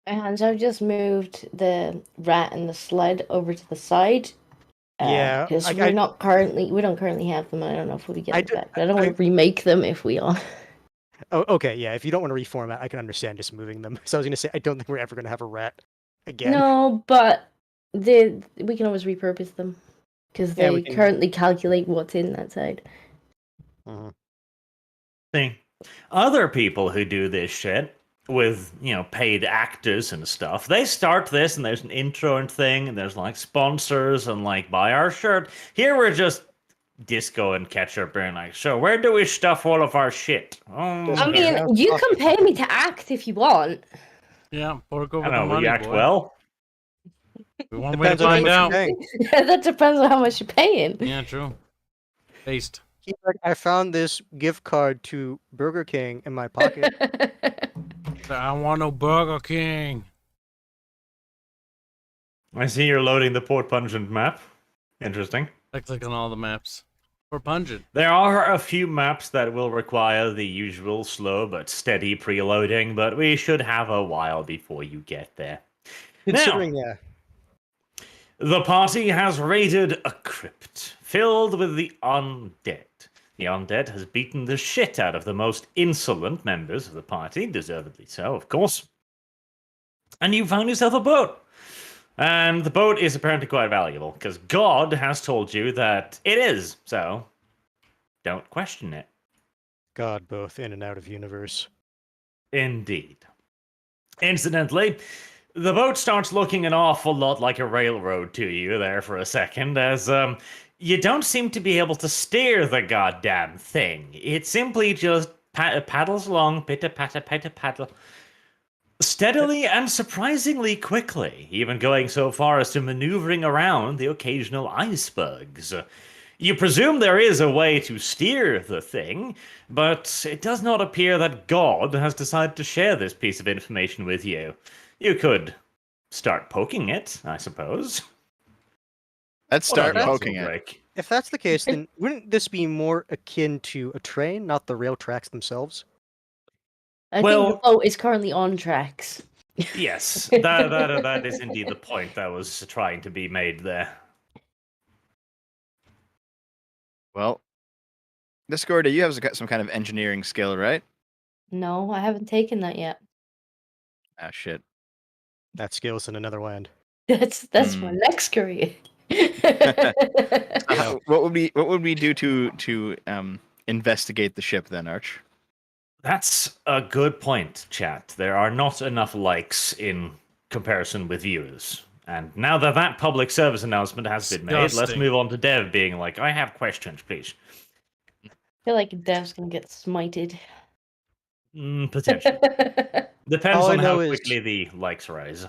And I've just moved the rat and the sled over to the side. Yeah, Because we don't currently have them. I don't know if we'll get I them do- back, but I don't want to remake them if we are. Oh, okay, yeah. If you don't want to reformat, I can understand just moving them. So I was gonna say, I don't think we're ever gonna have a rat again. No, but we can always repurpose them because Yeah, we they can. currently calculate what's in that side. Mhm. See, other people who do this shit with, paid actors and stuff, they start this and there's an intro and thing, and there's like sponsors and like buy our shirt. Here we're just disco and ketchup being like, so where do we stuff all of our shit? Just I go mean, around you talking can pay me to act if you want. Yeah, fork over I the know, money, we act boy. well. One way to Depends on how find much out. you're paying. That depends on how much you're paying. Yeah, true. Based. He's like, I found this gift card to Burger King in my pocket. I want no Burger King. I see you're loading the Port Pungent map. Interesting. I click on all the maps. For pungent. There are a few maps that will require the usual slow but steady preloading, but we should have a while before you get there. Considering, yeah. The party has raided a crypt filled with the undead. The undead has beaten the shit out of the most insolent members of the party, deservedly so, of course. And you found yourself a boat. And the boat is apparently quite valuable, because God has told you that it is, so don't question it. God, both in and out of universe. Indeed. Incidentally, the boat starts looking an awful lot like a railroad to you there for a second, as you don't seem to be able to steer the goddamn thing. It simply just paddles along, pitter-patter, steadily and surprisingly quickly, even going so far as to maneuvering around the occasional icebergs. You presume there is a way to steer the thing, but it does not appear that God has decided to share this piece of information with you. You could start poking it, I suppose. Let's start poking it. Break. If that's the case, then wouldn't this be more akin to a train, not the rail tracks themselves? I think the boat is currently on tracks. Yes, that is indeed the point that was trying to be made there. Well, Discordia, you have some kind of engineering skill, right? No, I haven't taken that yet. Ah, shit. That skill's in another land. That's my next career. What would we do to investigate the ship then, Arch? That's a good point, chat. There are not enough likes in comparison with viewers. And now that that public service announcement has been made, let's move on to Dev being like, I have questions, please. I feel like Dev's gonna get smited. Potentially. Depends on how quickly the likes rise.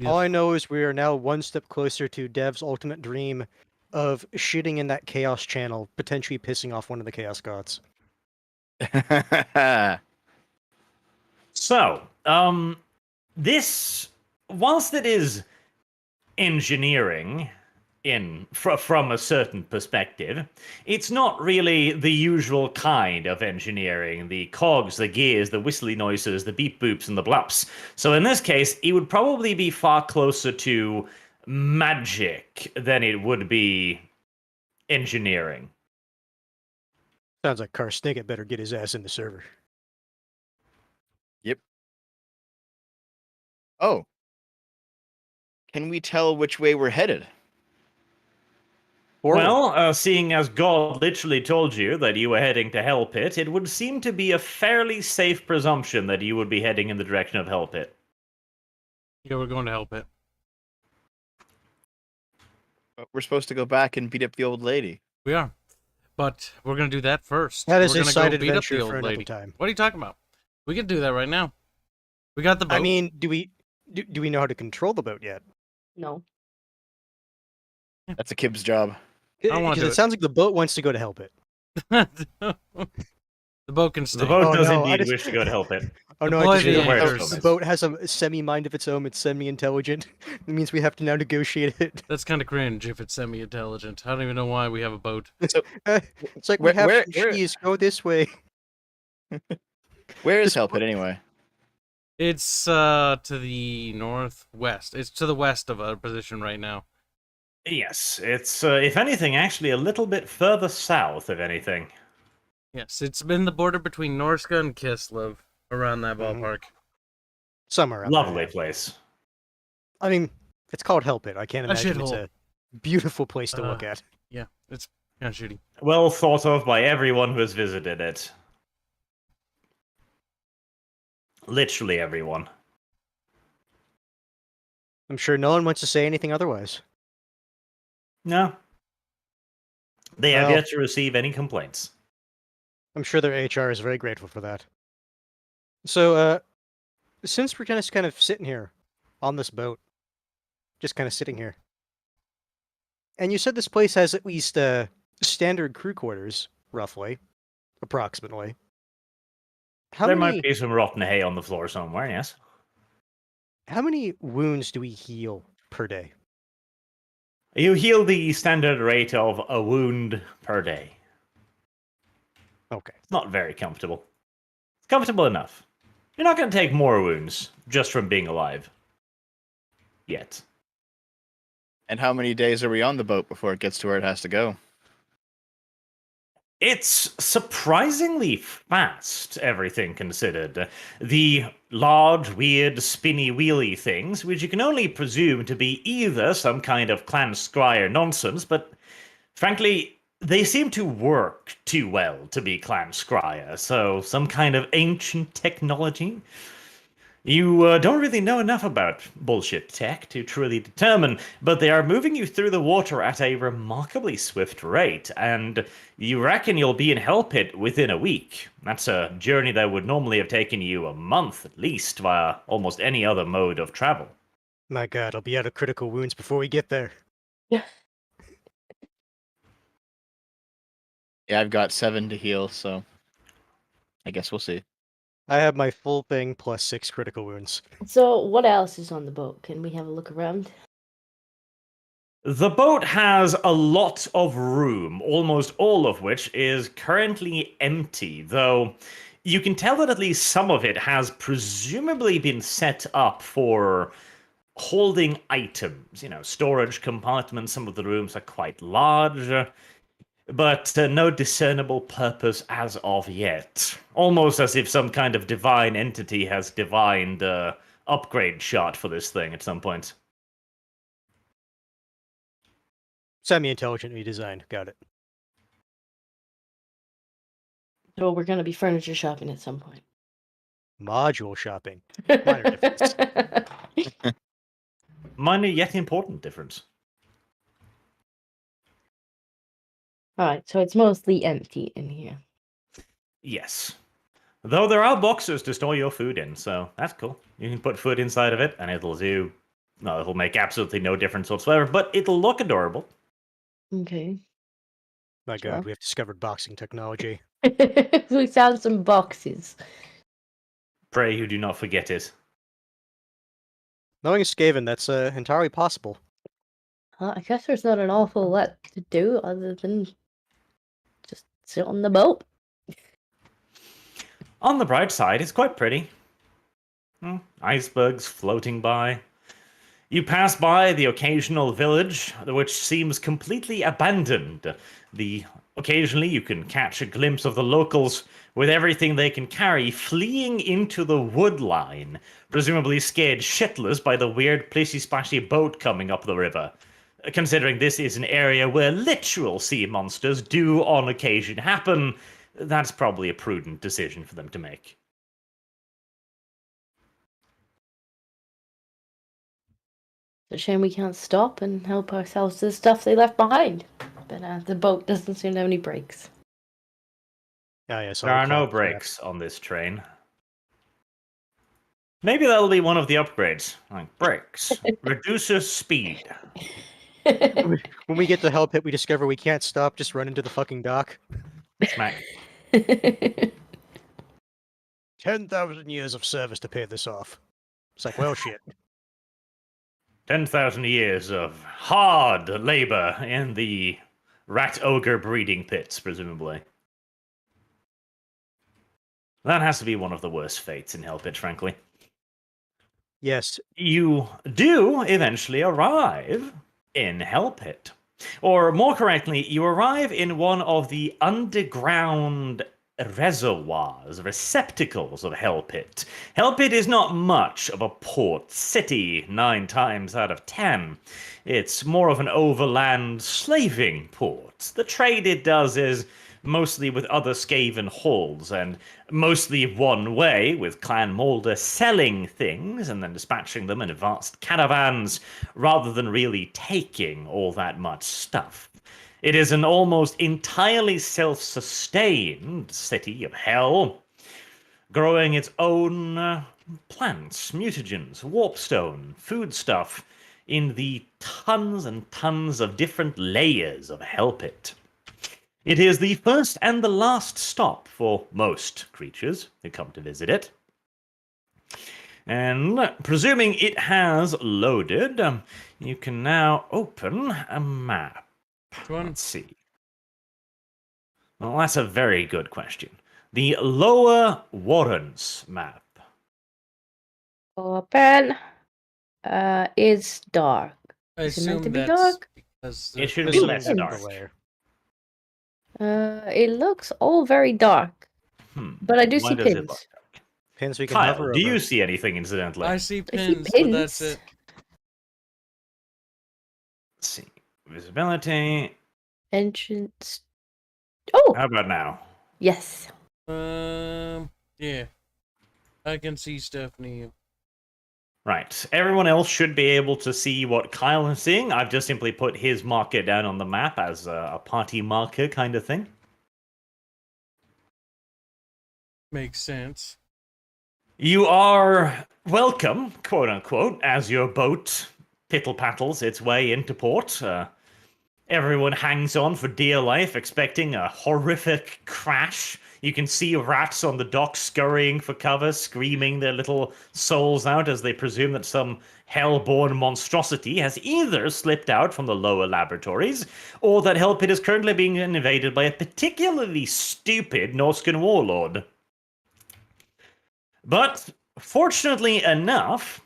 All I know is we are now one step closer to Dev's ultimate dream of shitting in that chaos channel, potentially pissing off one of the chaos gods. So, this, whilst it is engineering from a certain perspective, it's not really the usual kind of engineering. The cogs, the gears, the whistly noises, the beep boops, and the blops. So in this case, it would probably be far closer to magic than it would be engineering. Sounds like Karsnicket better get his ass in the server. Yep. Oh. Can we tell which way we're headed? Well, seeing as God literally told you that you were heading to Hell Pit, it would seem to be a fairly safe presumption that you would be heading in the direction of Hell Pit. Yeah, we're going to Hell Pit. We're supposed to go back and beat up the old lady. We are. But we're going to do that first. That is we're a side adventure for another time. What are you talking about? We can do that right now. We got the boat. I mean, do we know how to control the boat yet? No. That's a Kib's job. Because it sounds like the boat wants to go to Hell Pit. The boat can stay. The boat does indeed wish to go to Hell Pit. Oh no, the boat has a semi-mind of its own. It's semi-intelligent. It means we have to now negotiate it. That's kind of cringe if it's semi-intelligent. I don't even know why we have a boat. So, it's like we have trees. Go this way. Where is Hell Pit anyway? It's to the northwest. It's to the west of our position right now. Yes, it's, if anything, actually a little bit further south, if anything. Yes, it's been the border between Norska and Kislev, around that Mhm. ballpark. Somewhere around Lovely there. place. I mean, it's called Hell Pit. I can't A imagine it's shithole. a beautiful place to look Uh, at. Yeah, it's kind of shitty. Well thought of by everyone who has visited it. Literally everyone. I'm sure no one wants to say anything otherwise. No. They have Well- yet to receive any complaints. I'm sure their HR is very grateful for that. So, since we're kind of sitting here on this boat, just kind of sitting here, and you said this place has at least standard crew quarters, roughly, approximately. How There many might be some rotten hay on the floor somewhere, yes. how many wounds do we heal per day? You heal the standard rate of a wound per day. Okay. It's not very comfortable. It's comfortable enough. You're not going to take more wounds just from being alive. Yet. And how many days are we on the boat before it gets to where it has to go? It's surprisingly fast, everything considered. The large, weird, spinny wheelie things, which you can only presume to be either some kind of clan scryer nonsense, but frankly, they seem to work too well to be clan scryer, so some kind of ancient technology. You don't really know enough about bullshit tech to truly determine, but they are moving you through the water at a remarkably swift rate, and you reckon you'll be in Hell Pit within a week. That's a journey that would normally have taken you a month at least via almost any other mode of travel. My God, I'll be out of critical wounds before we get there. Yeah, I've got 7 to heal, so I guess we'll see. I have my full thing plus 6 critical wounds. So, what else is on the boat? Can we have a look around? The boat has a lot of room, almost all of which is currently empty, though you can tell that at least some of it has presumably been set up for holding items. You know, storage compartments. Some of the rooms are quite large, but no discernible purpose as of yet. Almost as if some kind of divine entity has divined upgrade shot for this thing at some point. Semi-intelligently designed. Got it. So, we're going to be furniture shopping at some point. Module shopping. Minor difference. Minor yet important difference. Alright, so it's mostly empty in here. Yes. Though there are boxes to store your food in, so that's cool. You can put food inside of it, and it'll do... No, it'll make absolutely no difference whatsoever, but it'll look adorable. Okay. My Sure. God, we have discovered boxing technology. We found some boxes. Pray you do not forget it. Knowing Skaven, that's entirely possible. I guess there's not an awful lot to do other than just sit on the boat. On the bright side, it's quite pretty. Icebergs floating by. You pass by the occasional village, which seems completely abandoned. Occasionally you can catch a glimpse of the locals with everything they can carry fleeing into the wood line, presumably scared shitless by the weird plishy-splashy boat coming up the river. Considering this is an area where literal sea monsters do on occasion happen, that's probably a prudent decision for them to make. It's a shame we can't stop and help ourselves to the stuff they left behind. But the boat doesn't seem to have any brakes. Ah, yes, There are no brakes on this train. Maybe that'll be one of the upgrades. Like, brakes. Reduces speed. When we get to Hell Pit, we discover we can't stop, just run into the fucking dock. Smack. 10,000 years of service to pay this off. It's like, well, shit. 10,000 years of hard labor in the rat ogre breeding pits, presumably. That has to be one of the worst fates in Hell Pit, frankly. Yes. You do eventually arrive in Hell Pit. Or more correctly, you arrive in one of the underground reservoirs, receptacles of Hell Pit. Hell Pit is not much of a port city, 9 times out of 10. It's more of an overland slaving port. The trade it does is mostly with other Skaven halls, and mostly one way, with Clan Molder selling things and then dispatching them in vast caravans, rather than really taking all that much stuff. It is an almost entirely self-sustained city of hell, growing its own plants, mutagens, warpstone, foodstuff, in the tons and tons of different layers of Hell Pit. It is the first and the last stop for most creatures who come to visit it. And presuming it has loaded, you can now open a map. Let's see. Well, that's a very good question. The Lower Warrens map. Open. It's dark. I Is it meant to assume be that's dark? because It should But be it less isn't. dark. It looks all very dark, but I do Why see does it pins. look? Pins we can Kyle, hover do over. you see anything incidentally? I see I see pins, but that's pins. it. Let's see. Visibility. Entrance. Oh, How about now? yes. Yeah, I can see Stephanie. Right. Everyone else should be able to see what Kyle is seeing. I've just simply put his marker down on the map as a party marker kind of thing. Makes sense. You are welcome, quote unquote, as your boat pittle paddles its way into port. Everyone hangs on for dear life, expecting a horrific crash. You can see rats on the dock scurrying for cover, screaming their little souls out as they presume that some hell-born monstrosity has either slipped out from the lower laboratories, or that Hell Pit is currently being invaded by a particularly stupid Norscan warlord. But, fortunately enough,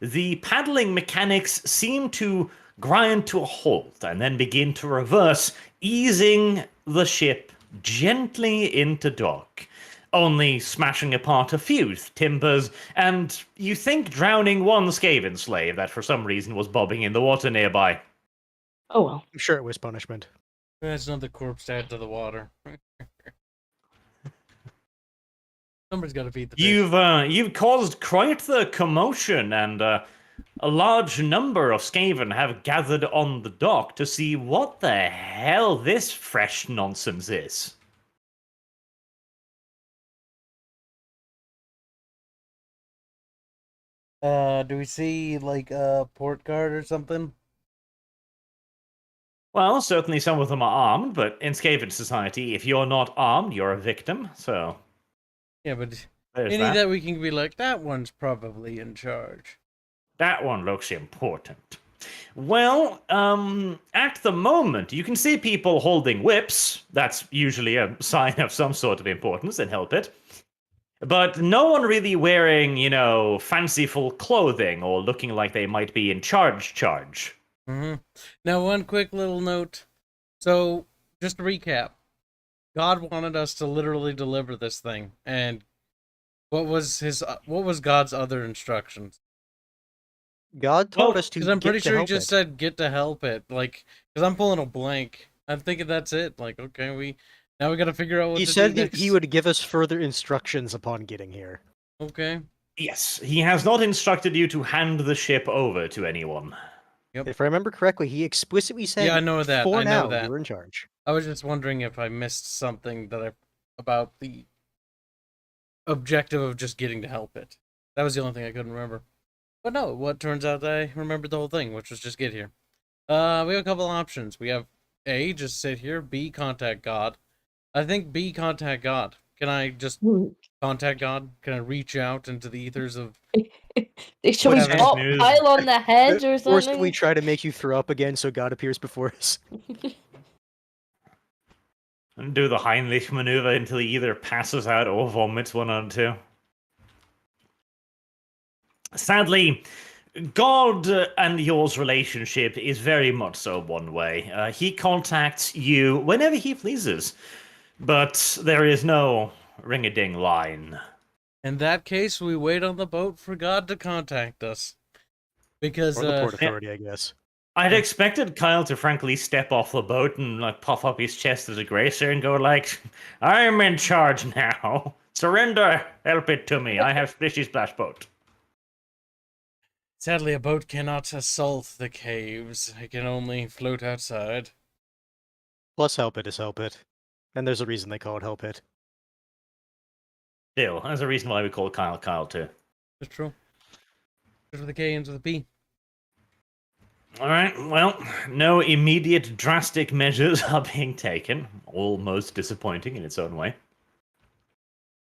the paddling mechanics seem to grind to a halt and then begin to reverse, easing the ship gently into dock, only smashing apart a few timbers, and you think drowning one Skaven slave that for some reason was bobbing in the water nearby. Oh well. I'm sure it was punishment. That's another corpse to add to the water. Somebody's got to feed the fish. You've caused quite the commotion, and a large number of Skaven have gathered on the dock to see what the hell this fresh nonsense is. Do we see like a port guard or something? Well, certainly some of them are armed, but in Skaven society, if you're not armed, you're a victim, so Yeah, but there's any that. that we can be like, that one's probably in charge. That one looks important. Well, at the moment, you can see people holding whips. That's usually a sign of some sort of importance in Hell Pit. But no one really wearing, fanciful clothing or looking like they might be in charge. Mm-hmm. Now, one quick little note. So, just to recap, God wanted us to literally deliver this thing, and what was God's other instructions? God told Well, us to Because I'm get pretty to sure he help just it. said get to help it. Like, because I'm pulling a blank. I'm thinking that's it. Like, okay, now we got to figure out what He to said do that he next. would give us further instructions upon getting here. Okay. Yes, he has not instructed you to hand the ship over to anyone. Yep. If I remember correctly, he explicitly said, Yeah, I know that. For I know now, that. you're in charge. I was just wondering if I missed something about the objective of just getting to help it. That was the only thing I couldn't remember. But no, what turns out I remembered the whole thing, which was just get here. We have a couple options. We have A, just sit here. B, contact God. I think B, contact God. Can I just contact God? Can I reach out into the ethers of... Should we Whatever. pop News. Kyle on the head or Or something? should we try to make you throw up again so God appears before us? And do the Heimlich maneuver until he either passes out or vomits one on two. Sadly, God and yours relationship is very much so one way. He contacts you whenever he pleases, but there is no ring-a-ding line. In that case, we wait on the boat for God to contact us. Because Or the Port Authority, I guess. I'd expected Kyle to frankly step off the boat and like puff up his chest as a gracer and go like, "I'm in charge now. Surrender, help it to me. I have Splishy Splash Boat." sadly, a boat cannot assault the caves. It can only float outside. Plus, Help It is Help It. And there's a reason they call it Help It. Still, there's a reason why we call Kyle Kyle too. That's true. Starts with a K, ends with a B. All right, well, no immediate drastic measures are being taken. Almost disappointing in its own way.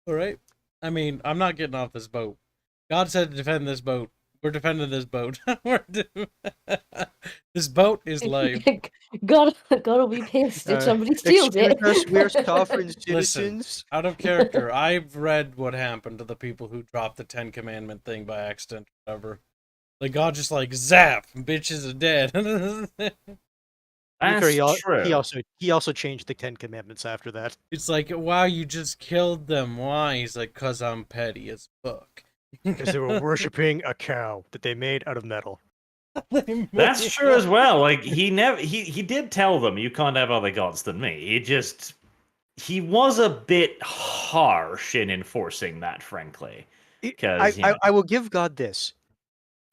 All right. I mean, I'm not getting off this boat. God said to defend this boat. We're defending this boat. This boat is life. God will be pissed if somebody steals it. We're sovereign Listen, citizens. out of character, I've read what happened to the people who dropped the Ten Commandment thing by accident or whatever. Like, God just like, zap, bitches are dead. That's true. He also changed the 10 Commandments after that. It's like, wow, you just killed them. Why? He's like, 'cause I'm petty as fuck. Because they were worshipping a cow that they made out of metal. That's true as well. Like he did tell them you can't have other gods than me. He was a bit harsh in enforcing that, frankly. Because I will give God this.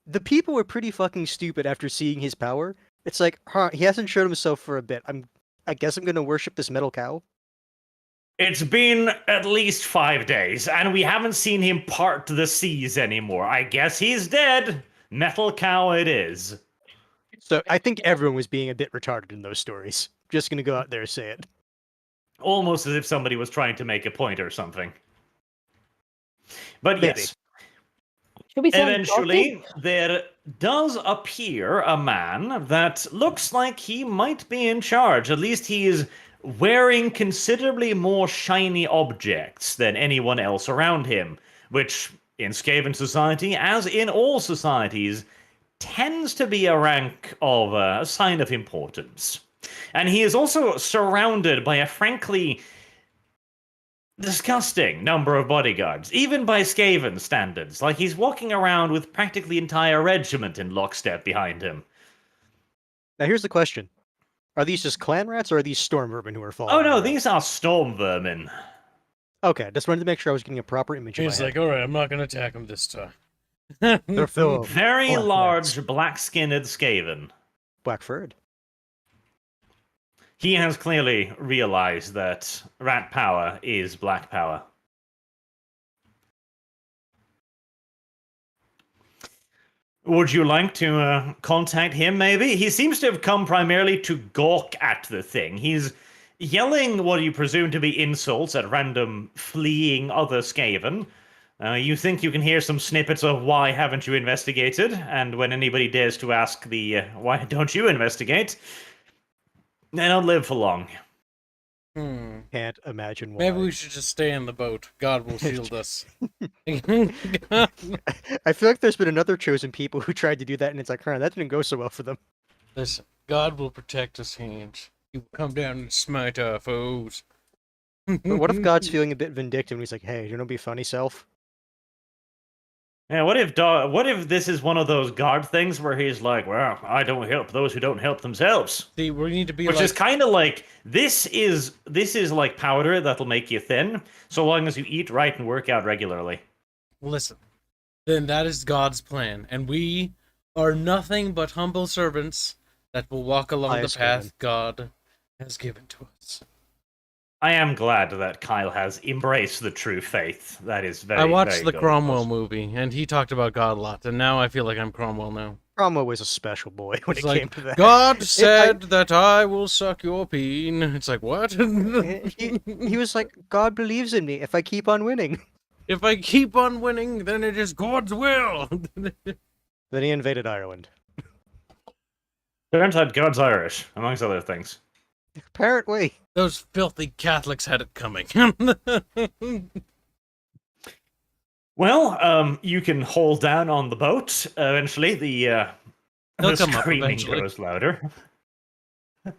The people were pretty fucking stupid after seeing his power. It's like, he hasn't showed himself for a bit. I guess I'm gonna worship this metal cow. it's been at least 5 days, and we haven't seen him part the seas anymore. I guess he's dead. Metal cow it is. So I think everyone was being a bit retarded in those stories. Just gonna go out there and say it. Almost as if somebody was trying to make a point or something. But Maybe. yes, Should we send eventually Dorothy? there does appear a man that looks like he might be in charge. At least he is wearing considerably more shiny objects than anyone else around him, which in Skaven society, as in all societies, tends to be a rank of a sign of importance. And he is also surrounded by a frankly disgusting number of bodyguards, even by Skaven standards. Like, he's walking around with practically entire regiment in lockstep behind him. Now here's the question. Are these just clan rats or are these storm vermin who are following? Oh no, around? these are storm vermin. Okay, just wanted to make sure I was getting a proper image He's in my like, head. all right, I'm not gonna attack him this time. They're full of Very black large, rats. black-skinned Skaven. Black furred. He has clearly realized that rat power is black power. Would you like to contact him, maybe? He seems to have come primarily to gawk at the thing. He's yelling what you presume to be insults at random fleeing other Skaven. You think you can hear some snippets of why haven't you investigated, and when anybody dares to ask the why don't you investigate, they don't live for long. Can't imagine why. Maybe we should just stay in the boat. God will shield us. I feel like there's been another chosen people who tried to do that, and it's like, that didn't go so well for them. Listen, God will protect us, hands. He will come down and smite our foes. But what if God's feeling a bit vindictive and he's like, hey, you know, be funny, self? Yeah, what if this is one of those guard things where he's like, well, I don't help those who don't help themselves. See, we need to be Which like... is kind of like, this is like powder that'll make you thin, so long as you eat right and work out regularly. Listen, then that is God's plan, and we are nothing but humble servants that will walk along the path God has given to us. I am glad that Kyle has embraced the true faith. That is very, I watched very the good. Cromwell movie, and he talked about God a lot, and now I feel like I'm Cromwell now. Cromwell was a special boy when It's it like, came to that. God said that I will suck your peen. It's like, what? he was like, God believes in me if I keep on winning. If I keep on winning, then it is God's will. Then he invaded Ireland. Turns out God's Irish, amongst other things. Apparently. Those filthy Catholics had it coming. Well, you can hold down on the boat. Eventually, the come up screaming eventually. grows louder. Can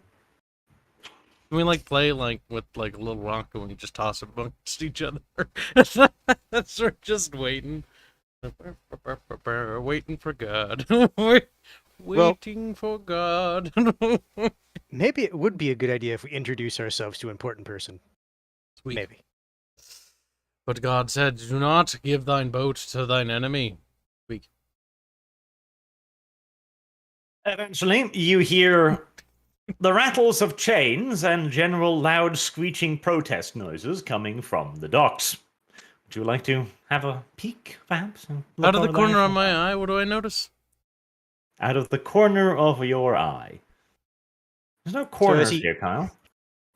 we like play like with like a little rock and we just toss it amongst each other? That's we're just waiting. Waiting for God. Waiting for God. Maybe it would be a good idea if we introduce ourselves to an important person. Sweet. Maybe. But God said, do not give thine boat to thine enemy. Weak. Eventually, you hear the rattles of chains and general loud screeching protest noises coming from the docks. Would you like to have a peek, perhaps? And look Out of the over corner there? of my eye, what do I notice? Out of the corner of your eye. There's no corners he- here, Kyle.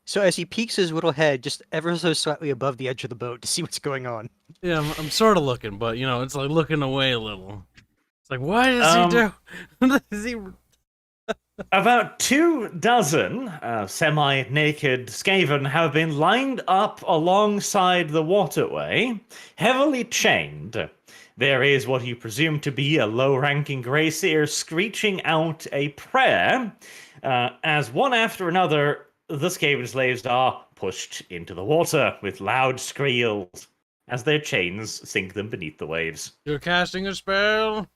So as he peeks his little head just ever so slightly above the edge of the boat to see what's going on. Yeah, I'm sort of looking, but you know, it's like looking away a little. It's like, what does he do? Is he... About 24 semi-naked Skaven have been lined up alongside the waterway, heavily chained. There is what you presume to be a low-ranking Greyseer screeching out a prayer, as one after another, the Skaven slaves are pushed into the water with loud squeals as their chains sink them beneath the waves. You're casting a spell.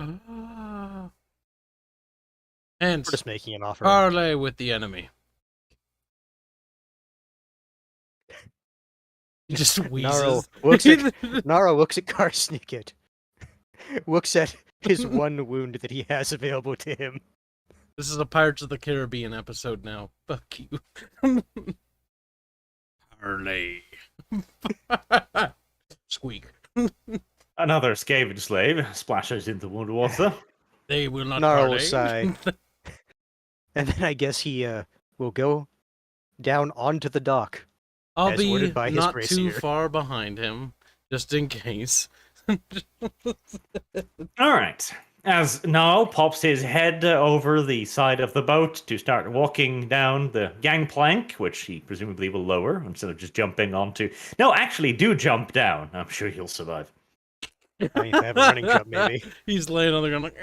Ah. Hence, We're just making an offer. parley with the enemy. He just Gnarl wheezes. Nara looks at Karsnikit. Looks at his one wound that he has available to him. This is a Pirates of the Caribbean episode now. Fuck you. Parley. Squeak. Another Skaven slave splashes into the water. They will not Gnarl will parley. sigh. And then I guess he will go down onto the dock. I'll as be ordered by his not too brazier. far behind him, just in case. All right. As Niall pops his head over the side of the boat to start walking down the gangplank, which he presumably will lower instead of just jumping onto. No, actually, do jump down. I'm sure he'll survive. I mean, if I have a running jump, maybe. He's laying on the ground like.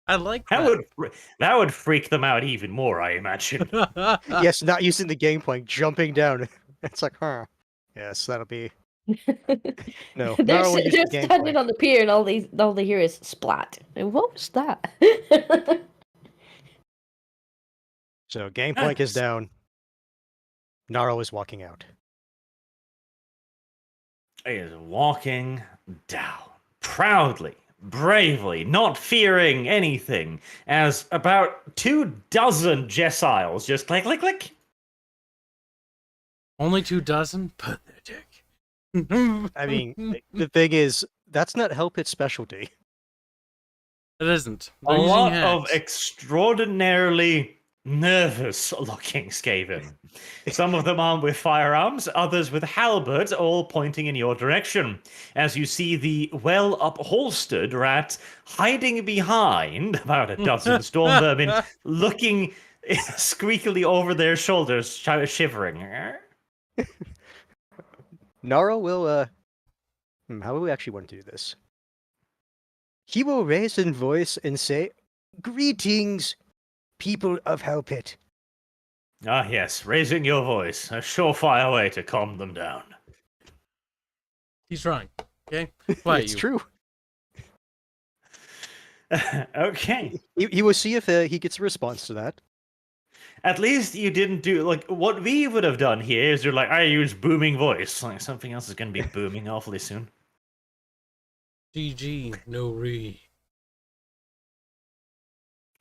I like That would freak them out even more, I imagine. Yes, not using the gangplank, jumping down. It's like, huh. Yes, that'll be. No, they're Nara will use the standing gangplank. on the pier and all they hear is splat. And what was that? So gangplank is Nice. down. Naro is walking out. He is walking down, proudly, bravely, not fearing anything, as about 24 Jessiles just click, click, click. Only 24? Pathetic. I mean, the thing is, that's not Hellpit's specialty. It isn't. A They're using lot of hacks. extraordinarily nervous-looking Skaven. Some of them armed with firearms, others with halberds, all pointing in your direction. As you see the well-upholstered rat hiding behind about a dozen storm vermin, looking squeakily over their shoulders, shivering. Naro will, how will we actually want to do this? He will raise his voice and say, "Greetings, people of Hellpit." Ah, yes, raising your voice, a surefire way to calm them down. He's trying. Okay? Quiet It's you. true. Okay. He will see if he gets a response to that. At least you didn't do, like, what we would have done here is you're like, I use booming voice. Like, something else is going to be booming awfully soon. GG, no re.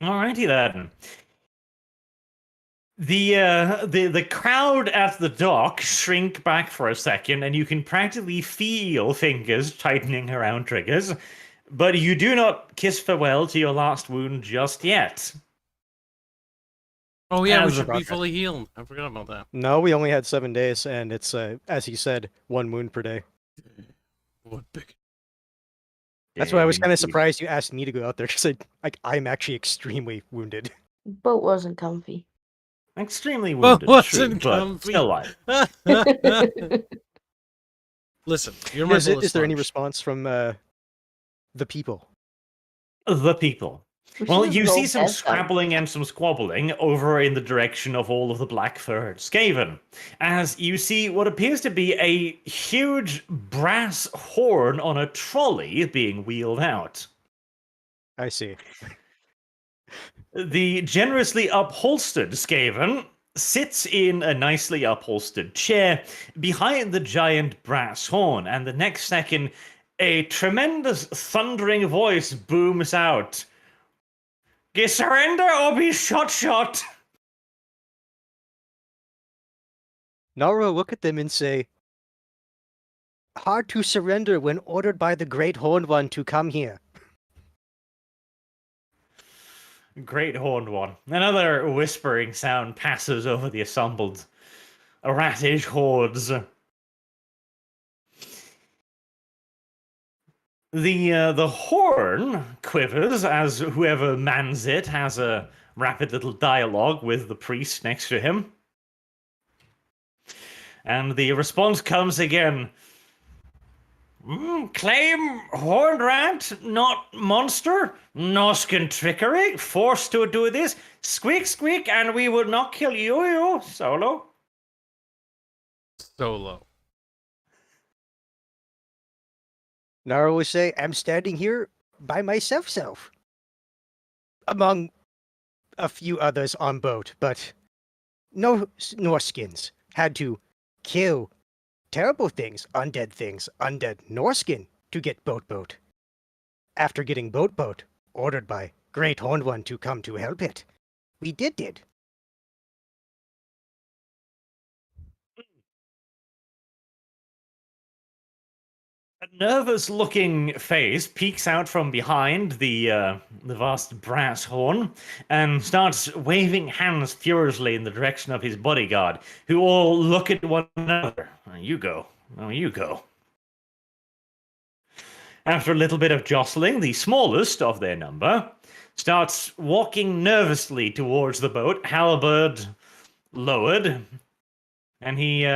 Alrighty then. The crowd at the dock shrink back for a second, and you can practically feel fingers tightening around triggers, but you do not kiss farewell to your last wound just yet. Oh yeah, we As a should be progress. fully healed. I forgot about that. No, we only had 7 days, and it's, as he said, 1 wound per day. What big... That's why I was kind of Indeed. surprised you asked me to go out there, because I'm actually extremely wounded. Boat wasn't comfy. Extremely Well, wounded, wasn't true, but comfy. still alive. Listen, you're my bullet Is there any sponge. response from the people? The people. We Well, should you roll see some death dice. scrabbling and some squabbling over in the direction of all of the black-furred Skaven, as you see what appears to be a huge brass horn on a trolley being wheeled out. I see. The generously upholstered Skaven sits in a nicely upholstered chair behind the giant brass horn, and the next second, a tremendous thundering voice booms out. "Ge surrender or be shot! Nara will look at them and say, "Hard to surrender when ordered by the Great Horned One to come here." Great Horned One. Another whispering sound passes over the assembled ratish hordes. The horn quivers as whoever mans it has a rapid little dialogue with the priest next to him. And the response comes again. Claim horned rat, not monster. Noskin trickery, forced to do this. Squeak, squeak, and we will not kill you, solo. Solo. Nara will say, "I'm standing here by myself, among a few others on boat, but no Norskins had to kill terrible things, undead Norskin to get boat. After getting boat, ordered by Great Horned One to come to help it. We did. A nervous-looking face peeks out from behind the vast brass horn and starts waving hands furiously in the direction of his bodyguard, who all look at one another. You go. Oh, you go. After a little bit of jostling, the smallest of their number starts walking nervously towards the boat, halberd lowered, and he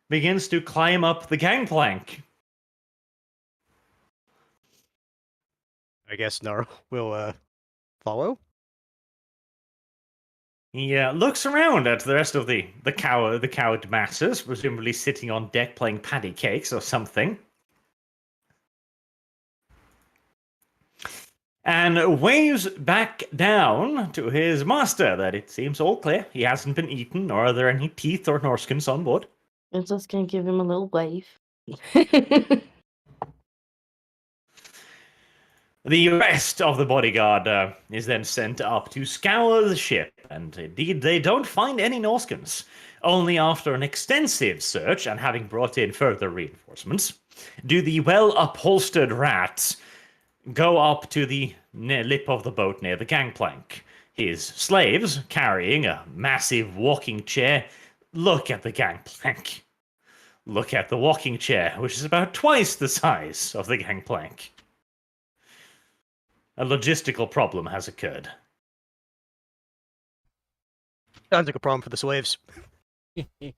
begins to climb up the gangplank. I guess Nara will follow. He looks around at the rest of the cowed masses, presumably sitting on deck playing patty cakes or something, and waves back down to his master that it seems all clear. He hasn't been eaten, nor are there any teeth or Norskins on board. I'm just gonna give him a little wave. The rest of the bodyguard is then sent up to scour the ship, and indeed they don't find any Norskins. Only after an extensive search and having brought in further reinforcements, do the well-upholstered rats go up to the lip of the boat near the gangplank. His slaves, carrying a massive walking chair, look at the gangplank. Look at the walking chair, which is about twice the size of the gangplank. A logistical problem has occurred. Sounds like a problem for the slaves. That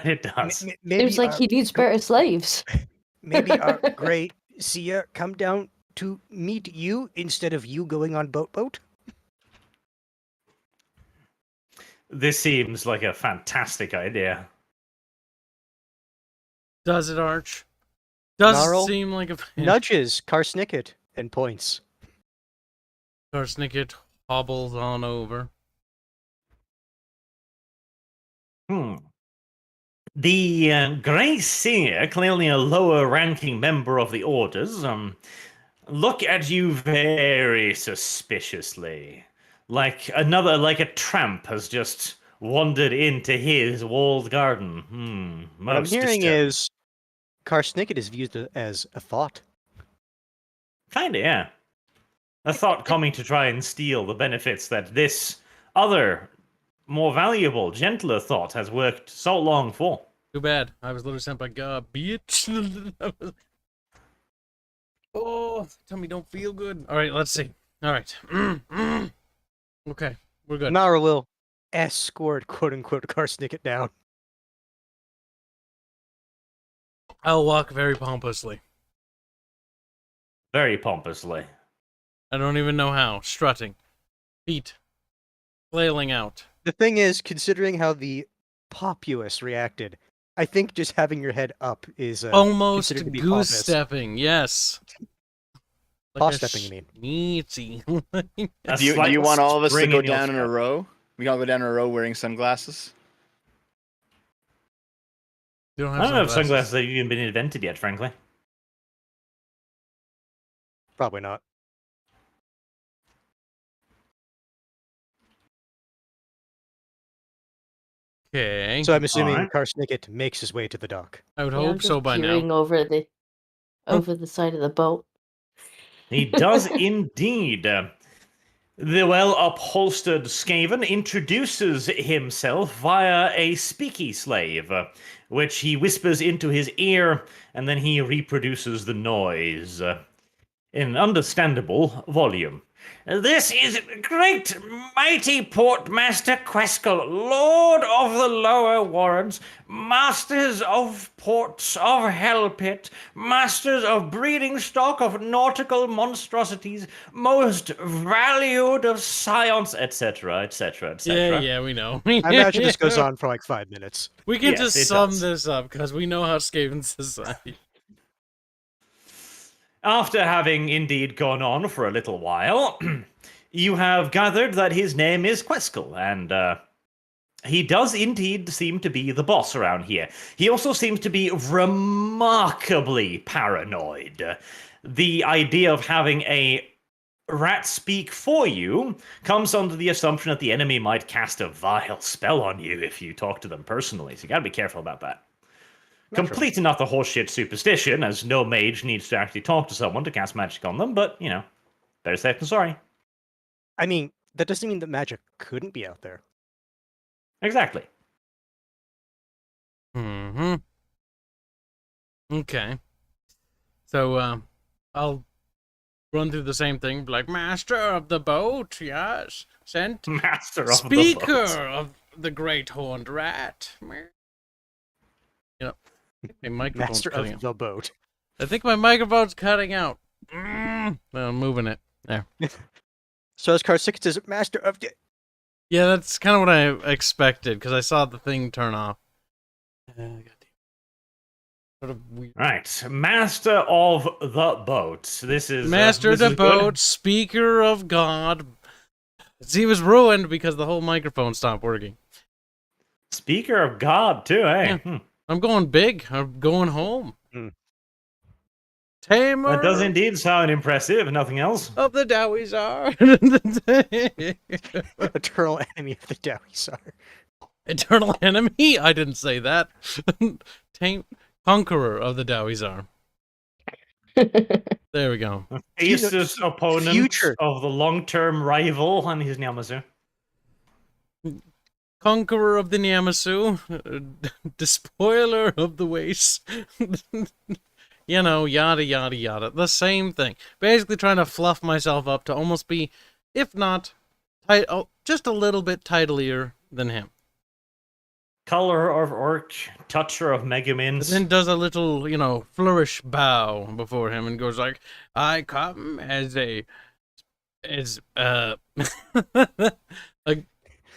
it does. Seems like he needs better slaves. Maybe our great seer come down to meet you instead of you going on boat. This seems like a fantastic idea. Does it, Arch? Does Gnarl it seem like a... Nudges Karsnicket and points. Karsnicket hobbles on over. The Grey Seer, clearly a lower-ranking member of the Orders, look at you very suspiciously. Like a tramp has just wandered into his walled garden. What I'm Most hearing disturbing. is Karsnicket is viewed as a thought. Kinda, yeah. A thought coming to try and steal the benefits that this other, more valuable, gentler thought has worked so long for. Too bad. I was literally sent by God, bitch. Oh, tummy don't feel good. All right, let's see. All right. Okay, we're good. Nara will escort, quote-unquote, Karsnicket down. I'll walk very pompously. Very pompously. I don't even know how. Strutting. Feet. Flailing out. The thing is, considering how the populace reacted, I think just having your head up is Almost considered to be goose pompous. stepping, yes. Paw stepping, you mean? Neatsy. A Do you slight want all of us to spring go in your down in a step. row? We all go down in a row wearing sunglasses? You don't I don't know if sunglasses have even been invented yet, frankly. Probably not. Okay. So I'm assuming Alright. Karsnicket makes his way to the dock. I would Yeah, I'm hope so just by now. peering over the side of the boat. He does indeed. The well-upholstered Skaven introduces himself via a speaky slave, which he whispers into his ear, and then he reproduces the noise in understandable volume. This is great mighty Portmaster Queskel, Lord of the Lower Warrens, Masters of Ports of Hellpit, Masters of Breeding Stock of Nautical Monstrosities, Most Valued of Science, etc., etc., Yeah, etc. yeah, we know. I imagine this goes on for like 5 minutes. We can Yes, just it sum does. this up because we know how Skaven society. After having indeed gone on for a little while, you have gathered that his name is Queskel, and he does indeed seem to be the boss around here. He also seems to be remarkably paranoid. The idea of having a rat speak for you comes under the assumption that the enemy might cast a vile spell on you if you talk to them personally, so you gotta be careful about that. Complete and utter horseshit superstition, as no mage needs to actually talk to someone to cast magic on them, but, you know, better safe than sorry. I mean, that doesn't mean that magic couldn't be out there. Exactly. Mm-hmm. Okay. So, I'll run through the same thing, like, Master of the boat, yes. Sent Master of the Speaker boat. of the Great Horned Rat. You know, my microphone's Master cutting of out. the boat. I think my microphone's cutting out. Well, I'm moving it. There. So as Karsnicket says, Master of the... Yeah, that's kind of what I expected, because I saw the thing turn off. Sort of weird. Right. Master of the boat. This is... Master of this the is good. boat, Speaker of God. See, he was ruined because the whole microphone stopped working. Speaker of God, too, eh? Yeah. I'm going big. I'm going home. Hmm. Tamer That does indeed sound impressive, if nothing else. of the Dowizar. eternal enemy of the Dowizar. Eternal enemy? I didn't say that. Conqueror of the Dowizar. There we go. Aces opponent future. of the long-term rival on his Nyamazu. Conqueror of the Nyamasu. Despoiler of the waste. You know, yada, yada, yada. The same thing. Basically trying to fluff myself up to almost be, if not, just a little bit titlier than him. Color of Orc, toucher of But Megamins. then does a little, you know, flourish bow before him and goes like, I come as a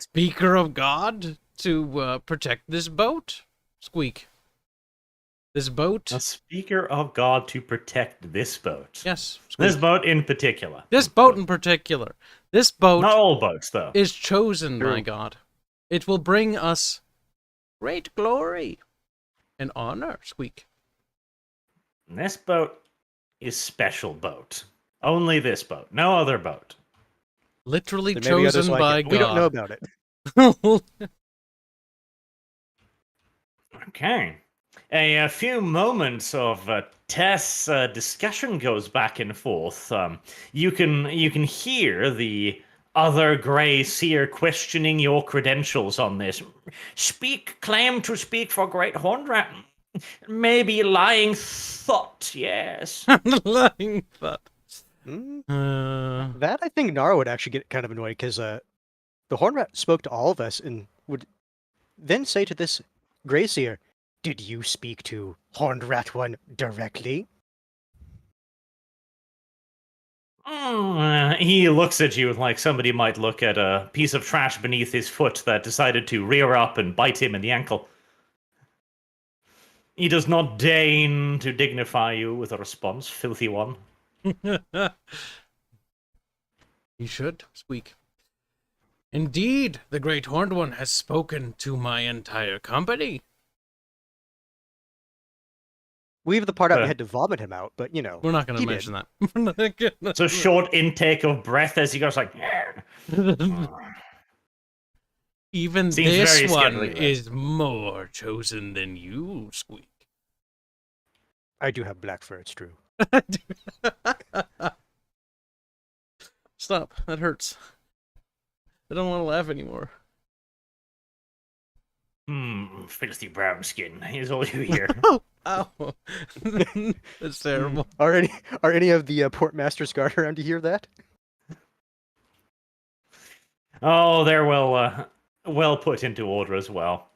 speaker of God to protect this boat. Squeak. This boat. A speaker of God to protect this boat. Yes. This Squeak. boat in particular. This boat in particular. This boat Not all boats, though. is chosen by True. God. It will bring us great glory and honor. Squeak. This boat is special boat. Only this boat. No other boat. Literally There may be others chosen like by it, but we don't know God. about it. Okay. A few moments of Tess discussion goes back and forth. You can hear the other Grey Seer questioning your credentials on this. Claim to speak for Great Horned Rat. Maybe lying thought, yes. Lying thought. Hmm? Uh, That I think Nara would actually get kind of annoyed because the Hornrat spoke to all of us and would then say to this Grey Seer, Did you speak to Horned Rat One directly? He looks at you like somebody might look at a piece of trash beneath his foot that decided to rear up and bite him in the ankle. He does not deign to dignify you with a response, filthy one. He should, Squeak. Indeed, the Great Horned One has spoken to my entire company. We have the part out we had to vomit him out, but you know. We're not going he to did. mention that. We're not gonna- It's a short intake of breath as he goes like. Even Seems this very one scary, right? is more chosen than you, Squeak. I do have black fur, it's true. Stop. That hurts. I don't want to laugh anymore. Filthy brown skin. Here's all you hear. Ow. That's terrible. Are any of the Portmasters guard around to hear that? Oh, they're well put into order as well.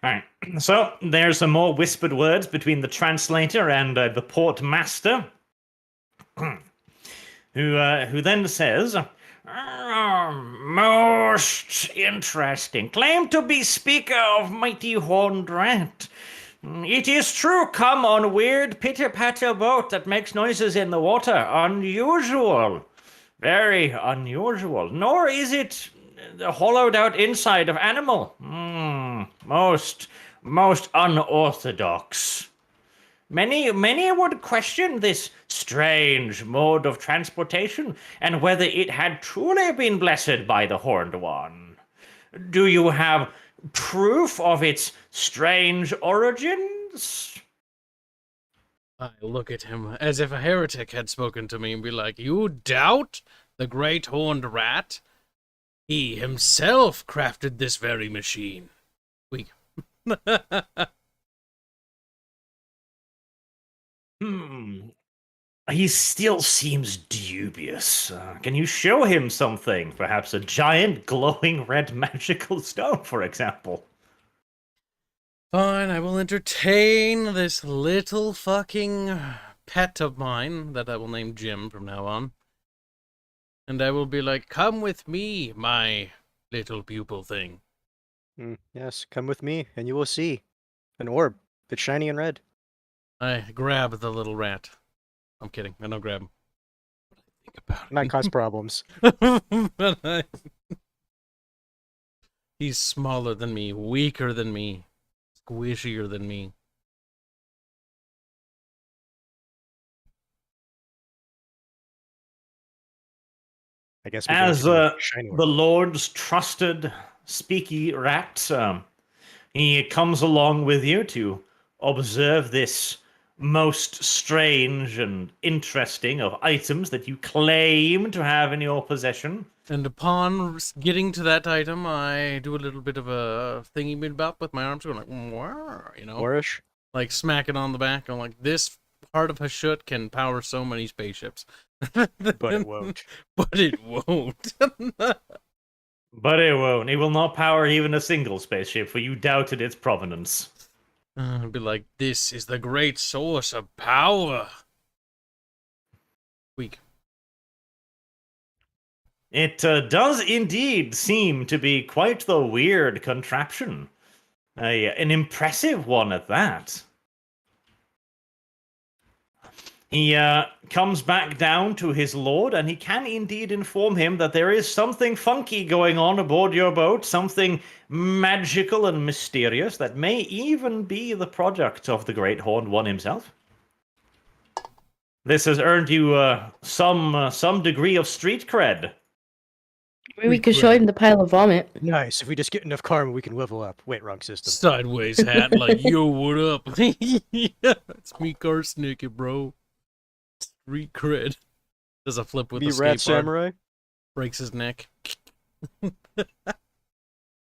All right. So there's some more whispered words between the translator and the port master, who then says, "Most interesting. Claim to be speaker of mighty horned rat. It is true. Come on weird pitter-patter boat that makes noises in the water. Unusual. Very unusual. Nor is it the hollowed out inside of animal. Most unorthodox. Many would question this strange mode of transportation and whether it had truly been blessed by the Horned One. Do you have proof of its strange origins?" I look at him as if a heretic had spoken to me and be like, "You doubt the Great Horned Rat? He himself crafted this very machine." We. He still seems dubious. Can you show him something? Perhaps a giant glowing red magical stone, for example. Fine, I will entertain this little fucking pet of mine that I will name Jim from now on. And I will be like, "Come with me, my little pupil thing." Yes, come with me, and you will see an orb that's shiny and red. I grab the little rat. I'm kidding. I don't grab him. Think about Might cause problems. it. He's smaller than me, weaker than me, squishier than me. I guess we As shiny the Lord's trusted speaky rat, he comes along with you to observe this most strange and interesting of items that you claim to have in your possession. And upon getting to that item, I do a little bit of a thingy bop with my arms, going like, "Wah," you know, Orish. like smacking on the back. I'm like, "This part of Hashut can power so many spaceships." But it won't. But it won't. But it won't. It will not power even a single spaceship, for you doubted its provenance. I'd be like, "This is the great source of power." Weak. It does indeed seem to be quite the weird contraption. An impressive one at that. He comes back down to his lord, and he can indeed inform him that there is something funky going on aboard your boat, something magical and mysterious that may even be the product of the Great Horned One himself. This has earned you some degree of street cred. Maybe we could show him the pile of vomit. Nice. If we just get enough karma, we can level up. Wait, wrong system. Sideways hat, like, "Yo, what up?" Yeah, it's me, Karsnick, bro. Street cred. Does a flip with Be the rat skateboard. samurai. Breaks his neck.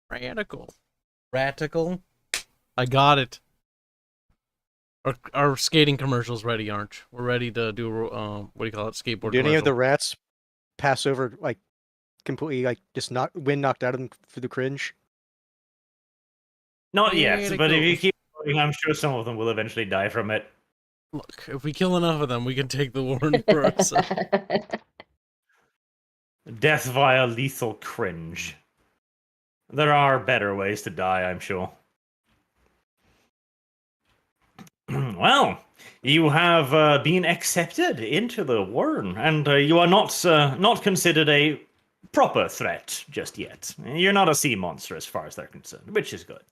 Ratical. I got it. Our skating commercial's ready, aren't we? We're ready to do what do you call it? Skateboard. Do any of the commercial. rats pass over, like, completely, like, just wind knocked out of them for the cringe? Not yet, but if you keep I'm sure some of them will eventually die from it. Look, if we kill enough of them, we can take the warren for ourselves. Death via lethal cringe. There are better ways to die, I'm sure. Well, you have been accepted into the warren, and you are not considered a proper threat just yet. You're not a sea monster as far as they're concerned, which is good.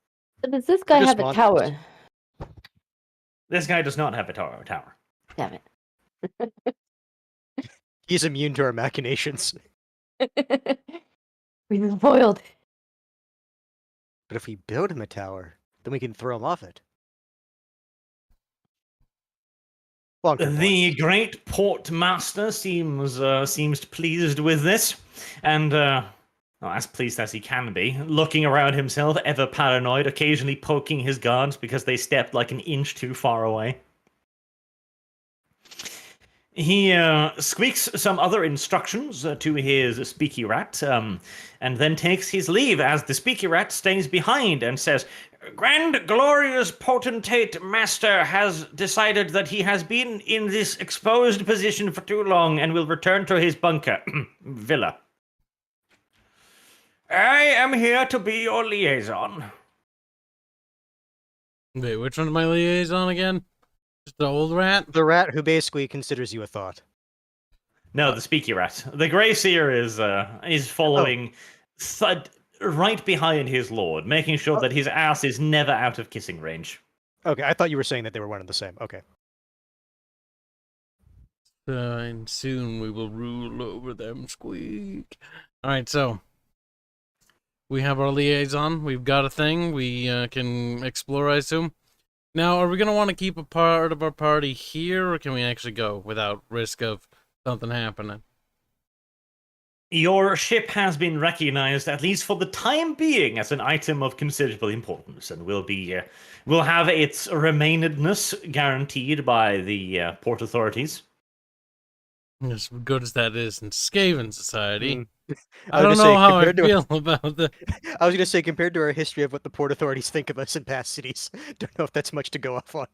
Does this guy Just have a monsters. tower? This guy does not have a tower. Damn He's immune to our machinations. it. We've been spoiled. But if we build him a tower, then we can throw him off it. Long-term The plan. great port master seems pleased with this, and well, as pleased as he can be, looking around himself, ever paranoid, occasionally poking his guards because they stepped like an inch too far away. He squeaks some other instructions to his speaky rat, and then takes his leave as the speaky rat stays behind and says, "Grand glorious potentate master has decided that he has been in this exposed position for too long and will return to his bunker, villa. I am here to be your liaison." Wait, which one's my liaison again? Just the old rat? The rat who basically considers you a thought. No, the speaky rat. The Grey Seer is following Thud right behind his lord, making sure that his ass is never out of kissing range. Okay, I thought you were saying that they were one and the same. Okay. And soon we will rule over them, squeak. Alright, so we have our liaison. We've got a thing. We can explore, I assume. Now, are we going to want to keep a part of our party here, or can we actually go without risk of something happening? Your ship has been recognized, at least for the time being, as an item of considerable importance, and will have its remainedness guaranteed by the port authorities. As good as that is in Skaven society, I I don't was know gonna say, how I compared to- feel about that. I was going to say, compared to our history of what the port authorities think of us in past cities, don't know if that's much to go off on.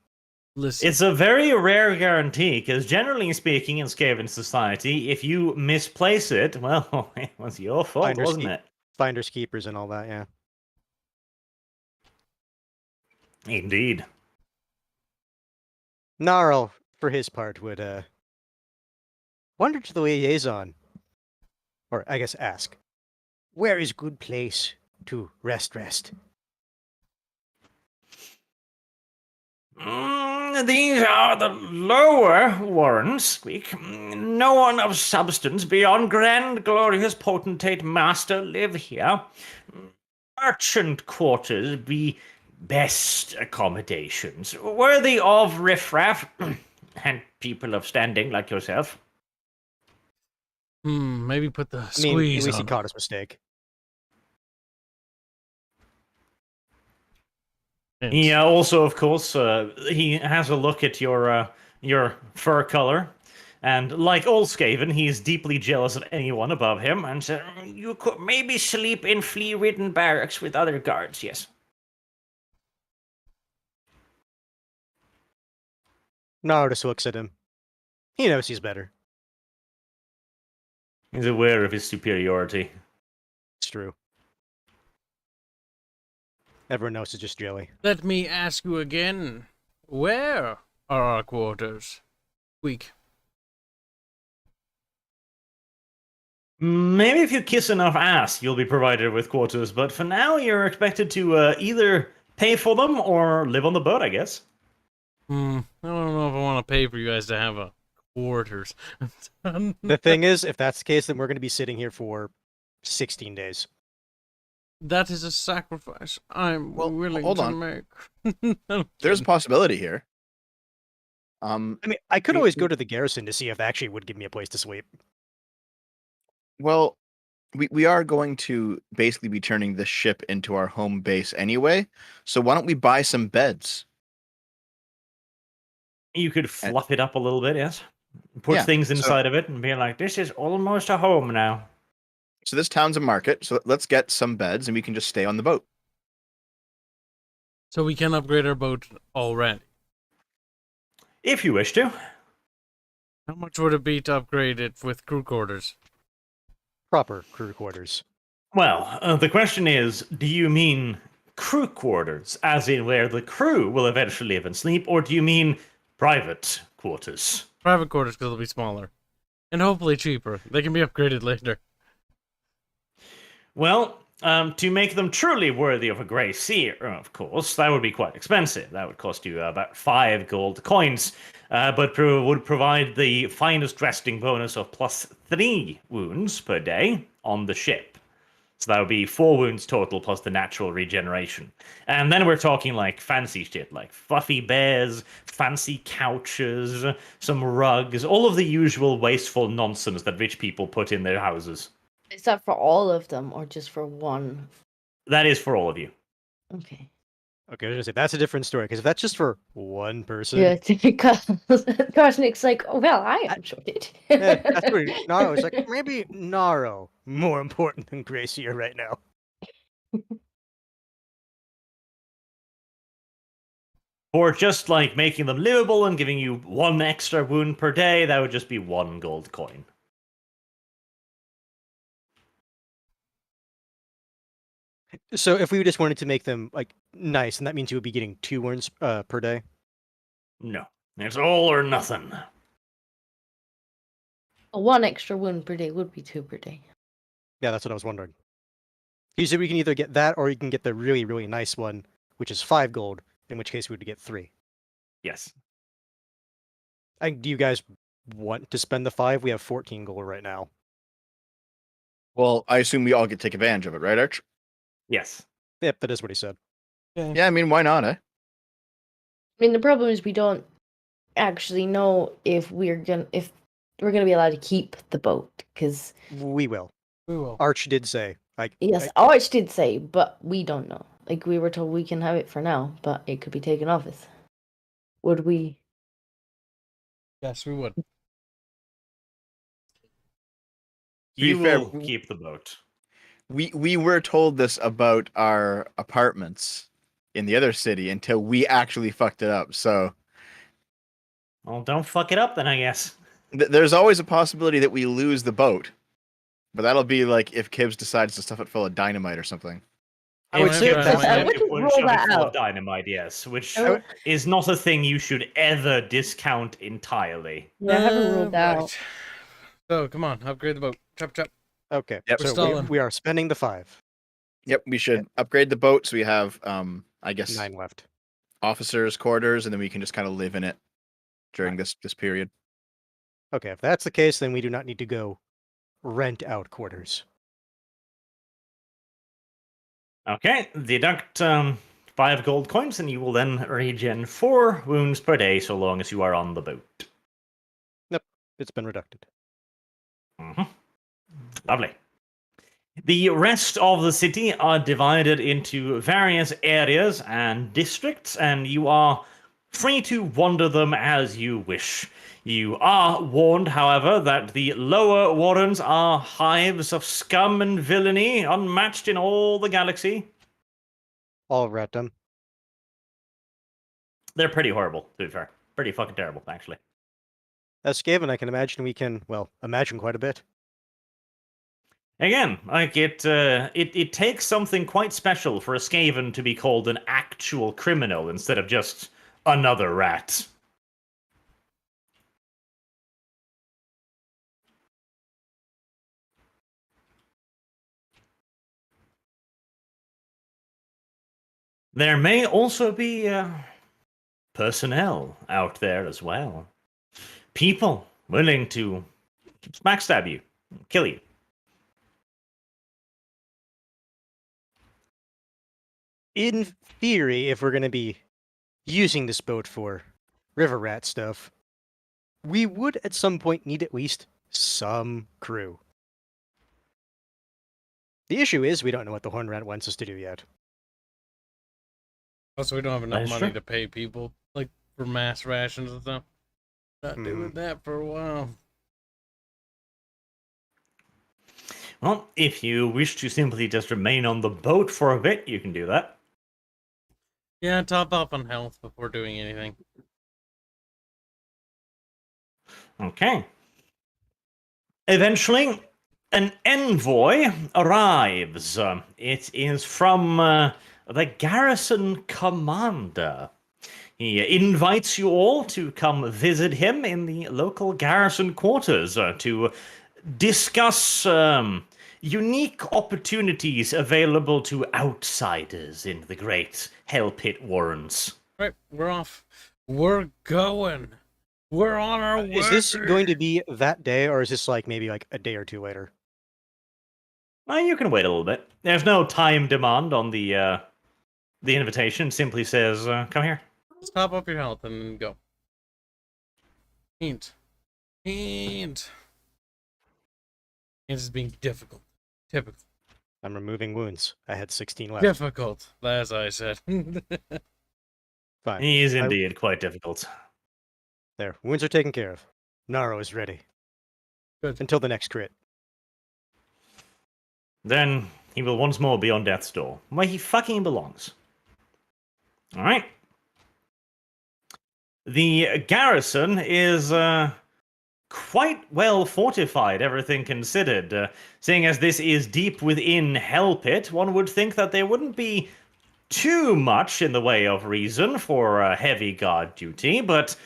Listen, It's a very rare guarantee, because generally speaking, in Skaven society, if you misplace it, well, it was your fault, Finders wasn't keep- it? Finders keepers and all that, yeah. Indeed. Gnarl, for his part, would wander to the liaison, or I guess ask, where is good place to rest? These are the lower warrens, Squeak. No one of substance beyond grand glorious potentate master live here. Merchant quarters be best accommodations, worthy of riffraff and people of standing like yourself. maybe put the I mean, at squeeze least he on. caught his mistake. He also, of course, he has a look at your fur color, and like all Skaven, he's deeply jealous of anyone above him, and said, "You could maybe sleep in flea-ridden barracks with other guards." Yes. Gnarl just looks at him. He knows he's better. He's aware of his superiority. It's true. Everyone else is just jelly. Let me ask you again. Where are our quarters? Squeak. Maybe if you kiss enough ass, you'll be provided with quarters, but for now, you're expected to either pay for them or live on the boat, I guess. I don't know if I want to pay for you guys to have a quarters. The thing is, if that's the case, then we're going to be sitting here for 16 days. That is a sacrifice I'm Well, willing hold to on. make. There's a possibility here. I mean, I could We- always go to the garrison to see if they actually would give me a place to sleep. Well, we are going to basically be turning this ship into our home base anyway. So why don't we buy some beds? You could fluff it up a little bit, yes? Put Yeah, things so- inside of it and be like, this is almost a home now. So this town's a market. So let's get some beds and we can just stay on the boat. So we can upgrade our boat already. If you wish to. How much would it be to upgrade it with crew quarters? Proper crew quarters. Well, the question is, do you mean crew quarters, as in where the crew will eventually live and sleep, or do you mean private quarters? Private quarters, because they'll be smaller. And hopefully cheaper. They can be upgraded later. Well, to make them truly worthy of a grey seer, of course, that would be quite expensive. That would cost you about 5 gold coins, but would provide the finest resting bonus of +3 wounds per day on the ship. So that would be 4 wounds total plus the natural regeneration. And then we're talking like fancy shit, like fluffy bears, fancy couches, some rugs, all of the usual wasteful nonsense that rich people put in their houses. Is that for all of them or just for one? That is for all of you. Okay. Okay, I was gonna say that's a different story because if that's just for one person, Yeah, because Cosmic's like, oh well, I enjoyed it. yeah, that's where Naro is like maybe Naro more important than Gracier right now. For just like making them livable and giving you 1 extra wound per day, that would just be 1 gold coin. So if we just wanted to make them like nice, and that means you would be getting 2 wounds per day. No, it's all or nothing. One extra wound per day would be 2 per day. Yeah, that's what I was wondering. He said we can either get that or you can get the really, really nice one, which is 5 gold, in which case we would get 3. Yes. Do you guys want to spend the 5? We have 14 gold right now. Well, I assume we all get to take advantage of it, right, Arch? Yes. Yep, that is what he said. Yeah, I mean, why not, eh? I mean, the problem is we don't actually know if we're gonna be allowed to keep the boat because We will. We will. Arch did say, like, yes, Arch did say, but we don't know. Like we were told we can have it for now, but it could be taken off us. Would we? Yes, we would. be You fair, will keep the boat. We were told this about our apartments in the other city until we actually fucked it up. So Well, don't fuck it up then, I guess. there's always a possibility that we lose the boat, but that'll be like if Kibbs decides to stuff it full of dynamite or something. I would say that's- I If wouldn't one rule shove it that full of out. dynamite, yes, which I would- is not a thing you should ever discount entirely. Yeah, I haven't ruled that out. Right. So, come on, upgrade the boat. Chop, chop. okay, Yep. We're so stalling. we are spending the 5. Yep, we should upgrade the boat so we have, I guess, 9 left. officers' quarters, and then we can just kind of live in it during this period. Okay, if that's the case, then we do not need to go rent out quarters. Okay, deduct 5 gold coins, and you will then regen 4 wounds per day so long as you are on the boat. It's been reducted. Lovely. The rest of the city are divided into various areas and districts, and you are free to wander them as you wish. You are warned, however, that the lower wardens are hives of scum and villainy, unmatched in all the galaxy. All rat them. They're pretty horrible, to be fair. Pretty fucking terrible, actually. As Skaven, I can imagine we can, well, imagine quite a bit. Again, like it takes something quite special for a Skaven to be called an actual criminal instead of just another rat. There may also be personnel out there as well. People willing to backstab you, kill you. In theory, if we're going to be using this boat for river rat stuff, we would at some point need at least some crew. The issue is we don't know what the Horn Rat wants us to do yet. Also, we don't have enough That's money true. to pay people, like, for mass rations and stuff. Not doing that for a while. Well, if you wish to simply just remain on the boat for a bit, you can do that. Yeah, top up on health before doing anything. Okay. Eventually, an envoy arrives. It is from the garrison commander. He invites you all to come visit him in the local garrison quarters to discuss unique opportunities available to outsiders in the great Hell Pit Warrens. Right, we're off. We're going. We're on our way. Is this going to be that day, or is this like maybe like a day or two later? You can wait a little bit. There's no time demand on the invitation. It simply says, "Come here." Let's top up your health and go. Hint. Hint. Hint is being difficult. Typical. I'm removing wounds. I had 16 left. Difficult, as I said. Fine. He is indeed quite difficult. There. Wounds are taken care of. Naro is ready. Good. Until the next crit. Then he will once more be on death's door, where he fucking belongs. Alright. The garrison is quite well fortified, everything considered. Seeing as this is deep within Hell Pit, one would think that there wouldn't be too much in the way of reason for heavy guard duty, but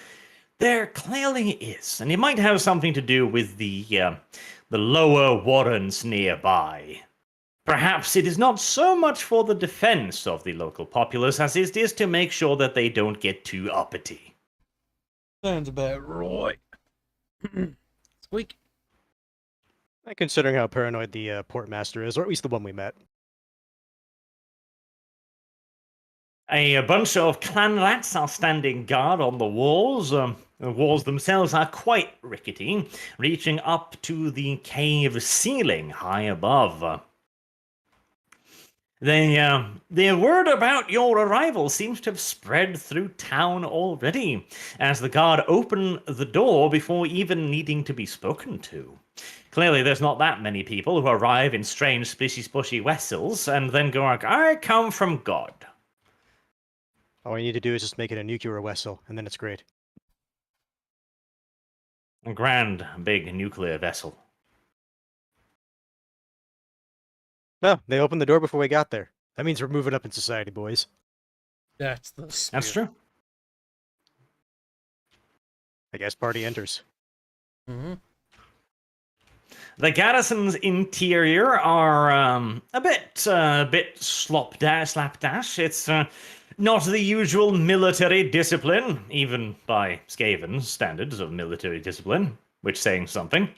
there clearly is, and it might have something to do with the lower warrens nearby. Perhaps it is not so much for the defense of the local populace as it is to make sure that they don't get too uppity. Sounds about right. Squeak. Considering how paranoid the portmaster is, or at least the one we met. A bunch of clanlats are standing guard on the walls. The walls themselves are quite rickety, reaching up to the cave ceiling high above. The word about your arrival seems to have spread through town already, as the guard open the door before even needing to be spoken to. Clearly, there's not that many people who arrive in strange, spishy-spushy vessels and then go like, "I come from God." All I need to do is just make it a nuclear vessel, and then it's great. A grand, big nuclear vessel. No, they opened the door before we got there. That means we're moving up in society, boys. That's the spirit. That's true. I guess party enters. Mm-hmm. The garrison's interior are a bit slapdash. It's not the usual military discipline, even by Skaven standards of military discipline, which saying something.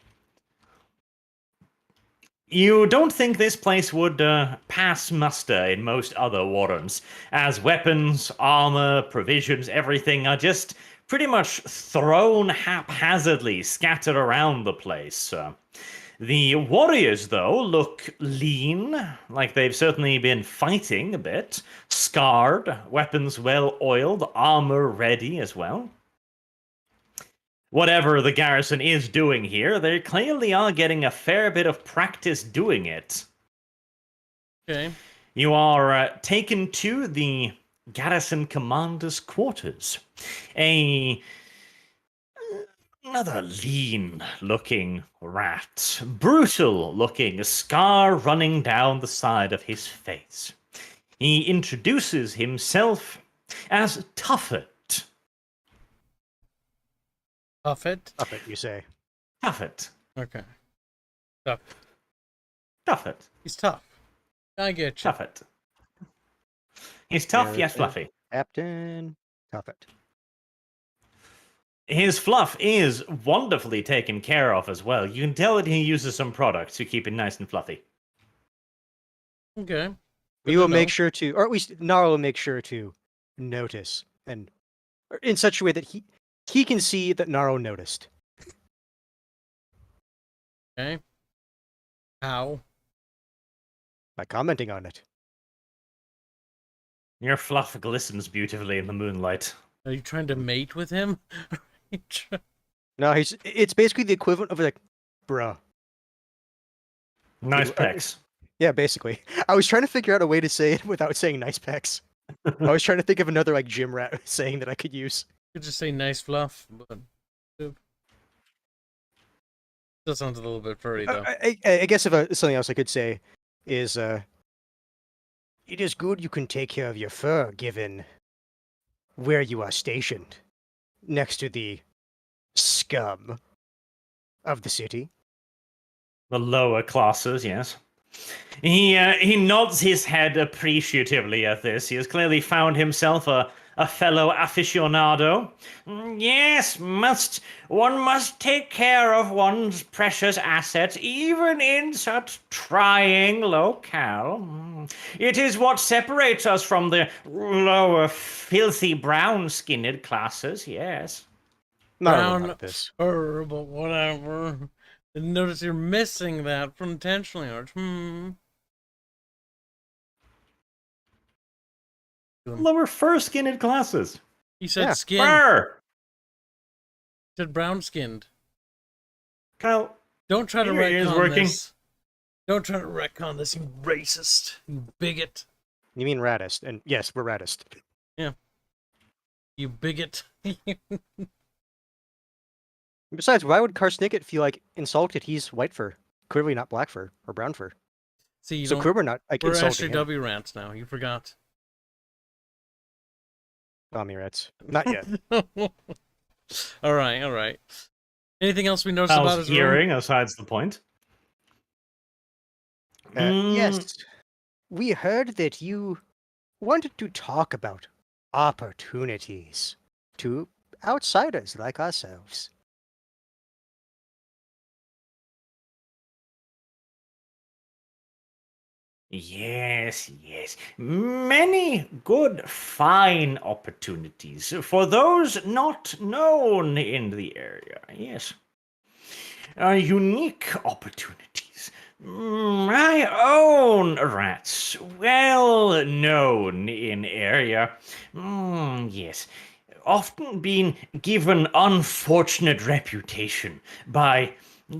You don't think this place would pass muster in most other warrens, as weapons, armor, provisions, everything are just pretty much thrown haphazardly, scattered around the place. The warriors, though, look lean, like they've certainly been fighting a bit, scarred, weapons well oiled, armor ready as well. Whatever the garrison is doing here, they clearly are getting a fair bit of practice doing it. Okay. You are taken to the garrison commander's quarters. Another lean-looking rat, brutal-looking, scar running down the side of his face. He introduces himself as Tuffet. Tuffet? Tuffet, you say. Tuffet. Okay. Tough. Tuffet. He's tough. I get you. Tuffet. He's tough, There yes, it is. fluffy. Captain Tuffet. His fluff is wonderfully taken care of as well. You can tell that he uses some products to keep it nice and fluffy. Okay. We will make sure to, or at least Nara will make sure to notice, and in such a way that he can see that Naro noticed. Okay. How? By commenting on it. Your fluff glistens beautifully in the moonlight. Are you trying to mate with him? No, it's basically the equivalent of like, bruh. Nice You- pecs. Yeah, basically. I was trying to figure out a way to say it without saying nice pecs. I was trying to think of another like gym rat saying that I could use. Could just say nice fluff, but still sounds a little bit furry though. I guess if something else I could say is, it is good you can take care of your fur, given where you are stationed, next to the scum of the city. The lower classes, yes. He nods his head appreciatively at this. He has clearly found himself a fellow aficionado. Yes, one must take care of one's precious assets, even in such trying locale. It is what separates us from the lower, filthy, brown-skinned classes, yes. Not Brown about this. fur, but whatever. Didn't notice you're missing that from intentionally, Arch. Lower fur-skinned classes. He said Yeah. skin. Fur! He said brown skinned. Kyle, Don't try to Your ear's retcon working. this. Don't try to retcon this, you racist. You bigot. You mean raddest? And yes, we're raddest. You bigot. Besides, why would Karsnicket feel like insulted? He's white fur, clearly not black fur or brown fur. See, you So don't... Kruber not like We're insulting him. SJW rants now. You forgot. Tommy rats. Not yet. all right, all right. Anything else we noticed about Kyle's his room? hearing, asides the point. Yes, we heard that you wanted to talk about opportunities to outsiders like ourselves. Yes, yes. Many good, fine opportunities for those not known in the area. Yes. Unique opportunities. My own rats, well known in area. Yes. Often been given unfortunate reputation by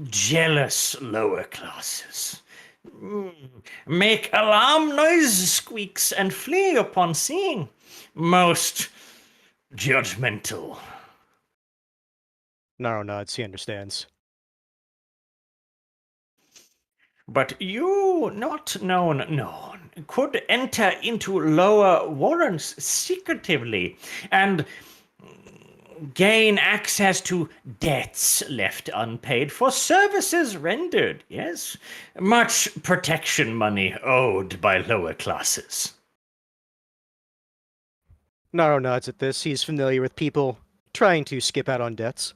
jealous lower classes. Make alarm noise, squeaks, and flee upon seeing. Most judgmental. Naro nods, he understands. But you, not known, could enter into lower warrants secretively and gain access to debts left unpaid for services rendered, yes? Much protection money owed by lower classes. Naro nods at this. He's familiar with people trying to skip out on debts.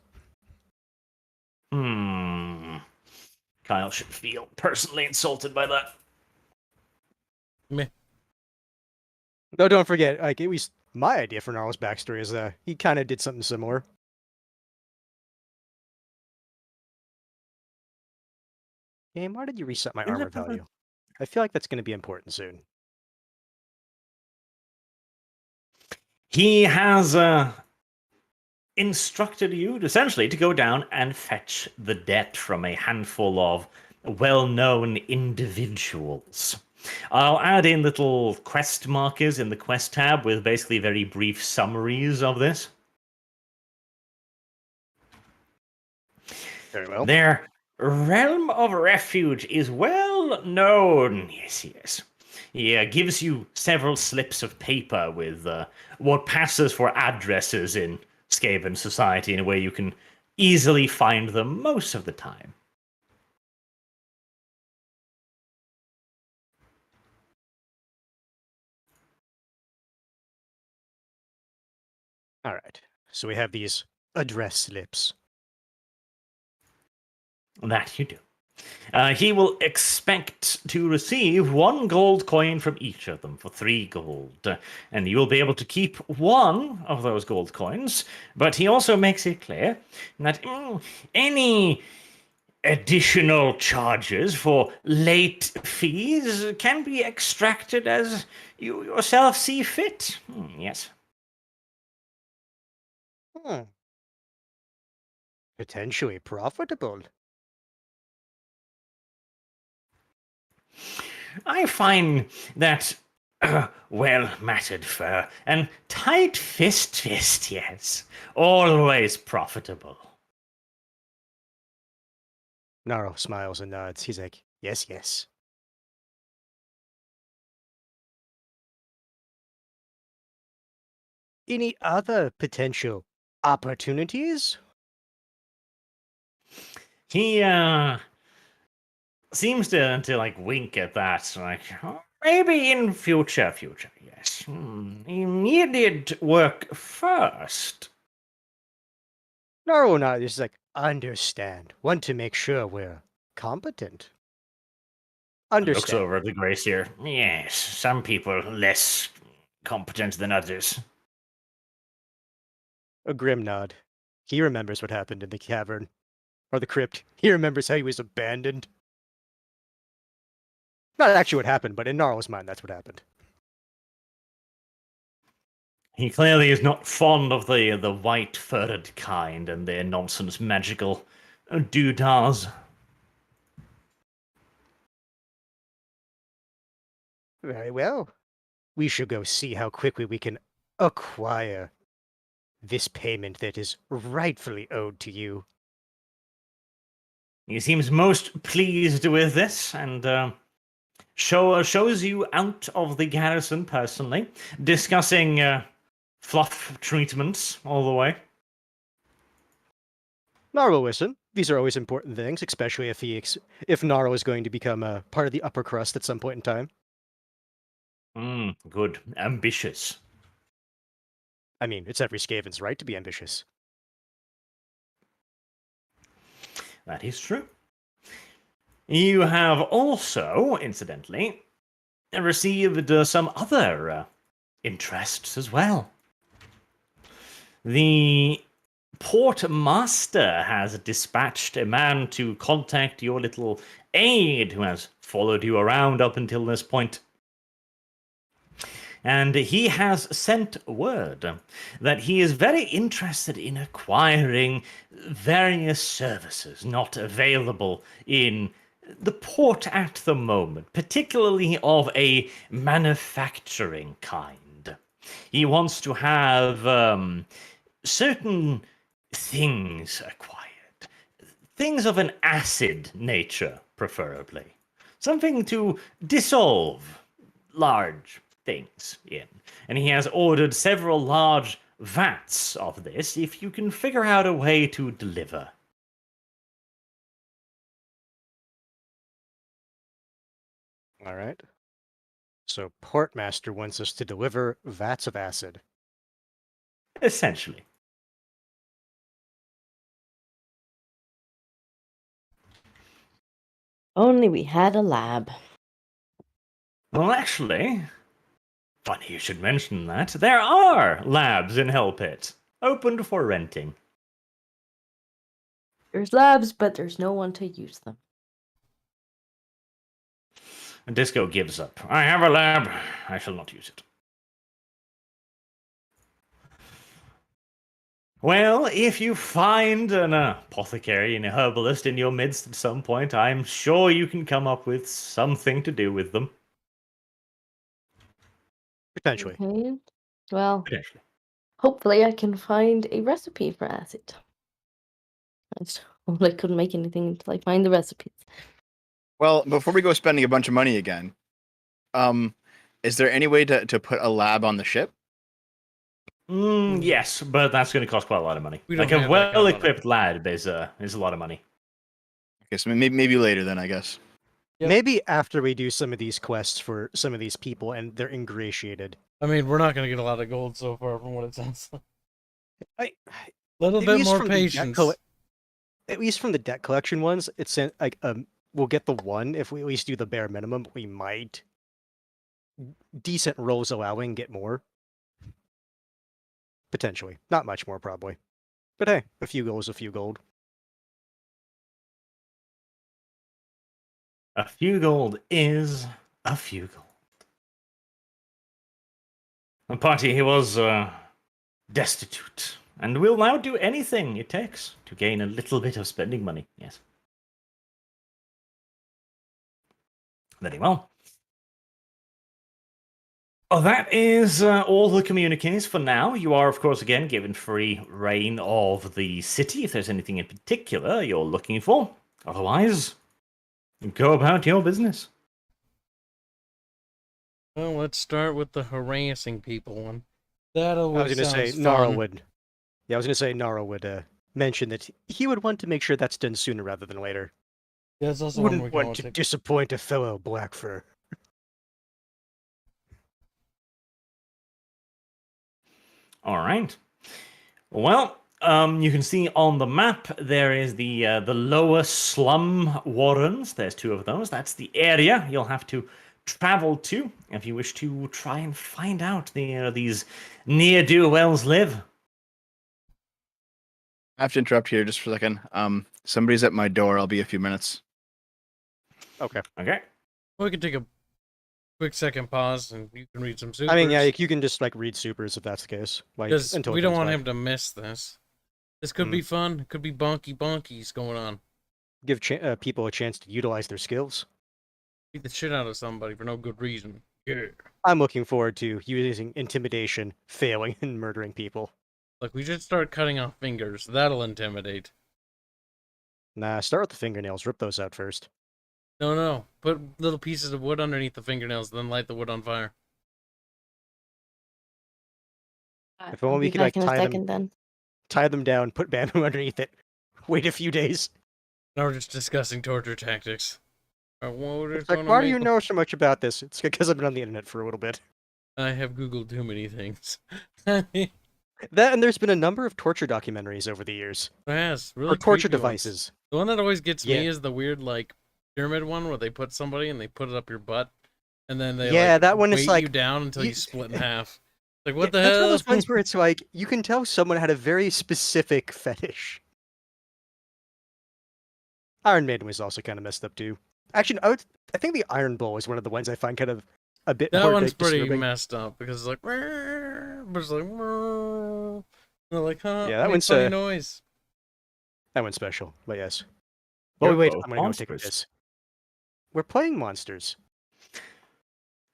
Kyle should feel personally insulted by that. Meh. No, don't forget, like, at least my idea for Naro's backstory is he kind of did something similar. Game, why did you reset my armor value? I feel like that's going to be important soon. He has instructed you essentially to go down and fetch the debt from a handful of well-known individuals. I'll add in little quest markers in the quest tab with basically very brief summaries of this. Very well. Their realm of refuge is well known. Yes, yes. He gives you several slips of paper with what passes for addresses in Skaven society in a way you can easily find them most of the time. All right. So we have these address slips. That you do. He will expect to receive 1 gold coin from each of them for 3 gold. And you will be able to keep 1 of those gold coins, but he also makes it clear that any additional charges for late fees can be extracted as you yourself see fit. Yes. Potentially profitable. I find that Well-matted fur and tight fist, yes. Always profitable. Naro smiles and nods. He's like, yes, yes. Any other potential opportunities? He seems to like wink at that, like "Oh, maybe in future, yes. Immediate work first. Naro nods. He's like, understand. Want to make sure we're competent. Looks Understand. over at the Gracier. Yes, some people less competent than others. A grim nod. He remembers what happened in the cavern. Or the crypt. He remembers how he was abandoned. Not actually what happened, but in Naro's mind, that's what happened. He clearly is not fond of the white furred kind and their nonsense magical doodahs. Very well. We should go see how quickly we can acquire this payment that is rightfully owed to you. He seems most pleased with this and shows you out of the garrison personally, discussing fluff treatments all the way. Naro will listen. These are always important things, especially if Naro is going to become a part of the upper crust at some point in time. Good. Ambitious. I mean, it's every Skaven's right to be ambitious. That is true. You have also, incidentally, received some other interests as well. The port master has dispatched a man to contact your little aide who has followed you around up until this point. And he has sent word that he is very interested in acquiring various services not available in the port at the moment, particularly of a manufacturing kind. He wants to have certain things acquired, things of an acid nature, preferably. Something to dissolve large things in. And he has ordered several large vats of this if you can figure out a way to deliver. All right. So Portmaster wants us to deliver vats of acid. Essentially. Only we had a lab. Well, actually, funny you should mention that. There are labs in Hellpit, open for renting. There's labs, but there's no one to use them. Disco gives up. I have a lab. I shall not use it. Well, if you find an apothecary and a herbalist in your midst at some point, I'm sure you can come up with something to do with them. Potentially. Okay. Well, Potentially. hopefully I can find a recipe for acid. I couldn't make anything until I find the recipes. Well, before we go spending a bunch of money again, is there any way to put a lab on the ship? Yes, but that's going to cost quite a lot of money. We don't Like a have that kind of well-equipped lab is a lot of money. Okay, so maybe later then, I guess. Yep. Maybe after we do some of these quests for some of these people and they're ingratiated. I mean, we're not going to get a lot of gold so far from what it sounds like. I, Little at bit least more from the debt patience. at least from the debt collection ones, it's like we'll get the one if we at least do the bare minimum. We might, decent rolls allowing, get more. Potentially, not much more probably, but hey, a few gold is a few gold. A few gold is a few gold. The party he was destitute, and will now do anything it takes to gain a little bit of spending money. Yes. Very well. Oh, that is all the communiques for now. You are, of course, again given free reign of the city if there's anything in particular you're looking for. Otherwise, go about your business. Well, let's start with the harassing people one. That I always was going to say sounds Nara fun. would. Yeah, I was going to say Nara would mention that he would want to make sure that's done sooner rather than later. That's also one we're Wouldn't going want to to. disappoint a fellow black fur. All right. Well, you can see on the map there is the lower slum warrens. There's 2 of those. That's the area you'll have to travel to if you wish to try and find out these ne'er-do-wells live. I have to interrupt here just for a second. Somebody's at my door. I'll be a few minutes. Okay. Okay. We can take a quick second pause and you can read some supers. I mean, yeah, you can just like read supers if that's the case. Like, Because until we it don't comes want back. him to miss this. This could be fun. It could be bonkies going on. Give people a chance to utilize their skills. Beat the shit out of somebody for no good reason. Yeah. I'm looking forward to using intimidation, failing, and murdering people. Look, we should start cutting off fingers. That'll intimidate. Nah, start with the fingernails. Rip those out first. No. Put little pieces of wood underneath the fingernails, then light the wood on fire. If only I'll we be could, like, back in a tie them- second then. Tie them down, put bamboo underneath it. Wait a few days. Now we're just discussing torture tactics. It's like, why do you know so much about this? It's because I've been on the internet for a little bit. I have Googled too many things. That and there's been a number of torture documentaries over the years. Yes, really Or torture creepy ones. devices. The one that always gets Yeah. me is the weird, like, pyramid one where they put somebody and they put it up your butt, and then they Yeah, like, that one is weight like- you down until you, you- split in half. Like, what Yeah, the that's one of hell? those ones where it's like, you can tell someone had a very specific fetish. Iron Maiden was also kind of messed up too. Actually, I think the Iron Bull is one of the ones I find kind of a bit That more one's pretty disturbing. messed up because it's like, but it's like, and they're like, huh? Yeah, that make one's, funny noise. That one's special, but yes. You're Oh wait, both I'm gonna go take a monsters. piss. We're playing monsters.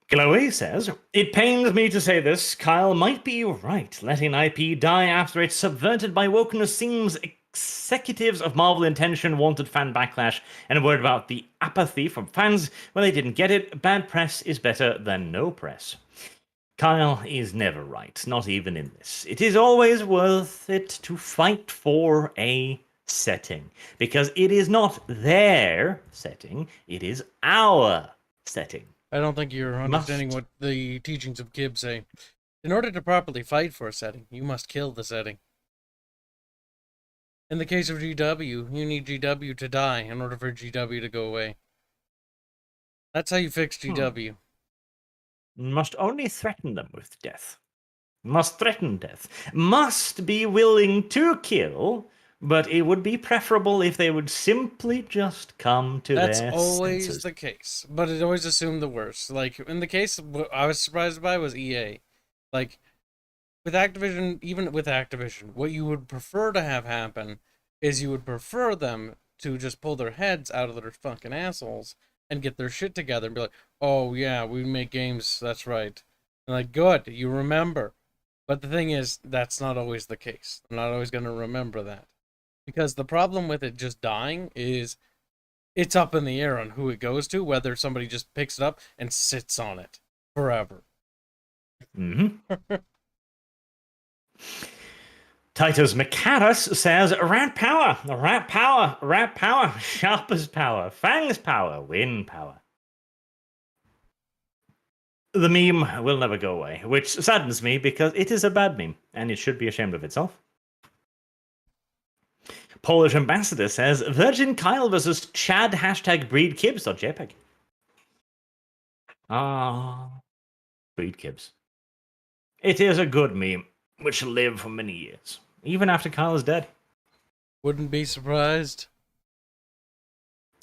Chloe says, "It pains me to say this, Kyle might be right. Letting IP die after it's subverted by wokeness seems executives of Marvel intention wanted fan backlash, and a word about the apathy from fans when they didn't get it. Bad press is better than no press." Kyle is never right, not even in this. It is always worth it to fight for a setting, because it is not their setting, it is our setting. I don't think you're understanding Must. what the teachings of Gibb say. In order to properly fight for a setting, you must kill the setting. In the case of GW, you need GW to die in order for GW to go away. That's how you fix GW. Must only threaten them with death. Must threaten death. Must be willing to kill, but it would be preferable if they would simply just come to That's their always senses. the case, but it always assumed the worst. Like, in the case, what I was surprised by was EA. Like, with Activision, even with Activision, what you would prefer to have happen is you would prefer them to just pull their heads out of their fucking assholes and get their shit together and be like, oh yeah, we make games, that's right. And like, good, you remember. But the thing is, that's not always the case. I'm not always going to remember that. Because the problem with it just dying is it's up in the air on who it goes to, whether somebody just picks it up and sits on it forever. Mm-hmm. Titus Macaris says, rat power, rat power, rat power, sharp as power, fangs power, wind power. The meme will never go away, which saddens me because it is a bad meme, and it should be ashamed of itself. Polish ambassador says, Virgin Kyle versus Chad #breedkibs.jpg. Breed Kibs. It is a good meme, which shall live for many years, even after Kyle is dead. Wouldn't be surprised.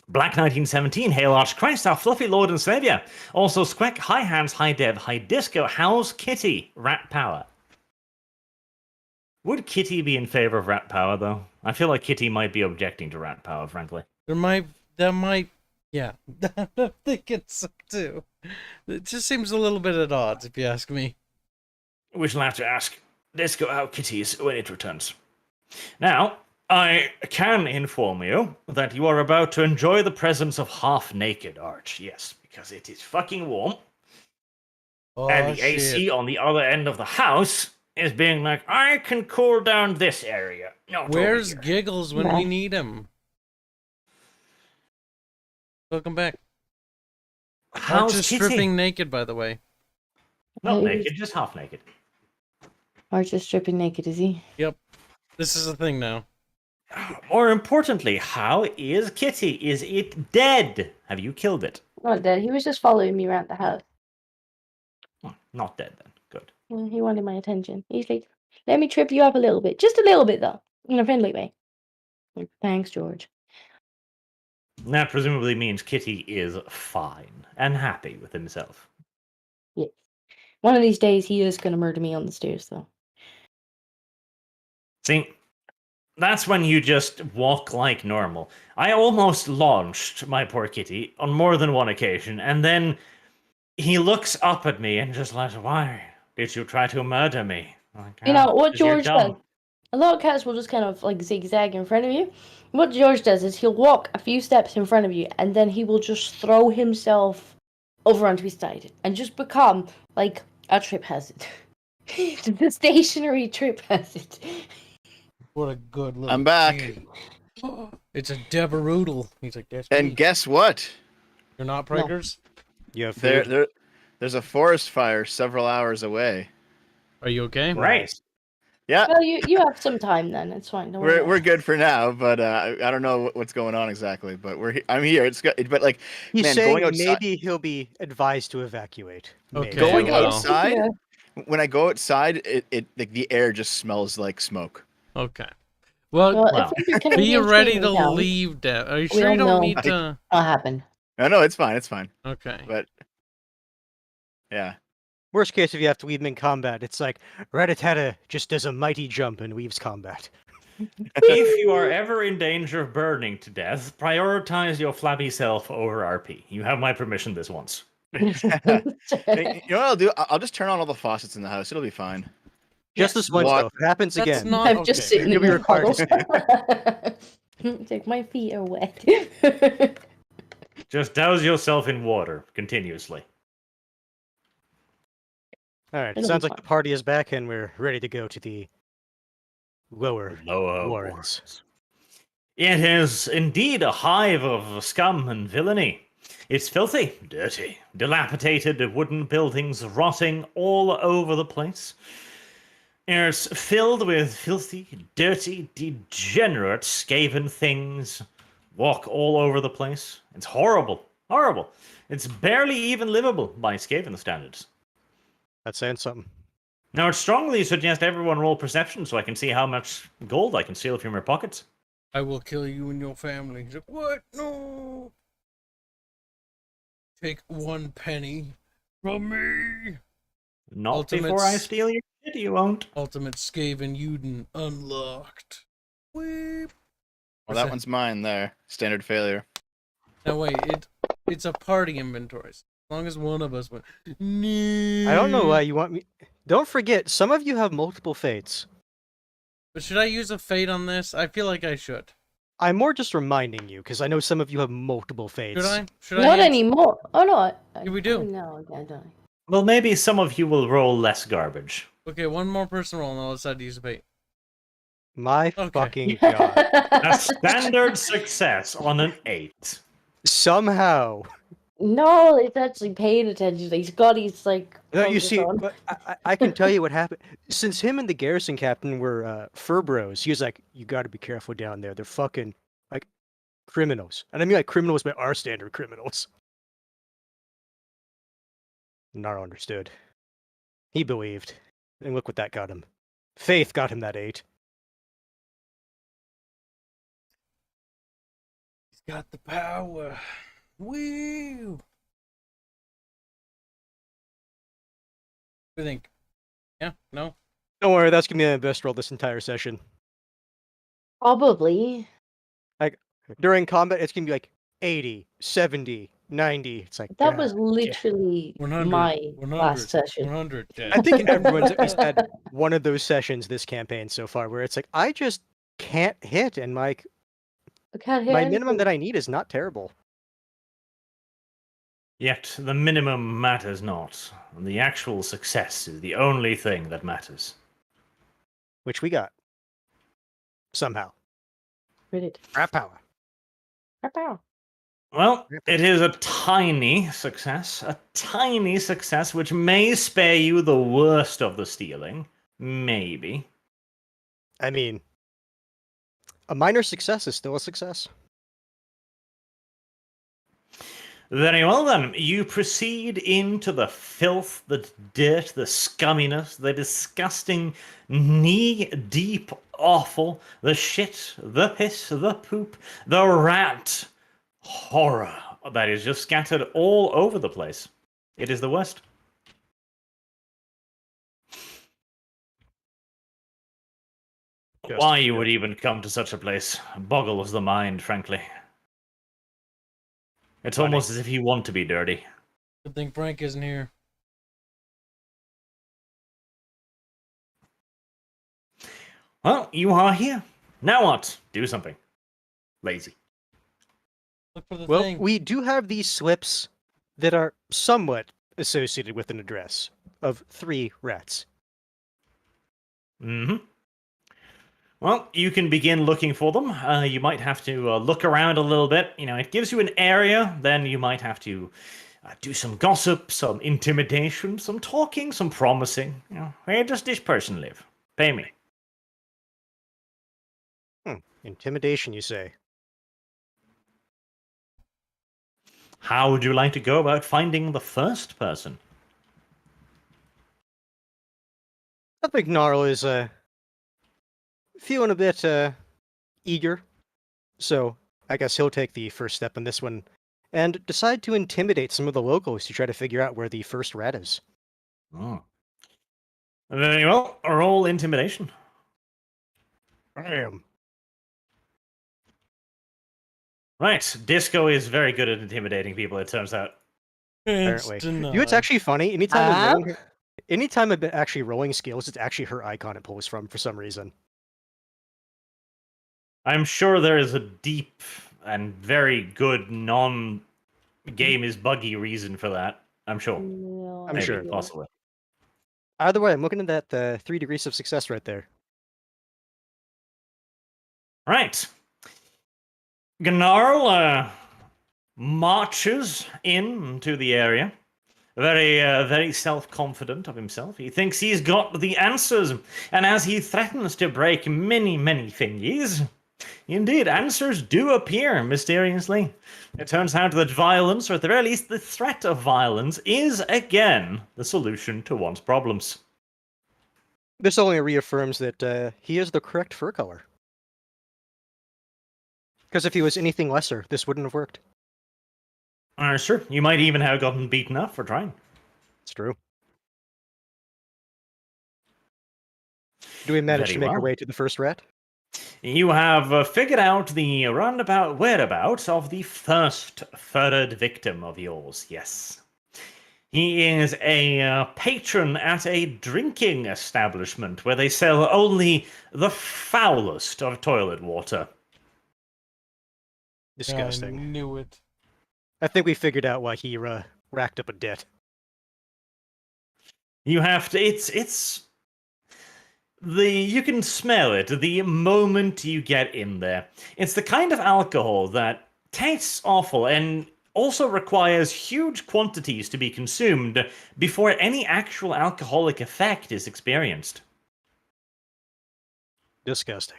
Black 1917, Hail Arch Christ, our fluffy lord and savior. Also Squeck, High Hands, High Dev, High Disco, How's Kitty, Rat Power. Would Kitty be in favor of Rat Power, though? I feel like Kitty might be objecting to Rat Power, frankly. That might, Yeah, I'm thinking so too. It just seems a little bit at odds, if you ask me. We shall have to ask Disco how Kitty is when it returns. Now, I can inform you that you are about to enjoy the presence of half-naked Arch. Yes, because it is fucking warm. Oh, And the shit. AC on the other end of the house is being like, I can cool down this area. Not Where's over here. Giggles when we Bye. need him? Welcome back. Arch How's is Kitty? stripping naked, by the way. Not Hey. naked, just half naked. Arch is stripping naked, is he? This is a thing now. More importantly, how is Kitty? Is it dead? Have you killed it? Not dead. He was just following me around the house. Not dead then. Good. He wanted my attention. He's like, let me trip you up a little bit. Just a little bit, though. In a friendly way. Like, thanks, George. That presumably means Kitty is fine and happy with himself. Yes. One of these days, he is going to murder me on the stairs, though. See, that's when you just walk like normal. I almost launched my poor Kitty on more than one occasion, and then he looks up at me and just like, why did you try to murder me? Like, You know, what 'cause you're George dumb." does, a lot of cats will just kind of like zigzag in front of you. What George does is he'll walk a few steps in front of you, and then he will just throw himself over onto his side and just become like a trip hazard. The stationary trip hazard. What a good little I'm back. kid. It's a Debaroodle. He's like, that's And me. guess what? You're not preggers? You have food. There's a forest fire several hours away. Are you okay? Right. Yeah, Well, you have some time then. It's fine. Don't worry. we're good for now, but I don't know what's going on exactly. But I'm here. It's good, but like He's man, saying going outside, maybe he'll be advised to evacuate. Okay. Maybe. going well. outside. Yeah. When I go outside, it like the air just smells like smoke. Okay. Well, Well, Wow. if you're be ready to town, leave, Deb. Are you We sure all you don't know. need to? What happened? No, it's fine. It's fine. Okay. But yeah, Worst case, if you have to leave him in combat, it's like Rattata just does a mighty jump and leaves combat. If you are ever in danger of burning to death, prioritize your flabby self over RP. You have my permission this once. you know what I'll do? I'll just turn on all the faucets in the house. It'll be fine. Just this once, What? though. If it happens That's again, not I'm okay. just sitting You'll in be the required puddle. to It's like my feet are wet. Just douse yourself in water continuously. all right. It'll be Sounds like fine. the party is back and we're ready to go to the lower Lower warrens. It is indeed a hive of scum and villainy. It's filthy, dirty, dilapidated wooden buildings rotting all over the place. It's filled with filthy, dirty, degenerate Skaven things. Walk all over the place. It's horrible. Horrible. It's barely even livable by Skaven standards. That's saying something. Now, I'd strongly suggest everyone roll perception so I can see how much gold I can steal from your pockets. I will kill you and your family. He's like, what? No. Take 1 penny from me. Not Ultimate before I s- steal your shit, you won't. Ultimate Skaven Uden unlocked. Weep. Well, that one's mine there. Standard failure. No, wait. It's a party inventory. As long as one of us went. No. I don't know why you want me. Don't forget, some of you have multiple fates. But should I use a fate on this? I feel like I should. I'm more just reminding you because I know some of you have multiple fates. Should I? Should Not I? anymore. Oh no. Yeah, we do. No, I don't. Well, maybe some of you will roll less garbage. Okay, one more person roll and I'll decide to use a fate. My Okay. fucking god. A standard success on an 8. Somehow. No, it's actually paying attention. He's got his like. No, you focus see, on. but I can tell you what happened. Since him and the garrison captain were fur bros, he was like, you gotta be careful down there. They're fucking, like, criminals. And I mean, like, criminals by our standard criminals. Naro understood. He believed. And look what that got him. Faith got him that 8. He's got the power. Woo! What do you think? Yeah? No? Don't worry, that's gonna be my best roll this entire session. Probably. During combat, it's gonna be like 80, 70, 90. It's like, That was God. literally 100, my 100, last session. 100. I think everyone's at least had one of those sessions this campaign so far where it's like, I just can't hit, and I can't hear my minimum anything. that I need is not terrible. Yet the minimum matters not. The actual success is the only thing that matters. Which we got. Somehow. We did. Rat power. Pow. Well, it is a tiny success which may spare you the worst of the stealing. Maybe. I mean, a minor success is still a success. Very well then, you proceed into the filth, the dirt, the scumminess, the disgusting, knee-deep offal, the shit, the piss, the poop, the rat horror that is just scattered all over the place. It is the worst. Just Why you would even come to such a place boggles the mind, frankly. It's Funny. almost as if you want to be dirty. Good thing Frank isn't here. Well, you are here. Now what? Do something. Lazy. Look for the Well, thing. we do have these slips that are somewhat associated with an address of 3 rats. Mm-hmm. Well, you can begin looking for them. You might have to look around a little bit. You know, it gives you an area. Then you might have to do some gossip, some intimidation, some talking, some promising. You know, where does this person live? Pay me. Intimidation, you say? How would you like to go about finding the first person? I think Gnarl is feeling a bit eager, so I guess he'll take the first step in this one and decide to intimidate some of the locals to try to figure out where the first rat is. Oh. Very well. Roll intimidation. Damn. Right. Disco is very good at intimidating people, it turns out. Apparently. It's You know, it's denied. actually funny. Anytime I've been actually rolling skills, it's actually her icon it pulls from for some reason. I'm sure there is a deep and very good non-game is buggy reason for that. I'm sure. No, I'm Maybe, sure. possibly. Either way, I'm looking at that 3 degrees of success right there. Right. Gnarl marches into the area. Very self-confident of himself. He thinks he's got the answers. And as he threatens to break many thingies, indeed, answers do appear mysteriously. It turns out that violence, or at the very least the threat of violence, is again the solution to one's problems. This only reaffirms that he is the correct fur color. Because if he was anything lesser, this wouldn't have worked. Sure, you might even have gotten beaten up for trying. It's true. Do we manage Very to make our well. way to the first rat? You have figured out the roundabout whereabouts of the first furred victim of yours, yes. He is a patron at a drinking establishment where they sell only the foulest of toilet water. I Disgusting. knew it. I think we figured out why he racked up a debt. You have to, you can smell it the moment you get in there. It's the kind of alcohol that tastes awful and also requires huge quantities to be consumed before any actual alcoholic effect is experienced. Disgusting.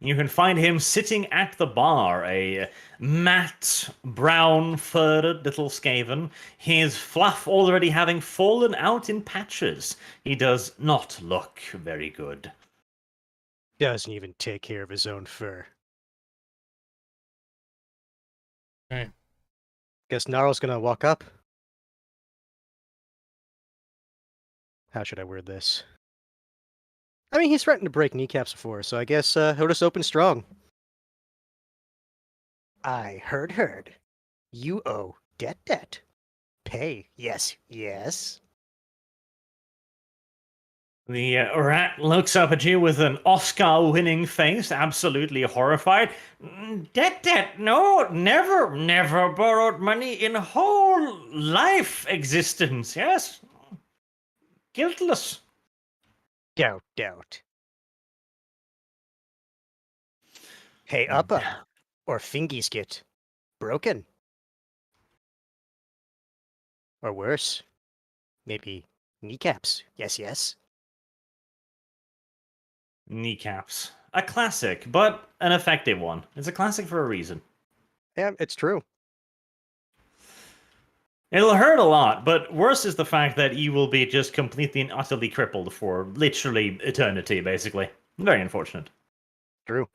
You can find him sitting at the bar, a matte, brown-furred little Skaven, his fluff already having fallen out in patches. He does not look very good. Doesn't even take care of his own fur. Okay. Guess Gnarl's gonna walk up. How should I word this? I mean, he's threatened to break kneecaps before, so I guess he'll just open strong. I heard. You owe debt. Pay, yes. The rat looks up at you with an Oscar-winning face, absolutely horrified. Debt? No, never borrowed money in whole life existence, yes? Guiltless. Doubt. Pay up, or fingies get broken. Or worse, maybe kneecaps, yes. Kneecaps. A classic, but an effective one. It's a classic for a reason. Yeah, it's true. It'll hurt a lot, but worse is the fact that you will be just completely and utterly crippled for literally eternity, basically. Very unfortunate. True.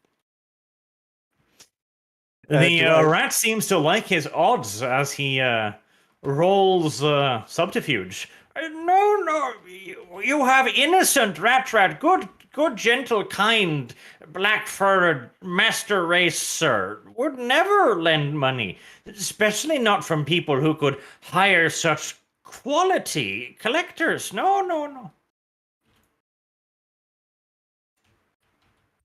The rat seems to like his odds as he rolls subterfuge. No, you have innocent rat, good, gentle, kind, black-furred master race, sir. Would never lend money, especially not from people who could hire such quality collectors. No.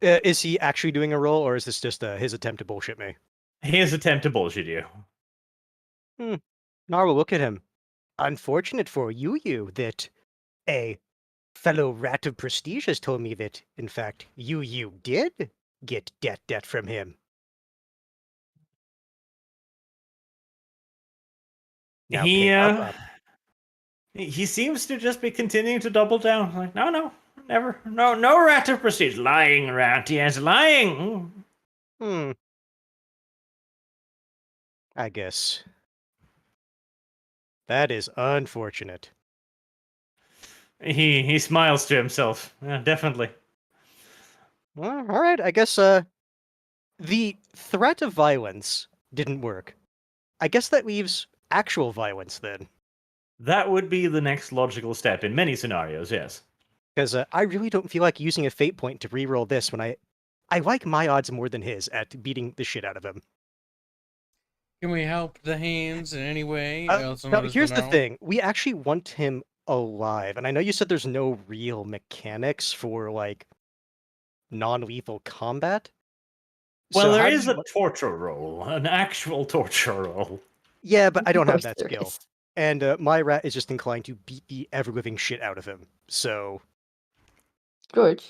Is he actually doing a roll, or is this just his attempt to bullshit me? His attempt to bullshit you. Narwhal, look at him. Unfortunate for you that a fellow rat of prestige has told me that, in fact, you did get debt from him. Now pay up. He seems to just be continuing to double down. Like, no, never. No rat of prestige. Lying rat, yes, lying. I guess. That is unfortunate. He smiles to himself. Yeah, definitely. Well, all right, I guess the threat of violence didn't work. I guess that leaves actual violence then. That would be the next logical step in many scenarios, yes. Because I really don't feel like using a fate point to reroll this when I like my odds more than his at beating the shit out of him. Can we help the hands in any way? No, here's the thing. We actually want him alive. And I know you said there's no real mechanics for, like, non-lethal combat. Well, So there how is do a you... torture roll, an actual torture roll. Yeah, but I don't have course that there skill. is. And my rat is just inclined to beat the ever-living shit out of him. So, Good.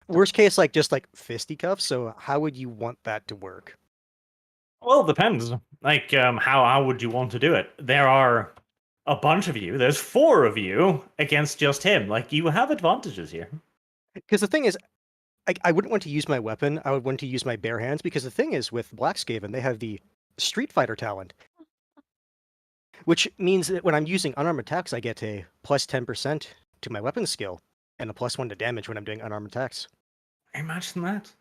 worst case, like, just, like, fisticuffs. So how would you want that to work? Well, it depends. Like, how would you want to do it? There are a bunch of you. There's 4 of you against just him. Like, you have advantages here. Because the thing is, I wouldn't want to use my weapon. I would want to use my bare hands. Because the thing is, with Black Skaven, they have the Street Fighter talent. Which means that when I'm using unarmed attacks, I get a plus 10% to my weapon skill. And a plus 1 to damage when I'm doing unarmed attacks. Imagine that.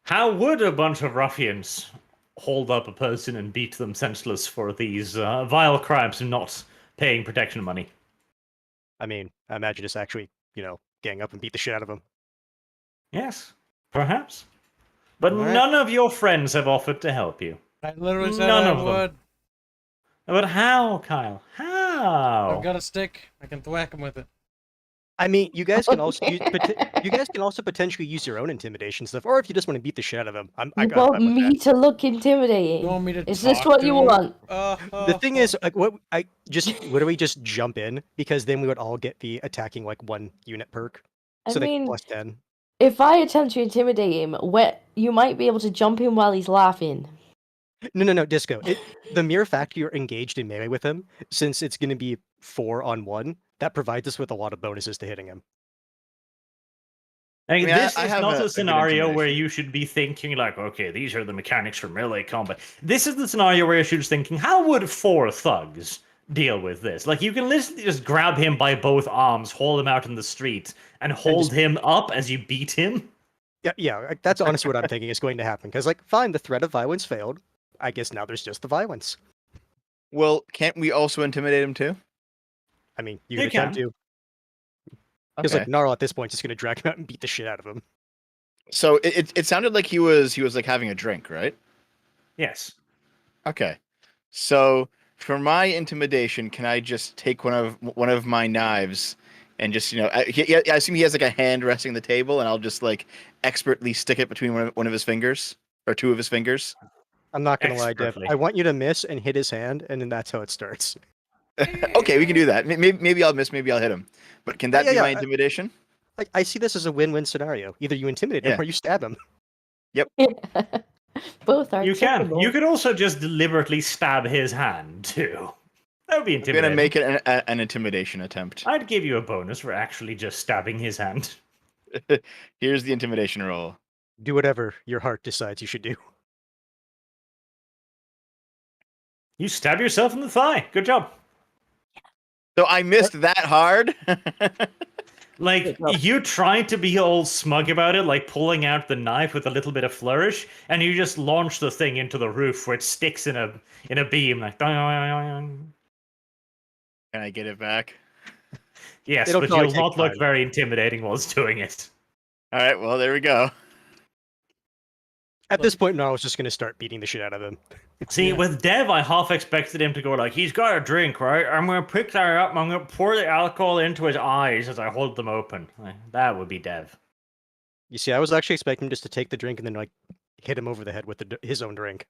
How would a bunch of ruffians hold up a person and beat them senseless for these vile crimes and not paying protection money? I mean, I imagine just actually, gang up and beat the shit out of him. Yes, perhaps. But All right. none of your friends have offered to help you. I literally said None I of them. would. But how, Kyle? How? I've got a stick. I can thwack him with it. I mean, you guys can also potentially use your own intimidation stuff, or if you just want to beat the shit out of him, You want me to look intimidating? You want me to Is this talk what to you him? want? The thing is, like, literally just jump in, because then we would all get the attacking like 1 unit perk, so I they mean, plus 10. if I attempt to intimidate him, you might be able to jump him while he's laughing. No, Disco. The mere fact you're engaged in melee with him, since it's going to be 4-on-1, that provides us with a lot of bonuses to hitting him. Like, I mean, this I is have not a a good scenario where intimidation. you should be thinking, like, okay, these are the mechanics for melee combat. This is the scenario where you should be thinking, how would 4 thugs deal with this? Like, you can literally just grab him by both arms, hold him out in the street, and hold him up as you beat him. Yeah, that's honestly what I'm thinking is going to happen. Because, like, fine, the threat of violence failed. I guess now there's just the violence. Well, can't we also intimidate him too? I mean, you You can attempt can. to. Because, Okay. like, Gnarl at this point is just going to drag him out and beat the shit out of him. So it sounded like he was like having a drink, right? Yes. Okay. So for my intimidation, can I just take one of my knives and just I assume he has like a hand resting the table, and I'll just like expertly stick it between one of his fingers or two of his fingers. I'm not gonna lie, Dev. Expertly. I want you to miss and hit his hand, and then that's how it starts. Okay, we can do that. Maybe I'll miss, maybe I'll hit him. But can that Yeah, be yeah, my intimidation? I see this as a win-win scenario. Either you intimidate him Yeah. or you stab him. Both are You can. acceptable. You could also just deliberately stab his hand too. That would be I'm gonna intimidating. make it an intimidation attempt. I'd give you a bonus for actually just stabbing his hand. Here's the intimidation roll. Do whatever your heart decides you should do. You stab yourself in the thigh. Good job. So I missed that hard. Like, Good job. you try to be all smug about it, like pulling out the knife with a little bit of flourish, and you just launch the thing into the roof where it sticks in a beam, like. Can I get it back? Yes, It'll but probably you'll take not look time. very intimidating whilst doing it. All right. Well, there we go. At this point, Nar was just gonna start beating the shit out of him. See, Yeah. with Dev, I half expected him to go like, he's got a drink, right? I'm going to pick that up and I'm going to pour the alcohol into his eyes as I hold them open. Like, that would be Dev. You see, I was actually expecting him just to take the drink and then like hit him over the head with his own drink.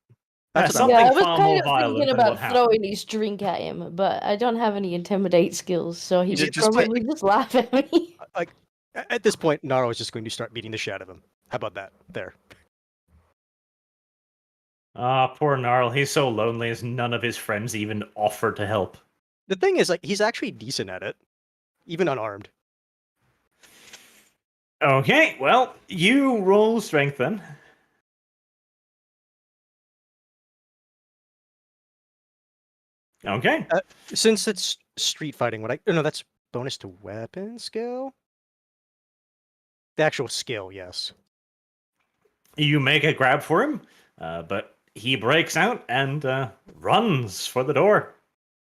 That's That's what something Yeah, I was far more kind of violent thinking than what about happened. throwing his drink at him, but I don't have any intimidate skills, so he Just- would just probably just laugh at me. Like at this point, Naro is just going to start beating the shit out of him. How about that? There. Ah, poor Gnarl. He's so lonely as none of his friends even offer to help. The thing is, like, he's actually decent at it, even unarmed. Okay, well, you roll strength then. Okay. Since it's street fighting, no, that's bonus to weapon skill. The actual skill, yes. You make a grab for him, but he breaks out and runs for the door.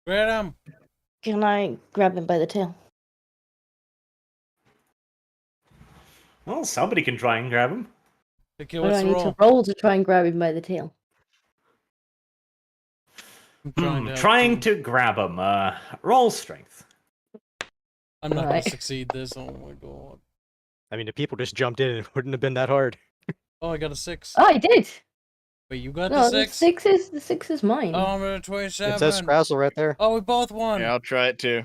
Grab him. Can I grab him by the tail? Well, somebody can try and grab him. Okay, Or do what's I the need roll? to roll to try and grab him by the tail? I'm Trying to grab him. Roll strength. I'm not Alright. gonna succeed this. Oh my god. I mean, if people just jumped in, it wouldn't have been that hard. Oh, I got a 6. Oh, I did. Wait, you got No, the 6? the six is mine. Oh, I'm at a 27. It says Scrazzle right there. Oh, we both won. Yeah, I'll try it too.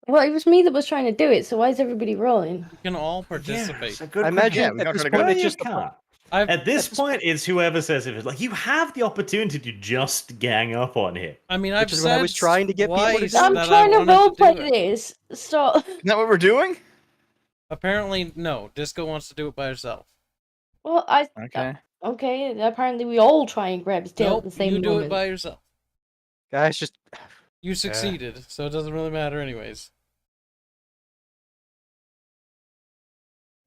Well, it was me that was trying to do it, so why is everybody rolling? We can all participate. Yeah, it's a good I imagine Yeah, we at gotta this try to point go. it's just can't. I've, At this point, it's whoever says it. It's like, you have the opportunity to just gang up on him. I mean, I've is what I said was trying to get people to twice do. I'm that I trying to wanted do roleplay it. this. So Isn't that what we're doing? Apparently, no. Disco wants to do it by herself. well, okay. Apparently, we all try and grab his tail Nope, at the same you do moment. it by yourself. Guys, just You succeeded, so it doesn't really matter anyways.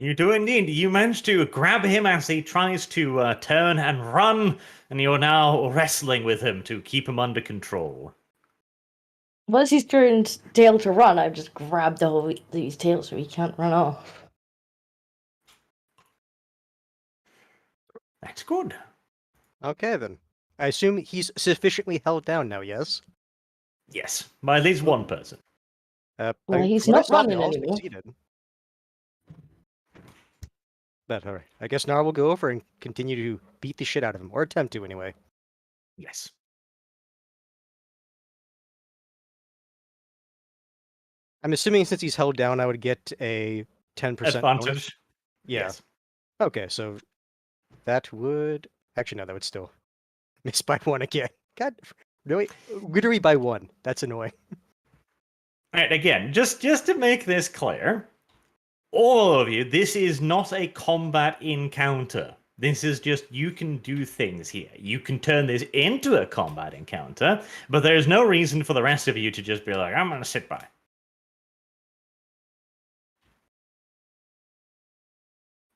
You do indeed. You manage to grab him as he tries to turn and run, and you're now wrestling with him to keep him under control. Once he's turned tail to run, I've just grabbed his tail so he can't run off. That's good. okay then. I assume he's sufficiently held down now. Yes. Yes, by at least one person. Well, he's from what I not saw, they running all anymore. succeeded. But all right, I guess Nar will go over and continue to beat the shit out of him, or attempt to anyway. Yes. I'm assuming since he's held down, I would get a 10% bonus. Advantage. Yeah. Yes. Okay, so that would actually no, that would still miss by one again. God, really? Literally by one. That's annoying. Alright, again, just to make this clear, all of you, this is not a combat encounter. This is just, you can do things here. You can turn this into a combat encounter, but there's no reason for the rest of you to just be like, I'm gonna sit by.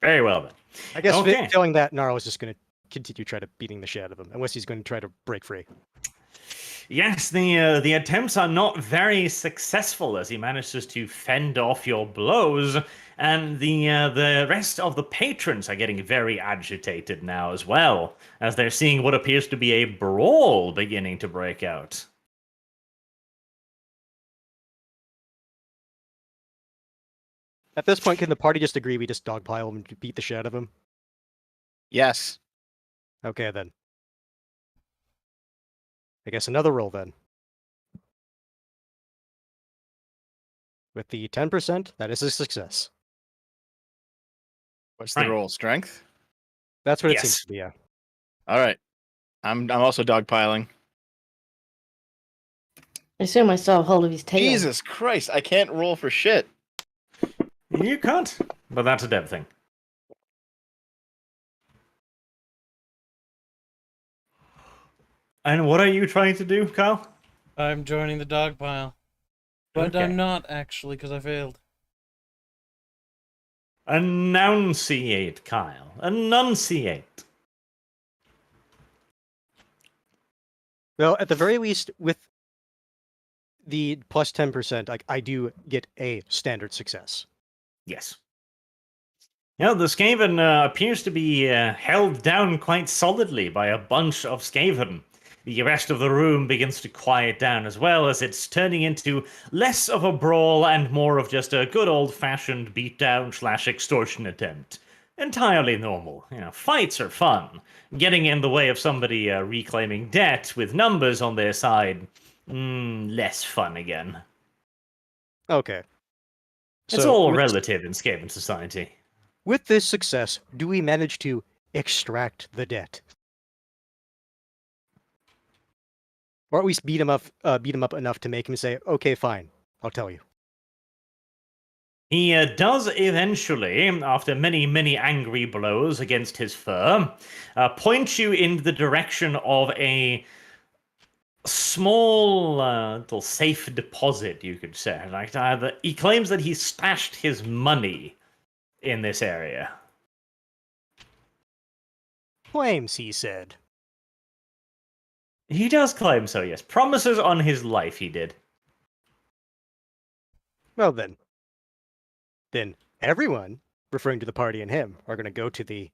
Very well then. I guess Okay. failing that, Gnarl is just going to continue try to beating the shit out of him, unless he's going to try to break free. Yes, the attempts are not very successful as he manages to fend off your blows, And the rest of the patrons are getting very agitated now as well, as they're seeing what appears to be a brawl beginning to break out. At this point, can the party just agree we just dogpile him and beat the shit out of him? Yes. Okay, then. I guess another roll, then. With the 10%, that is a success. What's the Right. roll? Strength? That's what it Yes. seems to be, yeah. All right. I'm also dogpiling. I assume I still have hold of his tail. Jesus Christ, I can't roll for shit. You can't, but that's a dev thing. And what are you trying to do, Kyle? I'm joining the dog pile. But Okay. I'm not, actually, because I failed. Enunciate, Kyle. Enunciate. Well, at the very least, with the plus 10%, I do get a standard success. Yes. Yeah, the Skaven appears to be held down quite solidly by a bunch of Skaven. The rest of the room begins to quiet down as well, as it's turning into less of a brawl and more of just a good old-fashioned beatdown/extortion attempt. Entirely normal. Fights are fun. Getting in the way of somebody reclaiming debt with numbers on their side, less fun again. Okay. It's So, all with- relative in Skaven society. With this success, do we manage to extract the debt? Or at least beat him up enough to make him say, okay, fine, I'll tell you. He does eventually, after many, many angry blows against his fur, point you in the direction of a small little safe deposit, you could say. He claims that he stashed his money in this area. Claims, he said. He does claim so, yes. Promises on his life, he did. Well then. Then everyone, referring to the party and him, are going to go to the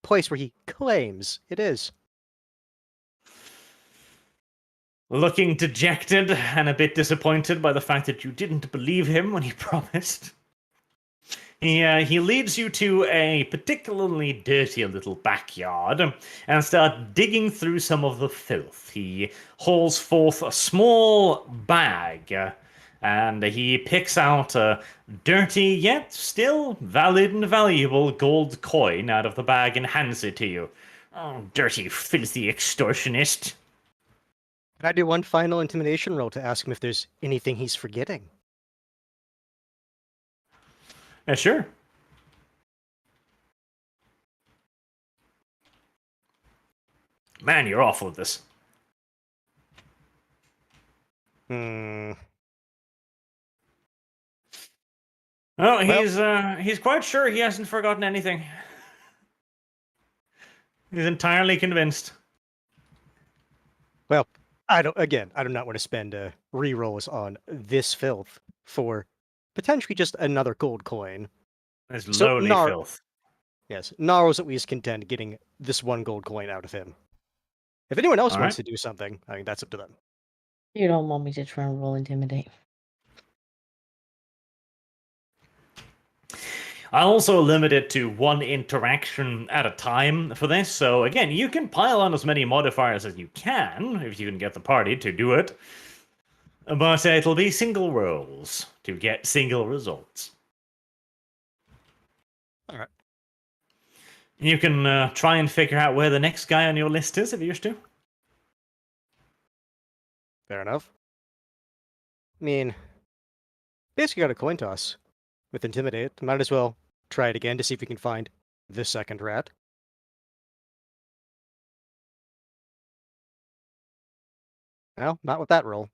place where he claims it is. Looking dejected and a bit disappointed by the fact that you didn't believe him when he promised. He leads you to a particularly dirty little backyard and starts digging through some of the filth. He hauls forth a small bag and he picks out a dirty yet still valid and valuable gold coin out of the bag and hands it to you. Oh, dirty, filthy extortionist. Can I do one final intimidation roll to ask him if there's anything he's forgetting? Yeah, sure. Man, you're awful at this. Hmm. Oh, he's quite sure he hasn't forgotten anything. He's entirely convinced. Well, I do not want to spend re-rolls on this filth for potentially just another gold coin. It's So, lowly Nar- filth. Yes, Naro's at least content getting this one gold coin out of him. If anyone else All wants right. to do something, I mean, that's up to them. You don't want me to try and roll intimidate. I also limit it to one interaction at a time for this, so again, you can pile on as many modifiers as you can, if you can get the party to do it. But it'll be single rolls to get single results. Alright. You can try and figure out where the next guy on your list is if you wish to. Fair enough. I mean, basically got a coin toss with Intimidate. Might as well try it again to see if we can find the second rat. Well, not with that roll.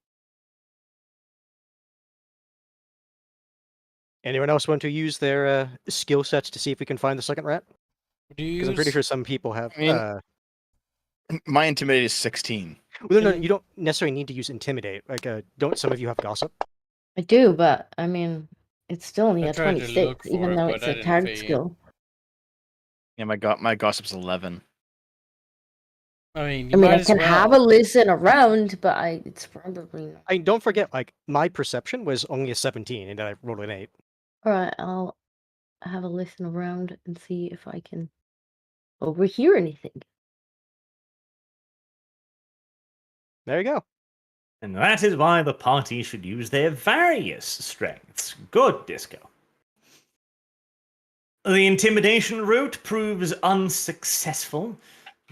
Anyone else want to use their skill sets to see if we can find the second rat? Do you Because I'm pretty sure some people have. I mean, my intimidate is 16. Well, no, you don't necessarily need to use Intimidate. Like, don't some of you have Gossip? I do, but I mean, It's still only I a tried to 26, look for even it, though but it's I a didn't card see it. skill. Yeah, my gossip's 11. I mean, I you mean, might I as can have a well. listen around, but it's probably not. I don't forget, like, my perception was only a 17, and then I rolled an 8. Alright, I'll have a listen around and see if I can overhear anything. There you go. And that is why the party should use their various strengths. Good, Disco. The intimidation route proves unsuccessful.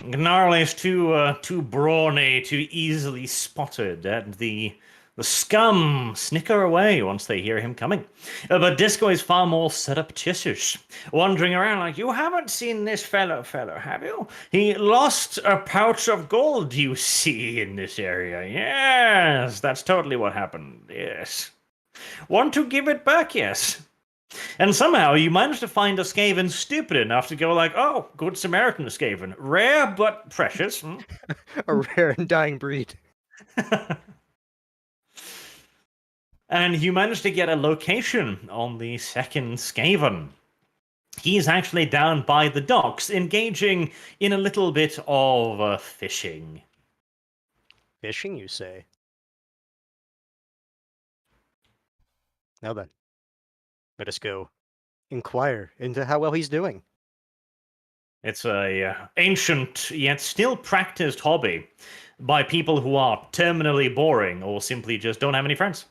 Gnarl is too brawny, too easily spotted, and the scum snicker away once they hear him coming. But Disco is far more surreptitious, wandering around like, you haven't seen this fellow, have you? He lost a pouch of gold, you see, in this area. Yes, that's totally what happened, yes. Want to give it back, yes. And somehow you managed to find a Skaven stupid enough to go like, oh, good Samaritan Skaven. Rare but precious. A rare and dying breed. And you managed to get a location on the second Skaven. He's actually down by the docks, engaging in a little bit of fishing. Fishing, you say? Now then, let us go inquire into how well he's doing. It's a ancient yet still practiced hobby by people who are terminally boring or simply just don't have any friends.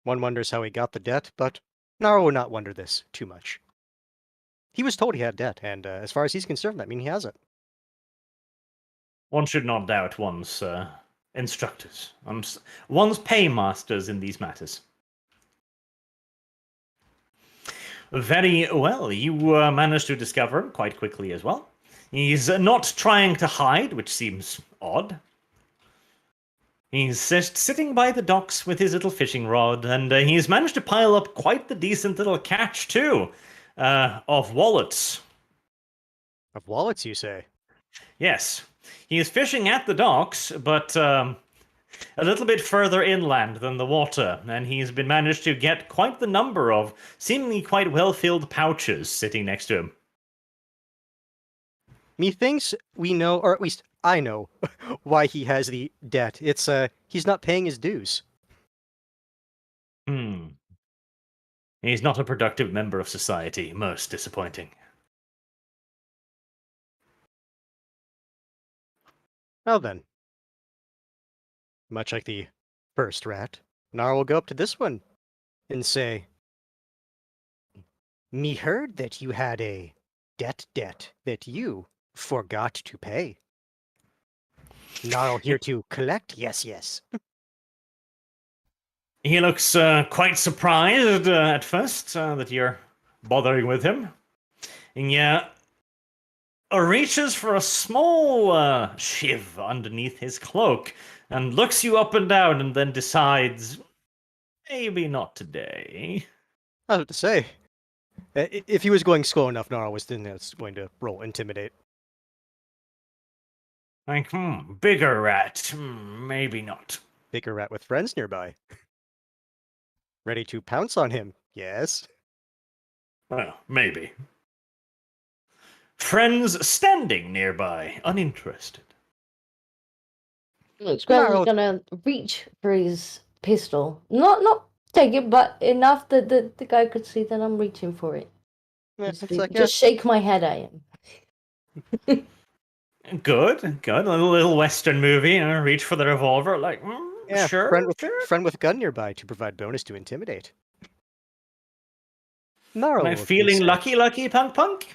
One wonders how he got the debt, but Nara will not wonder this too much. He was told he had debt, and as far as he's concerned, I mean, he has it. One should not doubt one's instructors, one's paymasters in these matters. Very well, you managed to discover him quite quickly as well. He's not trying to hide, which seems odd. He's just sitting by the docks with his little fishing rod, and he's managed to pile up quite the decent little catch, too, of wallets. Of wallets, you say? Yes. He is fishing at the docks, but a little bit further inland than the water, and he's been managed to get quite the number of seemingly quite well-filled pouches sitting next to him. Methinks we know, or at least I know, why he has the debt. It's, he's not paying his dues. He's not a productive member of society. Most disappointing. Well then. Much like the first rat, Nara will go up to this one and say, Me heard that you had a debt that you forgot to pay. Narl here to collect, yes. He looks quite surprised at first that you're bothering with him. And yeah, reaches for a small shiv underneath his cloak and looks you up and down and then decides, maybe not today. I was about to say, if he was going slow enough, Narl was then going to roll Intimidate. Like, bigger rat, maybe not. Bigger rat with friends nearby. Ready to pounce on him, yes. Well, maybe. Friends standing nearby, uninterested. Looks Grant's Narl- gonna reach for his pistol. Not take it, but enough that the guy could see that I'm reaching for it. It's Just, like, just shake my head at him. Good. A little Western movie, you know, reach for the revolver, like, yeah, sure. friend with gun nearby to provide bonus to Intimidate. Narl Am I will feeling consider- lucky, punk?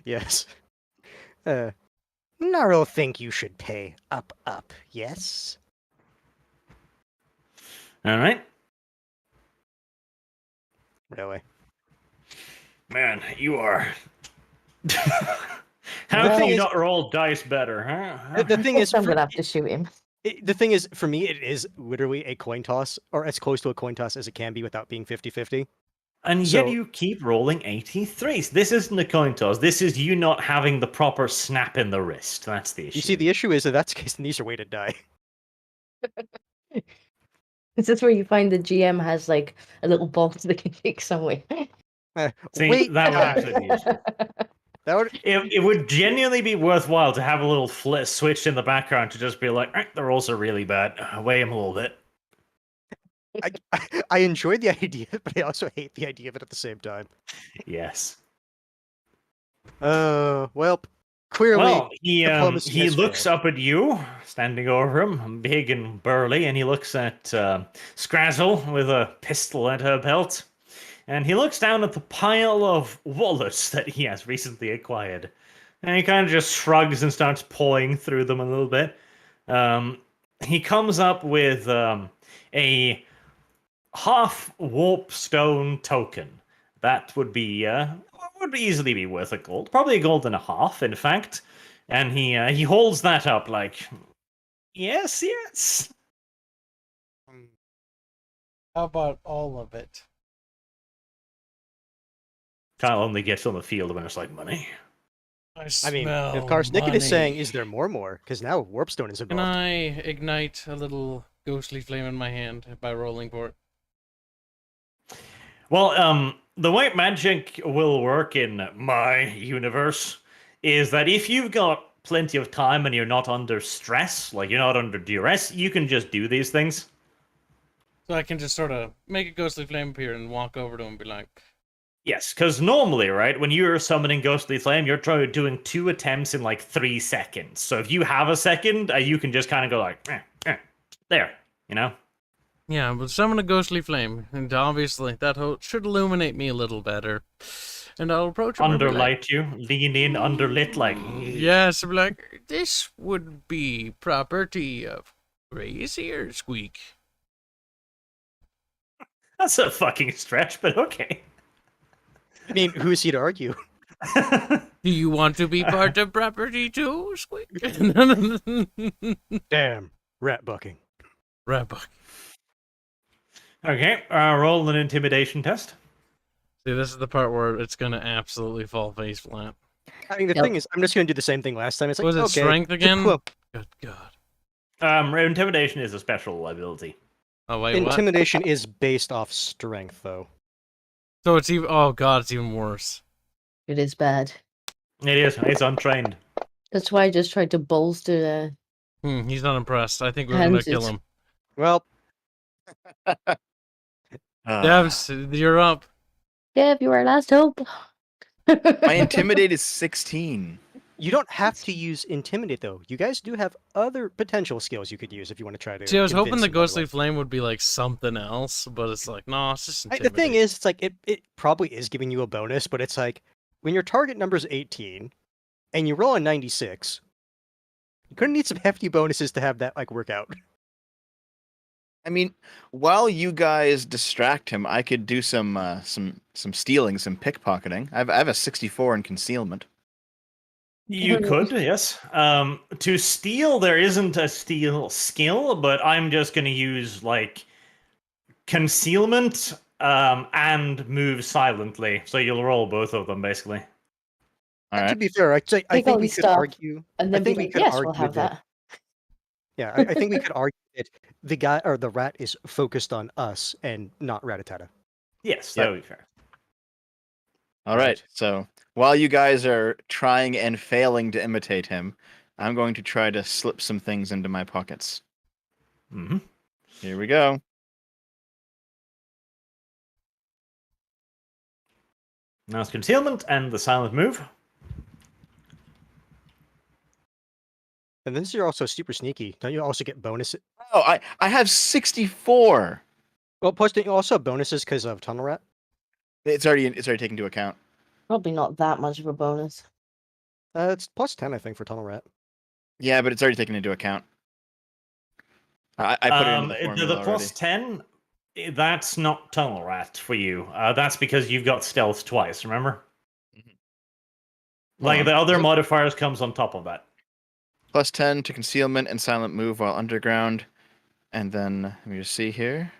Yes. Narl think you should pay up, yes? Alright. Really? Man, you are... How Well- can you not roll dice better, huh? The thing is, I'm gonna have to shoot him. the thing is, for me, it is literally a coin toss, or as close to a coin toss as it can be without being 50-50. And yet So- you keep rolling 83s. This isn't a coin toss. This is you not having the proper snap in the wrist. That's the issue. You see, the issue is, if that's the case, then these are weighted die. Is this where you find the GM has like a little box they can take somewhere? See, Wait, that would actually be useful. that would It would genuinely be worthwhile to have a little switch in the background to just be like, the rolls are really bad. Weigh them a little bit. I enjoyed the idea, but I also hate the idea of it at the same time. Yes. Well, clearly Well, diplomacy he has looks failed. up at you, standing over him, big and burly, and he looks at Scrazzle with a pistol at her belt. And he looks down at the pile of wallets that he has recently acquired. And he kind of just shrugs and starts pawing through them a little bit. He comes up with a half warp stone token. That would easily be worth a gold. Probably a gold and a half, in fact. And he holds that up like, yes, yes. How about all of it? Kyle only gets on the field when it's like money. I mean, if Karsnickid is saying, is there more? Because now Warpstone is Can involved. I ignite a little ghostly flame in my hand by rolling for it? Well, the way magic will work in my universe is that if you've got plenty of time and you're not under stress, like you're not under duress, you can just do these things. So I can just sort of make a ghostly flame appear and walk over to him and be like, Yes, because normally, right, when you're summoning Ghostly Flame, you're doing 2 attempts in like 3 seconds. So if you have a second, you can just kind of go like, there, you know? yeah, but summon a ghostly flame, and obviously that should illuminate me a little better. And I'll approach him and be like, Underlight you, lean in, underlit, like, yes, I'm like, this would be property of Crazy Squeak. that's a fucking stretch, but okay. I mean, who's he to argue? Do you want to be part of property too, Squeak? Damn, rat bucking. Rabbuck. Okay, roll an intimidation test. See, this is the part where it's gonna absolutely fall face flat. I mean, the Yep. thing is, I'm just going to do the same thing last time. It's like, Was it okay, strength again? well, Good God. Intimidation is a special ability. Oh wait, what? intimidation is based off strength, though. So it's even. Oh God, it's even worse. It is bad. It is, it's untrained. That's why I just tried to bolster He's not impressed. I think we're gonna kill him. Well, Devs, you're up. Dev, you are our last hope. My intimidate is 16. you don't have to use intimidate, though. You guys do have other potential skills you could use if you want to try to. See, I was hoping convince the somebody ghostly like- flame would be like something else, but it's like, no, it's just The thing intimidate. is, it's like it probably is giving you a bonus, but it's like when your target number is 18 and you roll a 96, you're gonna need some hefty bonuses to have that like work out. I mean, while you guys distract him, I could do some stealing, some pickpocketing. I have a 64 in concealment. You could, yes. To steal, there isn't a steal skill, but I'm just going to use like concealment and move silently. So you'll roll both of them basically. All To right. be fair, I Take think all we these could stuff, argue. and I then be think we like, could yes, we'll argue have that. Yeah, I think we could argue that the guy or the rat is focused on us and not Rattata. Yes, that would be fair. All right. So while you guys are trying and failing to imitate him, I'm going to try to slip some things into my pockets. Mm-hmm. Here we go. Now it's concealment and the silent move. And then you're also super sneaky. Don't you also get bonuses? Oh, I have 64. Well, plus don't you also have bonuses because of Tunnel Rat? It's already taken into account. Probably not that much of a bonus. It's plus 10, I think, for Tunnel Rat. Yeah, but it's already taken into account. I put it in the formula the plus 10, that's not Tunnel Rat for you. That's because you've got stealth twice, remember? Mhm. Like Hold the on. other modifiers comes on top of that. Plus 10 to concealment and silent move while underground. And then, let me just see here.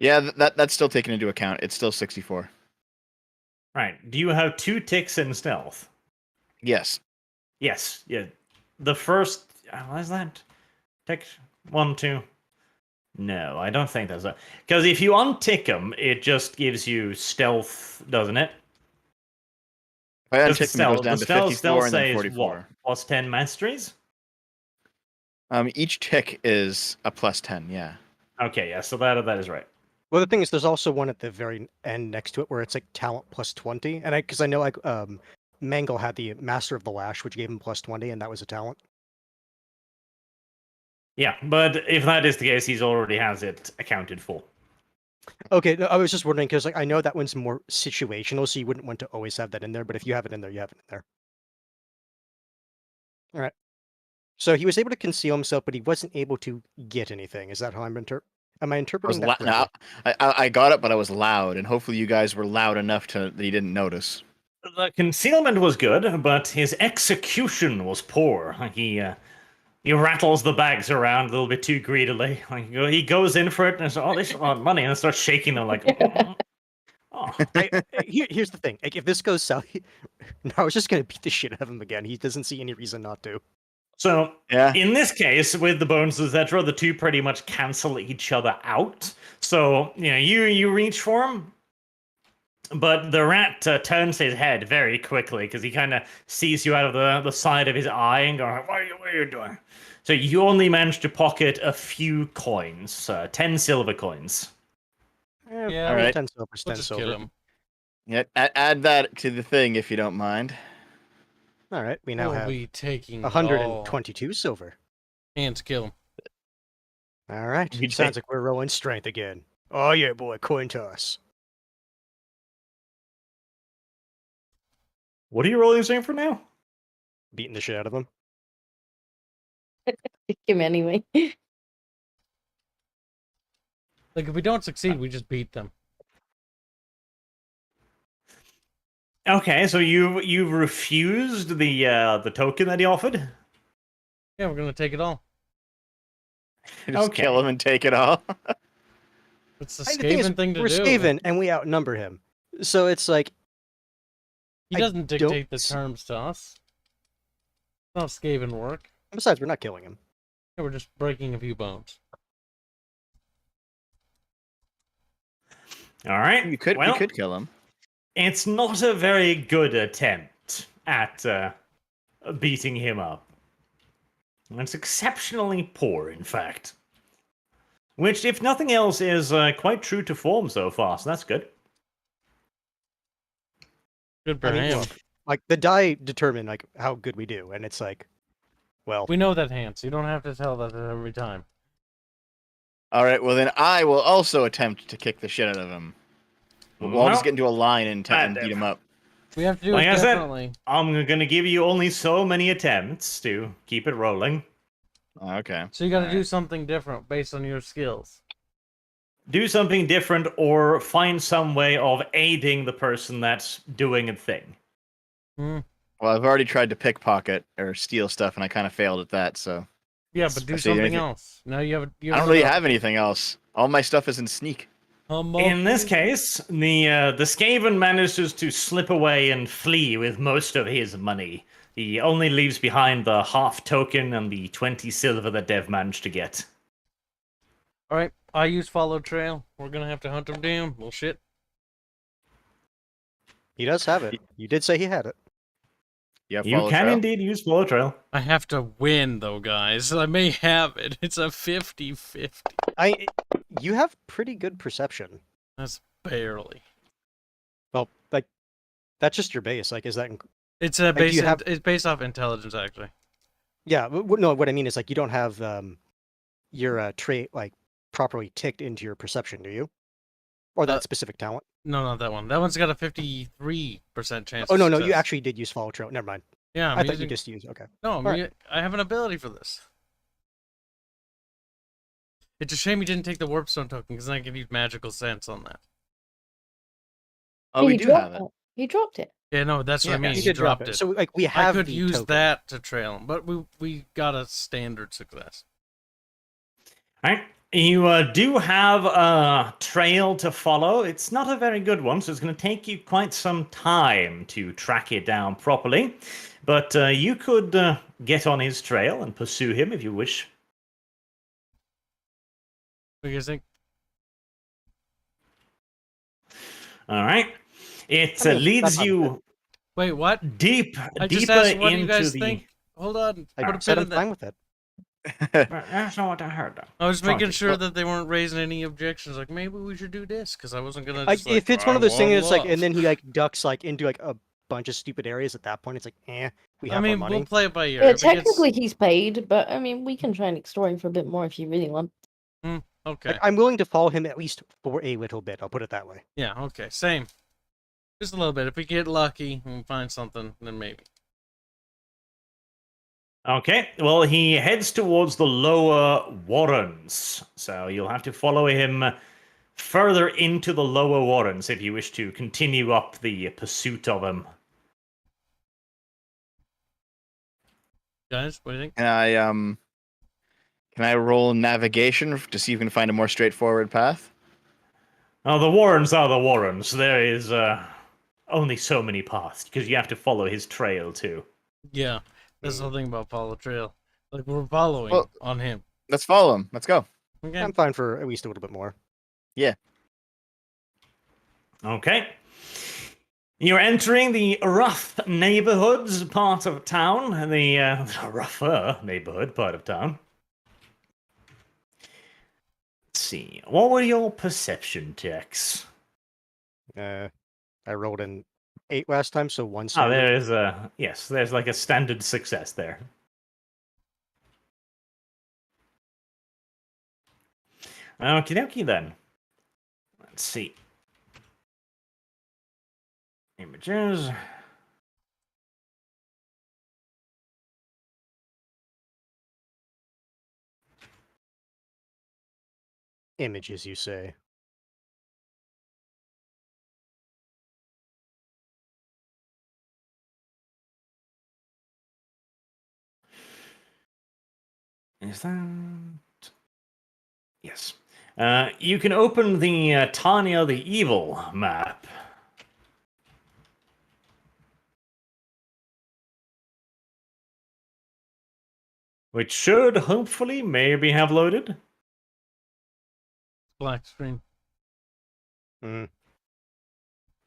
Yeah, that's still taken into account. It's still 64. Right. Do you have 2 ticks in stealth? Yes. Yes. Yeah. The first, what is that? Tick 1, 2. No, I don't think that's a. Because if you untick them, it just gives you stealth, doesn't it? If I Because untick them, it goes down to 54 and then says 44. what? +10 masteries? Each tick is a +10. Yeah. Okay, yeah, so that is right. Well, the thing is, there's also one at the very end next to it where it's like talent +20, and because I know like Mangle had the Master of the Lash, which gave him +20, and that was a talent. Yeah, but if that is the case, he's already has it accounted for. Okay, no, I was just wondering because like I know that one's more situational, so you wouldn't want to always have that in there. But if you have it in there, you have it in there. All right. So he was able to conceal himself, but he wasn't able to get anything. Is that how am I I was interpreting that no, correctly? I got it, but I was loud, and hopefully you guys were loud enough that he didn't notice. The concealment was good, but his execution was poor. Like he rattles the bags around a little bit too greedily. Like he goes in for it and says, "Oh, this is a lot of money," and then starts shaking them like. Oh. Here's the thing: like, if this goes south, I was just gonna beat the shit out of him again. He doesn't see any reason not to. So Yeah. in this case, with the bones, etc., the two pretty much cancel each other out. So you reach for him, but the rat turns his head very quickly because he kind of sees you out of the side of his eye and goes, what are you doing? So you only managed to pocket a few coins, 10 silver coins. Yeah, all right. 10 silver, We'll 10 just silver. kill him. Yeah, add that to the thing if you don't mind. All right, we now We'll have be taking 122 silver. Hands kill him. All right, You sounds take- like we're rolling strength again. Oh yeah, boy, coin toss. What are you rolling saying for now? Beating the shit out of him. Pick him anyway. Like, if we don't succeed, we just beat them. Okay, so you refused the token that he offered? Yeah, we're gonna take it all. Just Okay. kill him and take it all. It's the The thing is, Skaven thing to we're do. Skaven and we outnumber him, so it's like He I doesn't don't dictate the s- terms to us. That's how Skaven work. besides, we're not killing him. Yeah, we're just breaking a few bones. All right. You well, could kill him. It's not a very good attempt at beating him up. It's exceptionally poor, in fact. Which, if nothing else, is quite true to form so far, so that's good. Good for I mean, him. look, like the die determine like how good we do, and it's like, well, We know that, Hans. You don't have to tell that every time. All right, well then I will also attempt to kick the shit out of him. We'll all just get into a line and beat him up. We have to do Like it I said, differently. I'm going to give you only so many attempts to keep it rolling. Okay. So you got to All do right. something different based on your skills. Do something different or find some way of aiding the person that's doing a thing. Hmm. Well, I've already tried to pickpocket or steal stuff, and I kind of failed at that. So Yeah, but do Actually, something anything- else. Now you have. I don't really have anything else. All my stuff is in sneak. In this case, the Skaven manages to slip away and flee with most of his money. He only leaves behind the half token and the 20 silver that Dev managed to get. All right, I use follow trail. We're gonna have to hunt him down. Well, shit. he does have it. You did say he had it. Yeah, You follow can trail? indeed use follow trail. I have to win though, guys. I may have it. It's a 50-50. You have pretty good perception. That's barely. Well, like that's just your base. Like, is that? It's do you have- it's based off intelligence actually. Yeah. No, what I mean is like you don't have your trait like properly ticked into your perception, do you? Or that specific talent? No, not that one. That one's got a 53% chance. Oh of no, you success. actually did use follow trail. Never mind. Yeah, I thought you just used. Okay. No, Alright. I have an ability for this. It's a shame you didn't take the warp stone token because I could use magical sense on that. Oh, we He do dropped have it. it. He dropped it. Yeah, no, that's what I mean. he He did drop dropped it. it. So like we I have. could the use token. that to trail him, but we got a standard success. All right. You do have a trail to follow. It's not a very good one, so it's going to take you quite some time to track it down properly. But you could get on his trail and pursue him if you wish. What do you guys think? All right. It I mean, leads not you Wait, what? I just deeper asked, what do you into guys the. think? Hold on. I Put a said pin I'm in that. fine with it. That's not what I heard. Though. I was making Sorry. sure that they weren't raising any objections. Like, maybe we should do this, because I wasn't gonna Like, just like. if it's one of those things, it's like, and love." then he like ducks like into like a bunch of stupid areas. At that point, it's like, we I have our mean, money. we'll play it by ear. Yeah, If it gets- technically he's paid, but I mean, we can try and extort him for a bit more if you really want. Okay. Like, I'm willing to follow him at least for a little bit. I'll put it that way. Yeah. Okay. Same. Just a little bit. If we get lucky and find something, then maybe. Okay, well, he heads towards the lower warrens, so you'll have to follow him further into the lower warrens if you wish to continue up the pursuit of him. Guys, what do you think? Can I roll navigation to see if we can find a more straightforward path? Oh, the warrens are the warrens. There is only so many paths, because you have to follow his trail, too. Yeah. That's the whole thing about follow trail. Like, we're following Well- on him. Let's follow him. Let's go. Okay. I'm fine for at least a little bit more. Okay. You're entering the rough neighborhoods part of town, the rougher neighborhood part of town. Let's see. What were your perception checks? I rolled an 8 last time, so 1 Oh, standard. there is a yes. There's like a standard success there. Okie dokie then. Let's see. Images. Images, you say? Is that? Yes. You can open the Tanya the Evil map. Which should hopefully maybe have loaded. Black screen. Mm.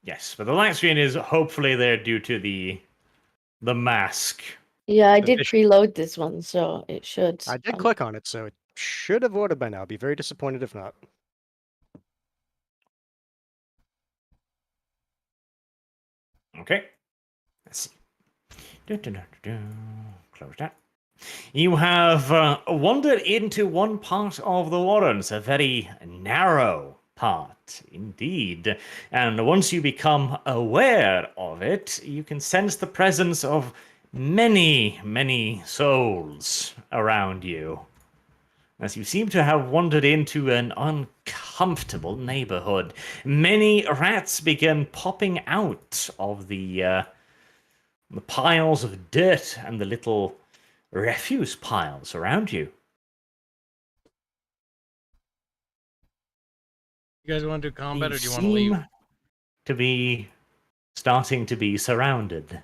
Yes, but the black screen is hopefully there due to the mask. Yeah, I The did fish- preload this one, so it should. I did click on it, so it should have loaded by now. I'd be very disappointed if not. Okay. Let's see. Close that. You have wandered into one part of the Warrens, a very narrow part indeed. And once you become aware of it, you can sense the presence of many, many souls around you. As you seem to have wandered into an uncomfortable neighborhood, many rats begin popping out of the piles of dirt and the little refuse piles around you. You guys want to do combat, You or do you want to leave? seem to be starting to be surrounded.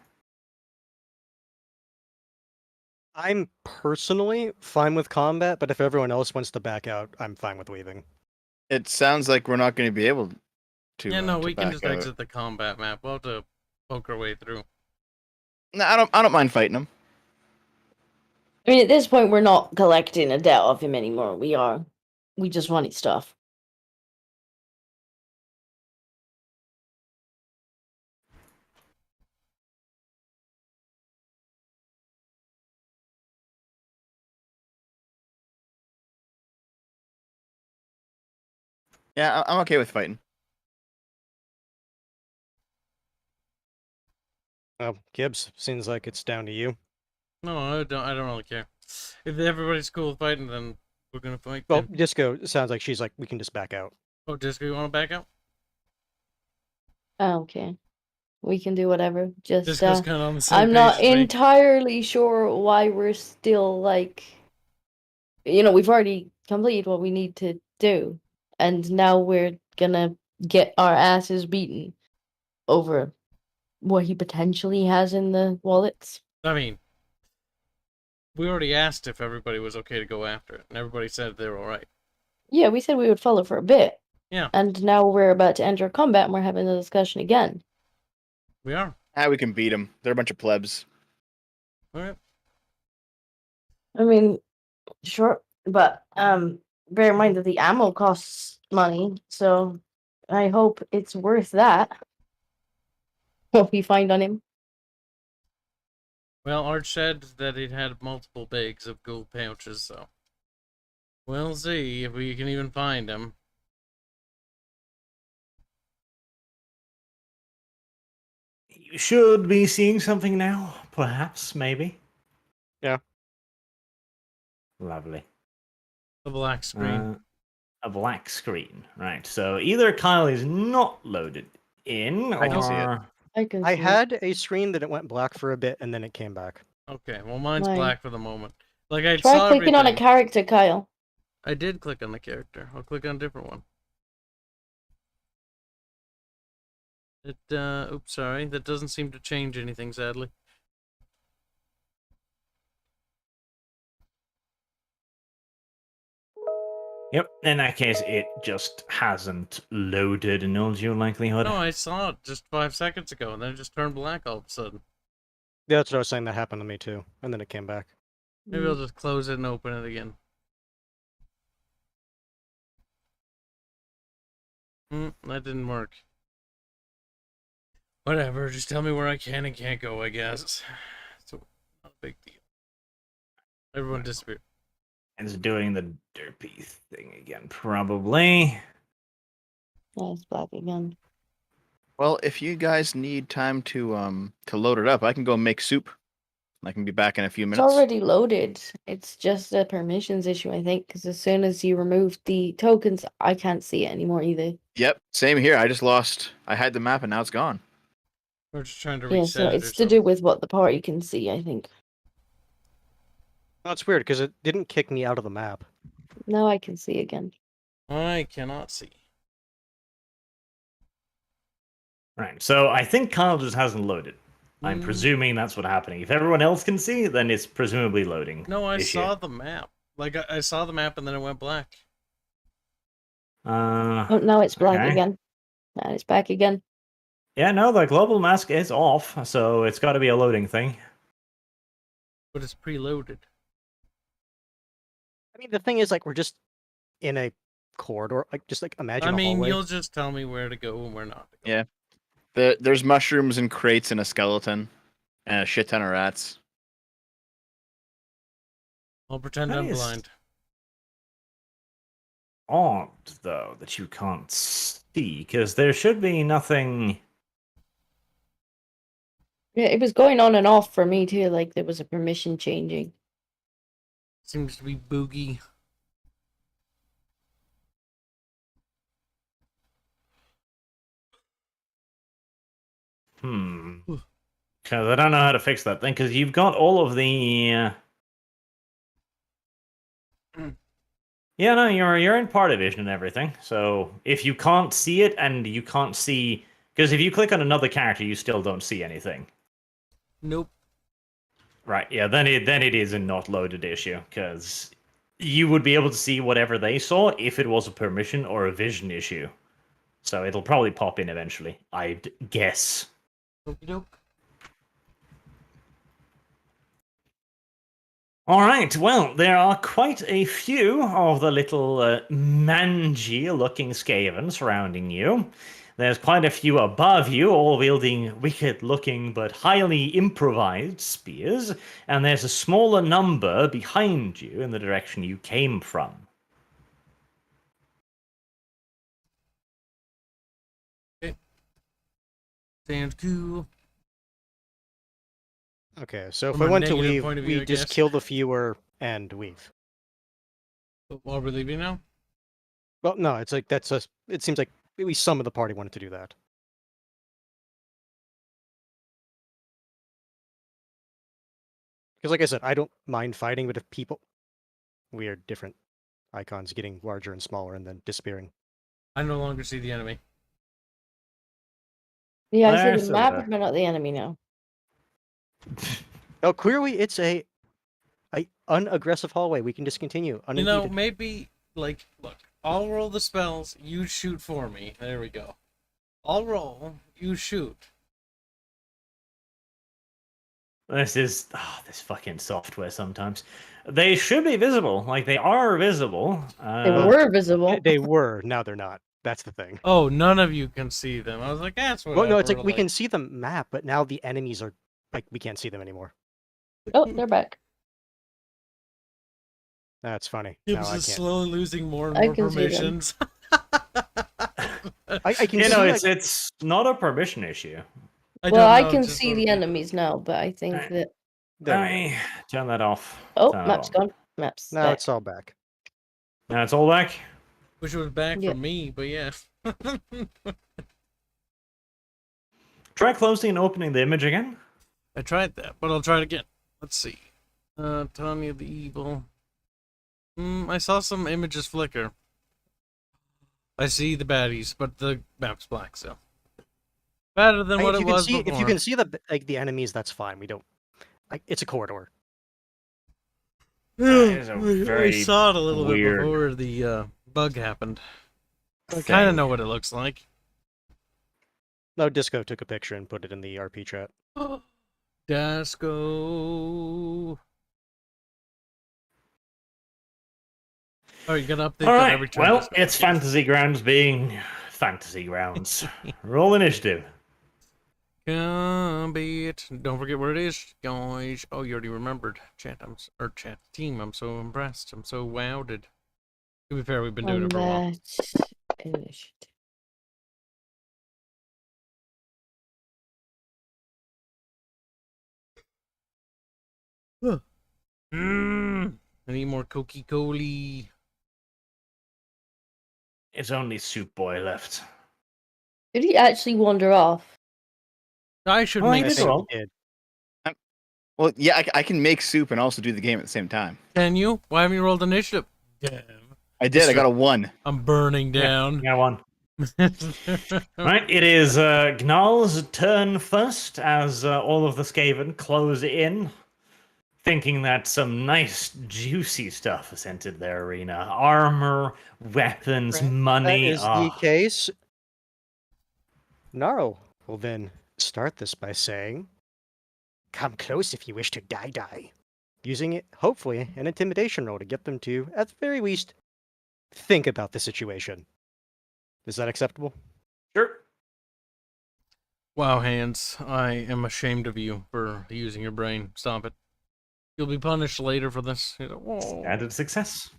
I'm personally fine with combat, but if everyone else wants to back out, I'm fine with leaving. It sounds like we're not going to be able to. Yeah, no, to we can back just out. exit the combat map. We'll have to poke our way through. No, I don't mind fighting him. I mean, at this point, we're not collecting a debt of him anymore. We just wanted stuff. Yeah, I'm okay with fighting. Well, Gibbs, seems like it's down to you. No, I don't really care. If everybody's cool with fighting, then we're gonna fight. Well, then. Disco, it sounds like she's like, we can just back out. Oh, Disco, you want to back out? Oh, okay. We can do whatever. Just Disco's kind of on the same I'm page not as me. entirely sure why we're still like, we've already completed what we need to do, and now we're gonna get our asses beaten over what he potentially has in the wallets. I mean, we already asked if everybody was okay to go after it, and everybody said they were all right. Yeah, we said we would follow for a bit. Yeah. And now we're about to enter combat and we're having the discussion again. We are. We can beat them. They're a bunch of plebs. All right. I mean, sure, but bear in mind that the ammo costs money, so I hope it's worth that. What we find on him. Well, Arch said that it had multiple bags of gold pouches, so we'll see if we can even find him. You should be seeing something now, perhaps, maybe. Yeah. Lovely. The black screen. A black screen, right? So either Kyle is not loaded in, I can see it. or I can I see it. had a screen that it went black for a bit and then it came back. Okay, well mine's Mine. black for the moment. Like I Try saw clicking on a everything. character, Kyle. I did click on the character. I'll click on a different one. Oops, sorry. That doesn't seem to change anything, sadly. yep. In that case, it just hasn't loaded in all due likelihood. No, I saw it just 5 seconds ago, and then it just turned black all of a sudden. Yeah, that's what I was saying. That happened to me too, and then it came back. Maybe I'll just close it and open it again. That didn't work. Whatever, just tell me where I can and can't go, I guess. It's not a big deal. Everyone disappeared. It's doing the derpy thing again, probably. Yeah, it's black again. Well, if you guys need time to load it up, I can go make soup. I can be back in a few It's minutes. already loaded. It's just a permissions issue, I think, because as soon as you remove the tokens, I can't see it anymore either. Yep, same here. I just lost. I had the map and now it's gone. We're just trying to Yeah, reset so it or it's to something. do with what the party can see, I think. Oh, it's weird because it didn't kick me out of the map. Now I can see again. I cannot see. Right. So I think Kyle just hasn't loaded. I'm presuming that's what's happening. If everyone else can see, then it's presumably loading. No, I issue. saw the map. Like, I saw the map and then it went black. Oh, now it's black Okay. again. And it's back again. Yeah, no, the global mask is off, so it's got to be a loading thing. But it's preloaded. I mean, the thing is, like, we're just in a corridor. Like, just like imagine I a mean, hallway. you'll just tell me where to go and where not to go. Yeah. There's mushrooms and crates and a skeleton and a shit ton of rats. I'll pretend That I'm is- blind. Odd, though, that you can't see, because there should be nothing. Yeah, it was going on and off for me too, like there was a permission changing. Seems to be boogie. Because I don't know how to fix that thing, because you've got all of the. Yeah, no, you're in party vision and everything. So if you can't see it and you can't see, because if you click on another character, you still don't see anything. Nope. Right? Yeah. Then it is a not loaded issue, because you would be able to see whatever they saw if it was a permission or a vision issue. So it'll probably pop in eventually, I'd guess. Okie doke. All right, well, there are quite a few of the little mangy-looking Skaven surrounding you. There's quite a few above you, all wielding wicked-looking but highly improvised spears, and there's a smaller number behind you in the direction you came from. Sounds cool. Okay, so if From I a want to negative leave, point of view, we I just guess. kill the viewer and leave. While we're leaving now? Well, no, it's like that's a. It seems like at least some of the party wanted to do that. Because, like I said, I don't mind fighting, but if people, weird, different icons getting larger and smaller and then disappearing. I no longer see the enemy. Yeah, I see There's the map, a- but not the enemy now. Oh, clearly it's a unaggressive hallway. We can just continue. You know, Unimpeded. maybe, like, look, I'll roll the spells. You shoot for me. There we go. I'll roll. You shoot. This fucking software sometimes. They should be visible. Like, they are visible. They were visible. They were. Now they're not. That's the thing. Oh, none of you can see them. I was like, that's what. Well, no, it's like we can see the map, but now the enemies are like we can't see them anymore. Oh, they're back. That's funny. Gibbs Now I is can't. slowly losing more and I more can see them. permissions. I can You see. know, like, it's not a permission issue. Well, I don't know, can just see sort the of- enemies now, but I think Right. that. there we go. I turn that off. Oh, Turn it map's on. gone. Map's Now back. it's all back. Now it's all back. Wish it was back Yeah. for me, but yeah. Try closing and opening the image again. I tried that, but I'll try it again. Let's see. Tanya the Evil. I saw some images flicker. I see the baddies, but the map's black, so. Better than what if it you can was see, before. if you can see the enemies, that's fine. We don't. It's a corridor. is a I very saw it a little weird bit before the bug happened. I kind thing. of know what it looks like. No, Disco took a picture and put it in the RP chat. Dasco. Oh, you gotta update All that right. every turn. Well, Disco. it's Fantasy Grounds being Fantasy Grounds. Roll initiative. Come be it. Don't forget what it is, guys. Oh, you already remembered. Chat, chat team. I'm so impressed. I'm so wowed. To be fair, we've been doing it for a while. Combat initiative. I need more Coca-Cola. It's only Soup Boy left. Did he actually wander off? I should Oh, make I I did think roll. we did. Well, yeah, I can make soup and also do the game at the same time. Can you? Why haven't you rolled initiative? Damn. I did. I got a 1. I'm burning down. Yeah, one. Right, it is Gnarl's turn first as all of the Skaven close in, thinking that some nice juicy stuff has entered their arena. Armor, weapons, That money. is the Ah. case. Gnarl will then start this by saying, "Come close if you wish to die," using it, hopefully, an intimidation roll to get them to, at the very least, think about the situation. Is that acceptable? Sure. Wow, Hands, I am ashamed of you for using your brain. Stop it. You'll be punished later for this. Whoa. Added success.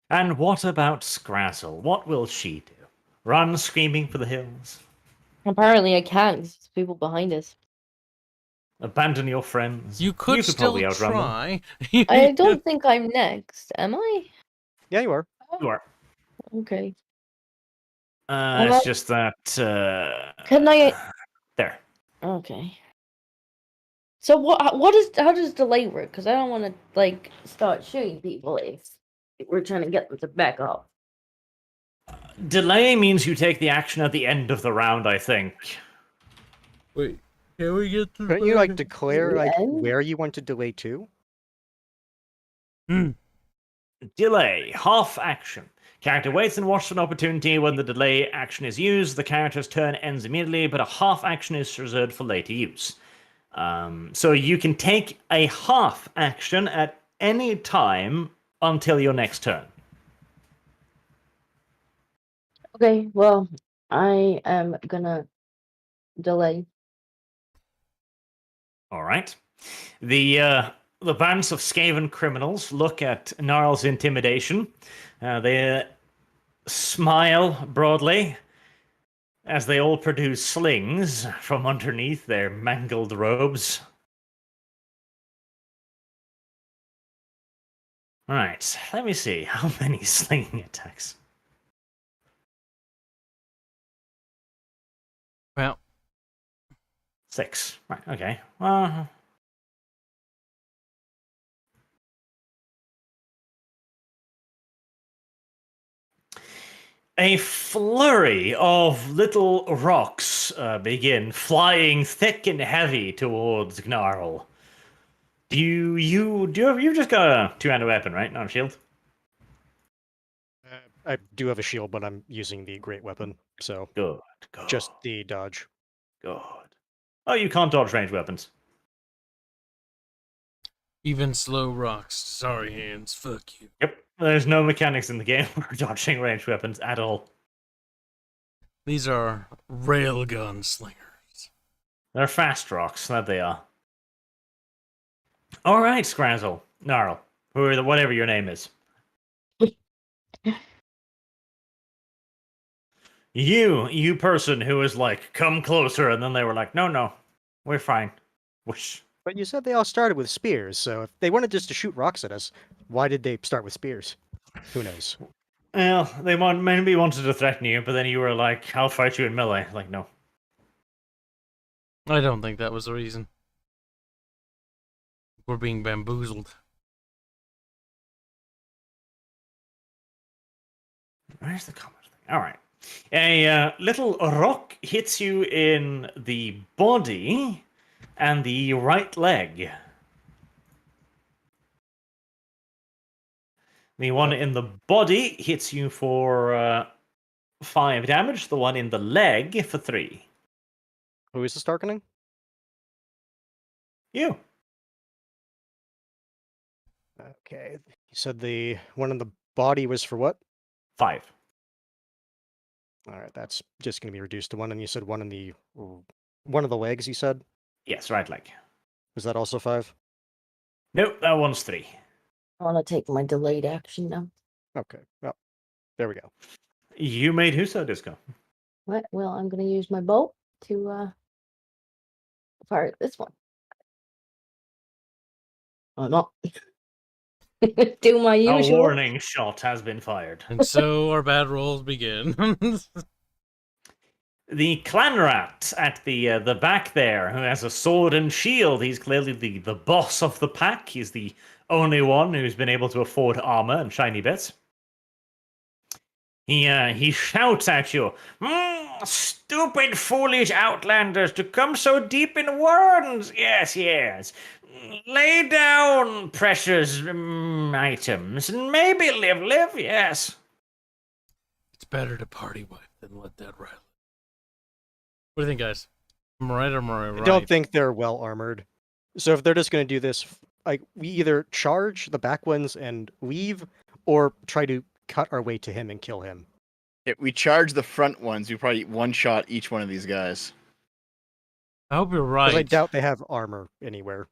And what about Scrazzle? What will she do? Run screaming for the hills? Apparently, I can't. 'Cause there's people behind us. Abandon your friends? You could still probably outrun them. try. I don't think I'm next. Am I? Yeah, you are. You are. Okay. It's just that. Can I? There. Okay. So what is how does delay work? Because I don't want to like start shooting people if we're trying to get them to back up. Delay means you take the action at the end of the round, I think. Wait, can we get to Couldn't you like declare like end? where you want to delay to? Delay. Half action. Character waits and watches for an opportunity. When the delay action is used, the character's turn ends immediately, but a half action is reserved for later use. So you can take a half action at any time until your next turn. Okay. Well, I am gonna delay. All right. The bands of Skaven criminals look at Gnarl's intimidation. They smile broadly as they all produce slings from underneath their mangled robes. All right, let me see. How many slinging attacks? Well, 6. Right, okay. Well, a flurry of little rocks begin flying thick and heavy towards Gnarl. You've just got a two-handed weapon, right? Not a shield. I do have a shield, but I'm using the great weapon, so Good. Good. just the dodge. good. Oh, you can't dodge ranged weapons. Even slow rocks. Sorry, hands. Fuck you. Yep. There's no mechanics in the game for dodging ranged weapons at all. These are railgun slingers. They're fast rocks, that they are. All right, Scrazzle, Gnarl, whatever your name is. You person who is like, come closer, and then they were like, no, we're fine. Whoosh. But you said they all started with spears, so if they wanted just to shoot rocks at us, why did they start with spears? Who knows? Well, they maybe wanted to threaten you, but then you were like, I'll fight you in melee. Like, no. I don't think that was the reason. We're being bamboozled. Where's the comment thing? All right. A little rock hits you in the body and the right leg. The one in the body hits you for 5 damage. The one in the leg for 3. Who is this darkening? You. Okay. You said the one in the body was for what? 5. All right, that's just going to be reduced to 1. And you said one of the legs. You said Yes, right leg. was that also 5? Nope, that one's 3. I want to take my delayed action now. Okay. Well, there we go. You made Huso Disco. What? Well, I'm going to use my bow to fire this one. Oh, no. Do my A usual. warning shot has been fired. And so our bad rolls begin. The clan rat at the back there, who has a sword and shield. He's clearly the boss of the pack. He's the only one who's been able to afford armor and shiny bits. He shouts at you, stupid, foolish outlanders, to come so deep in warrens. Yes. Lay down precious items and maybe live, yes. It's better to party wipe than let that rattle. What do you think, guys? Am I right or am I right? I don't think they're well armored. So if they're just going to do this, like we either charge the back ones and leave, or try to cut our way to him and kill him. If we charge the front ones, we probably one-shot each one of these guys. I hope you're 'Cause right. I doubt they have armor anywhere.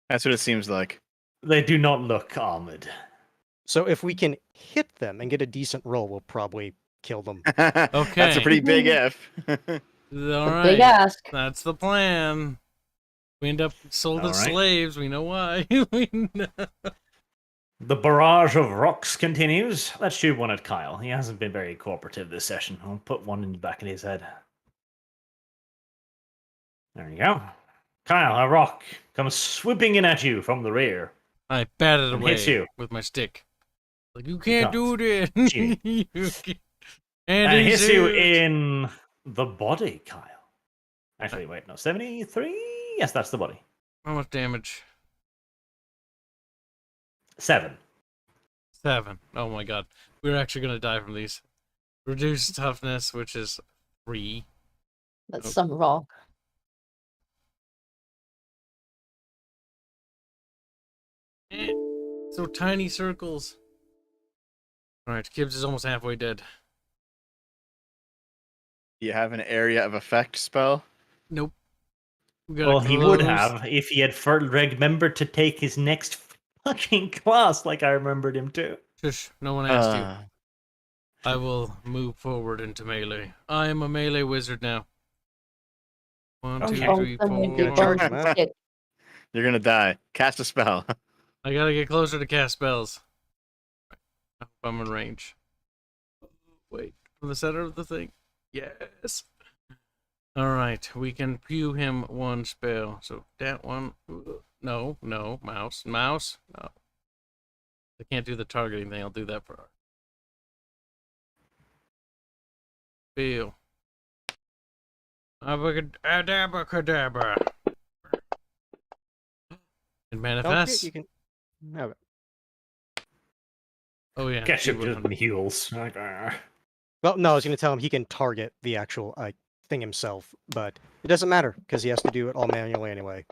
That's what it seems like. They do not look armored. So if we can hit them and get a decent roll, we'll probably kill them. That's Okay. a pretty big if. All right. Big ask. That's the plan. We end up sold as All right. slaves. We know why. We know. The barrage of rocks continues. Let's shoot one at Kyle. He hasn't been very cooperative this session. I'll put one in the back of his head. There you go. Kyle, a rock comes swooping in at you from the rear. I batted And away hits you. with my stick. Like, you can't do this. Gee. You can't. And he hits you said- in the body, Kyle. Actually, wait, no. 73? Yes, that's the body. How much damage? 7. 7. Oh my god. We're actually going to die from these. Reduced toughness, which is 3. That's some rock. So tiny circles. Alright, Gibbs is almost halfway dead. You have an area of effect spell? Nope. We gotta Well, he would close- have if he had remembered to take his next fucking class like I remembered him to. Shush, no one asked you. Uh, I will move forward into melee. I am a melee wizard now. 1, 2, Okay. 3, Oh, someone 4. did charge burn him, the huh? stick. You're gonna die. Cast a spell. I gotta get closer to cast spells. I hope I'm in range. Wait, from the center of the thing? Yes. Alright, we can pew him one spell. So that one. No, mouse. Mouse? No. I can't do the targeting thing. I'll do that for her. Feel. Abracadabra. It manifests. You can. Okay. Oh yeah. Get he him would. to the heels. Like, Well, no, I was going to tell him he can target the actual thing himself, but it doesn't matter because he has to do it all manually anyway.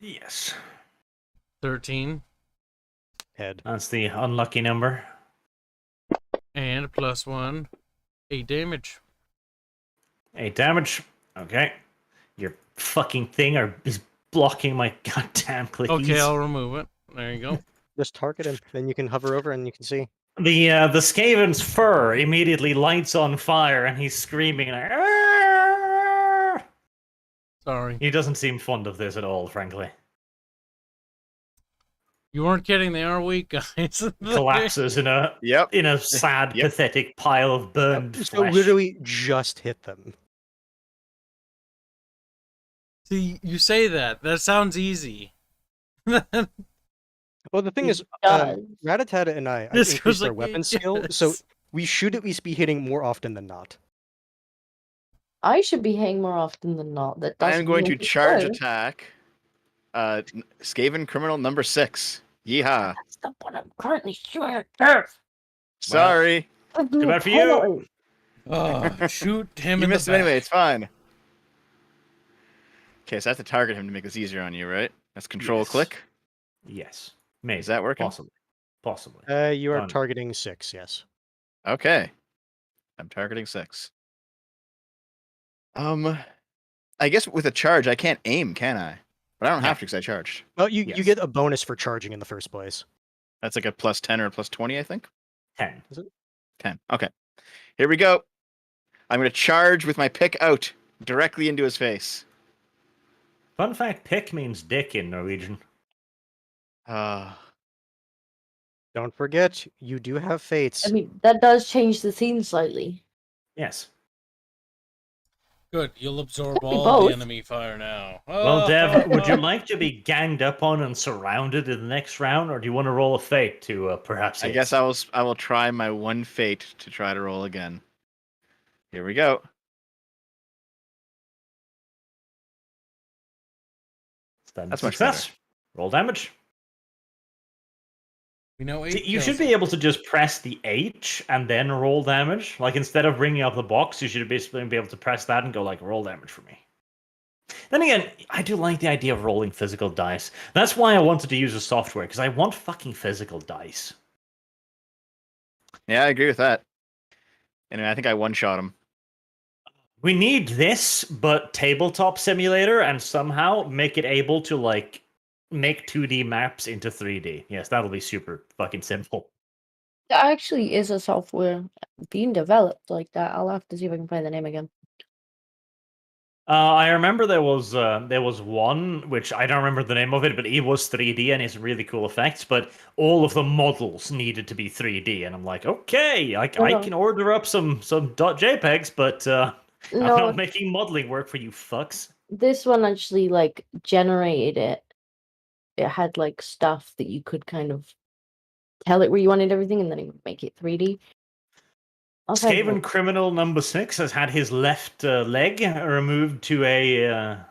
yes. 13 Head. That's the unlucky number. and +1, 8 damage. 8 damage. Okay. Your fucking thing is blocking my goddamn clickies. Okay, I'll remove it. There you go. Just target him, then you can hover over and you can see. The Skaven's fur immediately lights on fire, and he's screaming like, "Arr!" Sorry. He doesn't seem fond of this at all, frankly. You weren't kidding. They are weak, guys. Collapses in a Yep. sad, Yep. pathetic pile of burned So flesh. literally just hit them. See, you say that. That sounds easy. Well, the thing is, does. Rattata and I This increased was our like, weapon skill, so yes. we should at least be hitting more often than not. I should be hitting more often than not. That I am doesn't going to make it charge so. attack. Skaven criminal number 6. Yeehaw. That's the one I'm currently shooting at. Sorry. Too bad for you. Oh, shoot him You in missed the him back. anyway. It's fine. Okay, so I have to target him to make this easier on you, right? That's control Yes. click. Yes. Maybe. Is that working? Possibly. Possibly. You are Fun. targeting 6, yes. Okay. I'm targeting 6. I guess with a charge, I can't aim, can I? But I don't have to because I charged. Well, you Yes. get a bonus for charging in the first place. That's like a +10 or a +20, I think. 10. 10. Okay. Here we go. I'm going to charge with my pick out directly into his face. Fun fact, pick means dick in Norwegian. Don't forget, you do have fates. I mean, that does change the scene slightly. Yes. Good, you'll absorb Could be all the both. enemy fire now. Well, Dev, would you like to be ganged up on and surrounded in the next round, or do you want to roll a fate to perhaps I hit? guess I will try my one fate to try to roll again. Here we go. Standard That's much success. Roll damage. We know See, 8 you kills. should be able to just press the H and then roll damage. Like, instead of bringing up the box, you should basically be able to press that and go, like, roll damage for me. Then again, I do like the idea of rolling physical dice. That's why I wanted to use a software, because I want fucking physical dice. Yeah, I agree with that. Anyway, I think I one-shot him. We need this, but tabletop simulator, and somehow make it able to, like, make 2D maps into 3D. Yes, that'll be super fucking simple. There actually is a software being developed like that. I'll have to see if I can find the name again. I remember there was one, which I don't remember the name of it, but it was 3D and it's really cool effects, but all of the models needed to be 3D, and I'm like, okay, I can order up some .jpegs, but I'm No, not making modeling work for you fucks. this one actually like generated it. It had like stuff that you could kind of tell it where you wanted everything, and then it would make it 3D. Skaven Criminal number 6 has had his left leg removed to a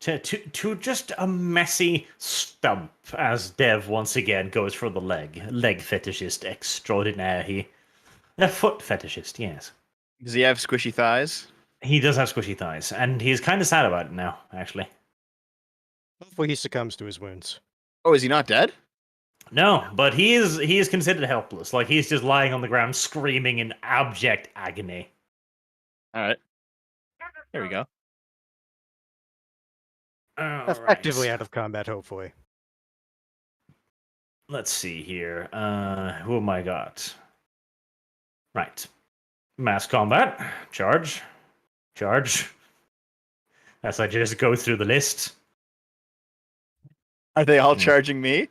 to just a messy stump, as Dev once again goes for the leg fetishist extraordinaire. A foot fetishist, yes. Does he have squishy thighs? He does have squishy thighs, and he's kind of sad about it now, actually. Hopefully he succumbs to his wounds. Oh, is he not dead? No, but he is considered helpless. Like, he's just lying on the ground screaming in abject agony. All right. There we go. Effectively out of combat, hopefully. Let's see here. Who am I got? Right. Mass combat. Charge. As I just go through the list. Are they all charging me?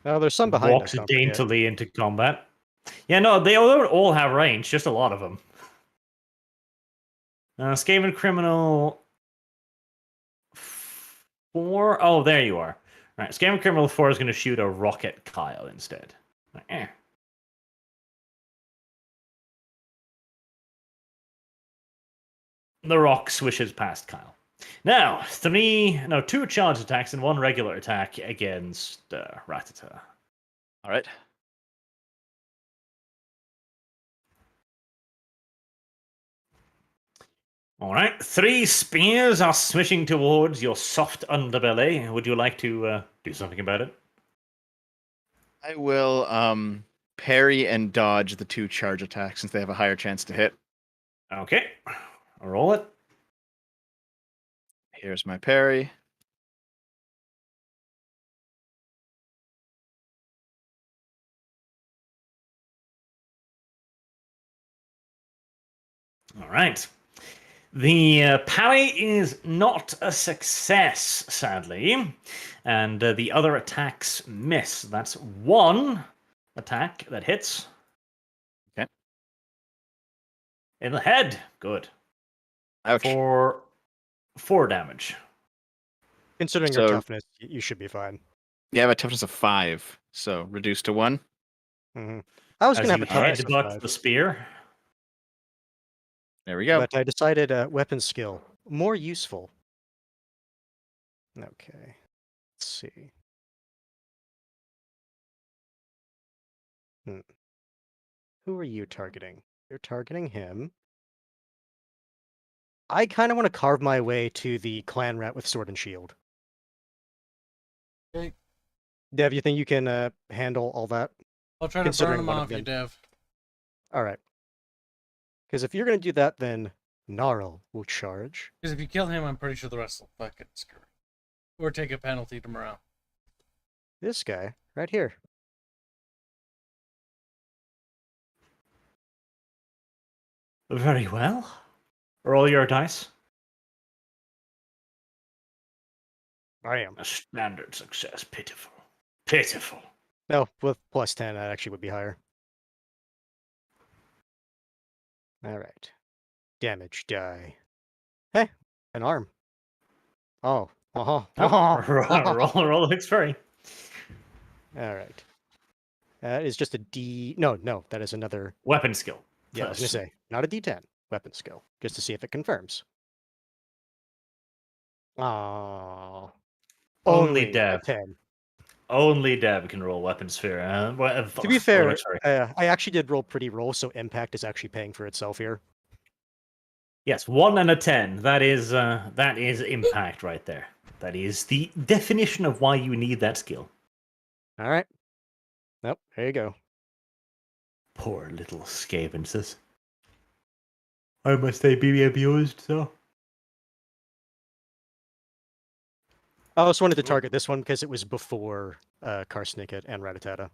Now there's some behind Walks us. don't forget. daintily into combat. Yeah, no, they don't all have range, just a lot of them. Skaven Criminal 4. Oh, there you are. Right, Skaven Criminal 4 is going to shoot a rocket Kyle instead. The rock swishes past Kyle. Now, 2 charge attacks and 1 regular attack against Rattata. All right. All right, 3 spears are smishing towards your soft underbelly. Would you like to do something about it? I will parry and dodge the 2 charge attacks since they have a higher chance to hit. Okay, roll it. Here's my parry. All right. The parry is not a success, sadly, and the other attacks miss. That's 1 attack that hits. Okay. In the head. Good. Ouch. For 4 damage. Considering your So- toughness, you should be fine. You have a toughness of 5, so reduced to 1. Hmm I was As going to you have a toughness of headbutt 5, the spear. There we go. but I decided weapon skill, more useful. Okay, let's see. Who are you targeting? You're targeting him. I kind of want to carve my way to the clan rat with sword and shield. Okay. Dev, you think you can handle all that? I'll try to burn Considering them one of off you, them- Dev. All right. Because if you're going to do that, then Gnarl will charge. Because if you kill him, I'm pretty sure the rest will fucking screw. Or take a penalty to morale. This guy right here. Very well. Roll your dice. Bam. A standard success. Pitiful. Pitiful. No, with +10, that actually would be higher. All right. Damage die. Hey, an arm. Oh. Uh-huh. Roll the x3. All right. That is just a D. No, that is another. Weapon skill. Yeah, I was going to say, not a D10. Weapon skill. Just to see if it confirms. Oh. Only a Dev. 10. Only Deb can roll weapon sphere. To be fair, I actually did roll pretty roll, so impact is actually paying for itself here. yes, 1 and a 10. That is impact right there. That is the definition of why you need that skill. All right. Nope, there you go. Poor little Skavenses. How must they be abused, so? I also wanted to target this one because it was before Karsniket and Rattata.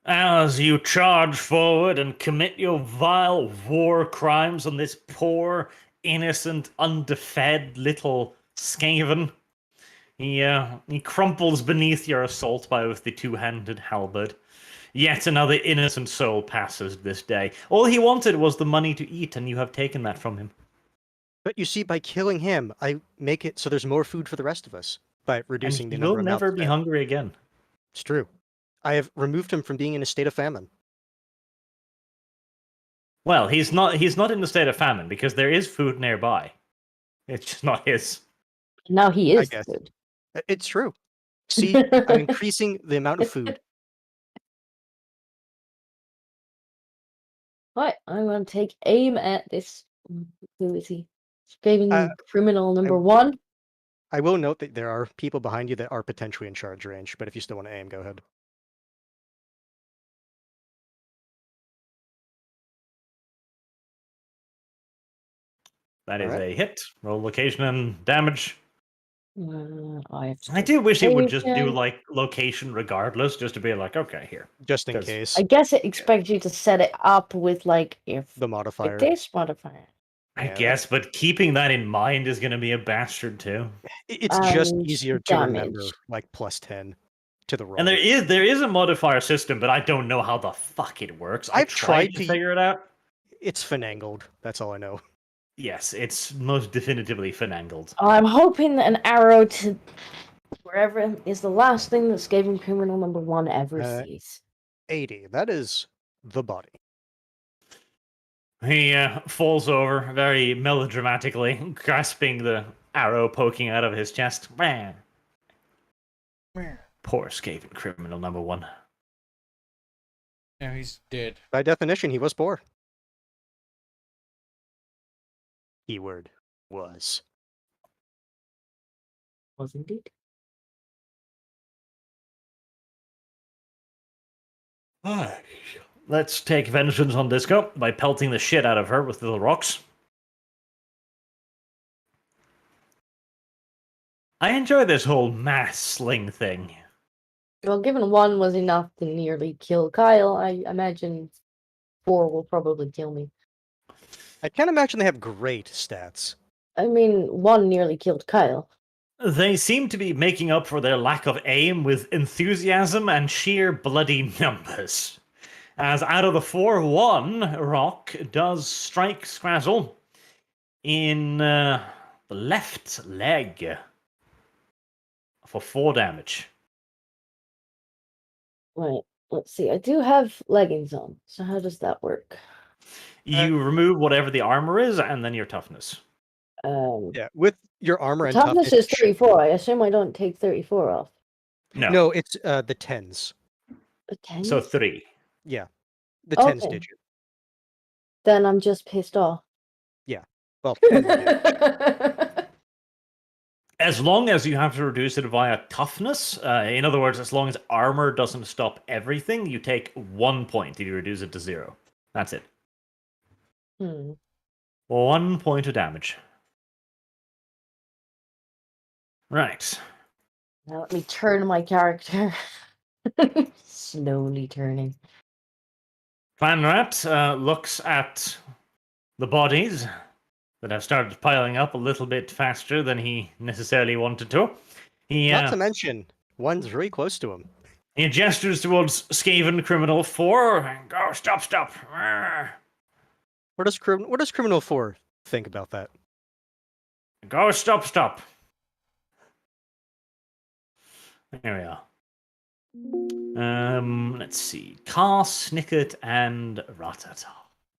As you charge forward and commit your vile war crimes on this poor, innocent, underfed little Skaven, he crumples beneath your assault bow with the 2-handed halberd. Yet another innocent soul passes this day. All he wanted was the money to eat, and you have taken that from him. But you see, by killing him, I make it so there's more food for the rest of us by reducing And the he number will of never mouths be fed. hungry again. It's true. I have removed him from being in a state of famine. Well, he's not in the state of famine because there is food nearby. It's just not his. Now he I is guess. good. It's true. See, I'm increasing the amount of food. Right, I'm going to take aim at this. Who is he? Skaven Uh, criminal number 1. I will note that there are people behind you that are potentially in charge range, but if you still want to aim, go ahead. That is Alright. a hit. Roll location and damage. I have to I do do wish it would just do location. like location regardless, just to be like, okay, here. Just in 'Cause case. I guess it expects you to set it up with like if The like modifier. this modifier. I Yeah, guess, but keeping that in mind is going to be a bastard too. It's just And easier to remember, damage. like +10 to the roll. And there is a modifier system, but I don't know how the fuck it works. I've tried to to- figure it out. It's finangled. That's all I know. Yes, it's most definitively finangled. I'm hoping that an arrow to wherever is the last thing that Skaven criminal number 1 ever sees. 80. That is the body. He falls over very melodramatically, grasping the arrow poking out of his chest. Poor Skaven criminal number 1. Yeah, he's dead. By definition, he was poor. keyword was. Was indeed. Let's take vengeance on Disco by pelting the shit out of her with little rocks. I enjoy this whole mass sling thing. Well, given 1 was enough to nearly kill Kyle, I imagine 4 will probably kill me. I can't imagine they have great stats. I mean, 1 nearly killed Kyle. They seem to be making up for their lack of aim with enthusiasm and sheer bloody numbers. As out of the 4, 1 rock does strike Scrazzle in the left leg for 4 damage. Right, let's see. I do have leggings on, so how does that work? You remove whatever the armor is, and then your toughness. Yeah, with your armor and Toughness toughness. is it should- 34. I assume I don't take 34 off. No, it's the tens. A 10? so 3. Yeah, the tens Okay. digit. Then I'm just pissed off. Well, 10 would do. As long as you have to reduce it via toughness, in other words, as long as armor doesn't stop everything, you take 1 point if you reduce it to 0. That's it. 1 point of damage. Right. Now let me turn my character. Slowly turning. Clan Rat looks at the bodies that have started piling up a little bit faster than he necessarily wanted to. He Not to mention, one's really close to him. he gestures towards Skaven Criminal 4 and go, stop. What does Criminal 4 think about that? Go, stop. There we are. Let's see. Car, Snicket, and Ratata.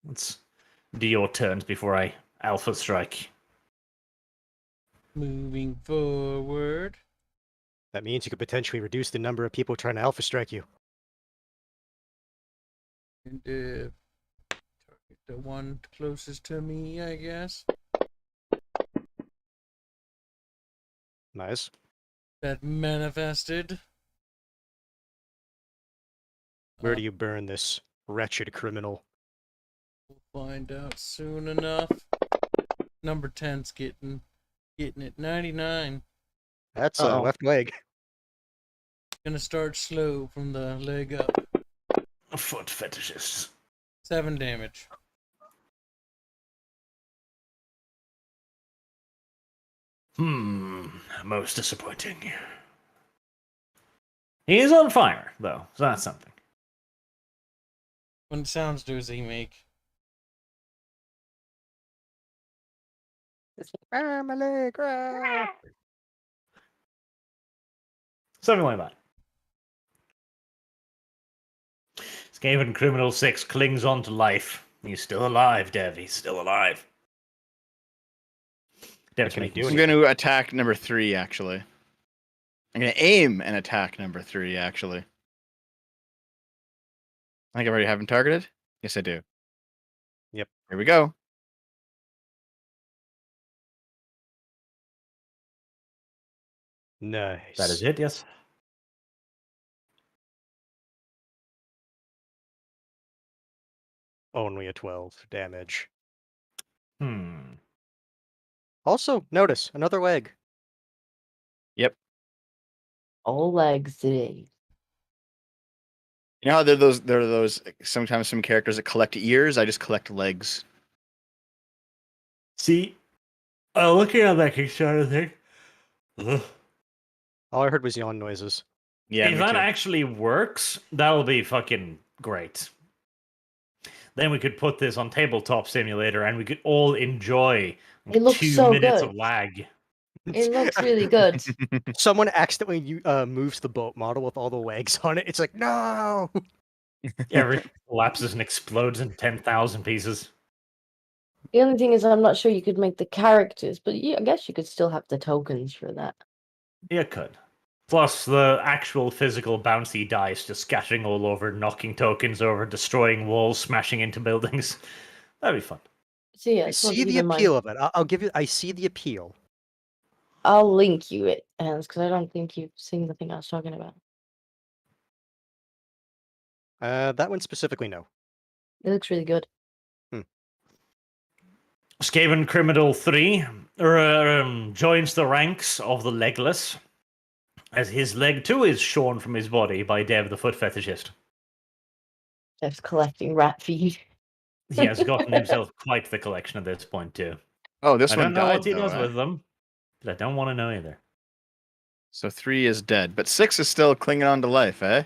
Let's do your turns before I Alpha Strike. Moving forward. That means you could potentially reduce the number of people trying to Alpha Strike you. And target the one closest to me, I guess. Nice. That manifested. Where do you burn this wretched criminal? We'll find out soon enough. Number 10's getting it. 99. That's Uh-oh. left leg. Gonna start slow from the leg up. Foot fetishists. 7 damage. Most disappointing. He is on fire, though, so that's something. What sounds does he make? My leg. Something like that. Skaven Criminal 6 clings on to life. He's still alive, Dev. He's still alive. Dev's can he making do I'm some- going to attack number 3, actually. I'm going to aim and attack number 3, actually. I think I already have him targeted. Yes, I do. Yep. Here we go. Nice. That is it, yes? Only a 12 damage. Also, notice another leg. All legs today. You know how there are those sometimes some characters that collect ears? I just collect legs. See, looking at that Kickstarter thing, ugh. All I heard was yawn noises. Yeah, if me that too. actually works, that'll be fucking great. Then we could put this on Tabletop Simulator and we could all enjoy It looks 2 so minutes good. of lag. It looks really good. Someone accidentally moves the boat model with all the legs on it. It's like, no! Everything collapses and explodes in 10,000 pieces. The only thing is, I'm not sure you could make the characters, but I guess you could still have the tokens for that. You could. Plus, the actual physical bouncy dice just scattering all over, knocking tokens over, destroying walls, smashing into buildings. That'd be fun. So yeah, I it's what to see the keep in mind. appeal of it. I'll give you. I see the appeal. I'll link you it, Hans, because I don't think you've seen the thing I was talking about. That one specifically, no. It looks really good. Skaven Criminal 3 joins the ranks of the legless, as his leg too is shorn from his body by Dev the foot fetishist. Jeff's collecting rat feed. He has gotten himself quite the collection at this point too. Oh, this I one don't know died, what he though, does eh? with them, but I don't want to know either. So 3 is dead, but 6 is still clinging on to life, eh?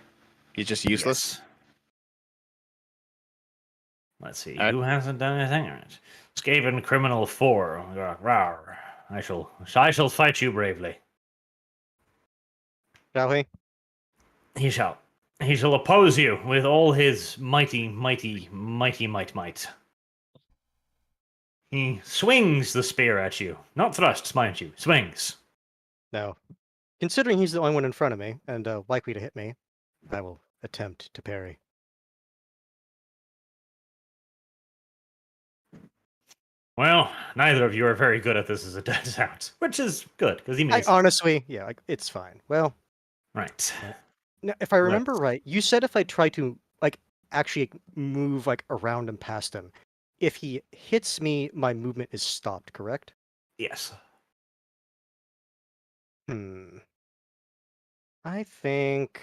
He's just useless. Yes. Let's see, Alright. who hasn't done anything? Right. Skaven Criminal 4. Rawr. I shall fight you bravely. Shall we? He shall. He shall oppose you with all his mighty might. He swings the spear at you. Not thrusts, mind you. Swings. No. Considering he's the only one in front of me and likely to hit me, I will attempt to parry. Well, neither of you are very good at this as it turns out, which is good because he I makes honestly, yeah, it's fine. Well, right. now, if I remember right, you said if I try to actually move around and past him, if he hits me, my movement is stopped. Correct? Yes. I think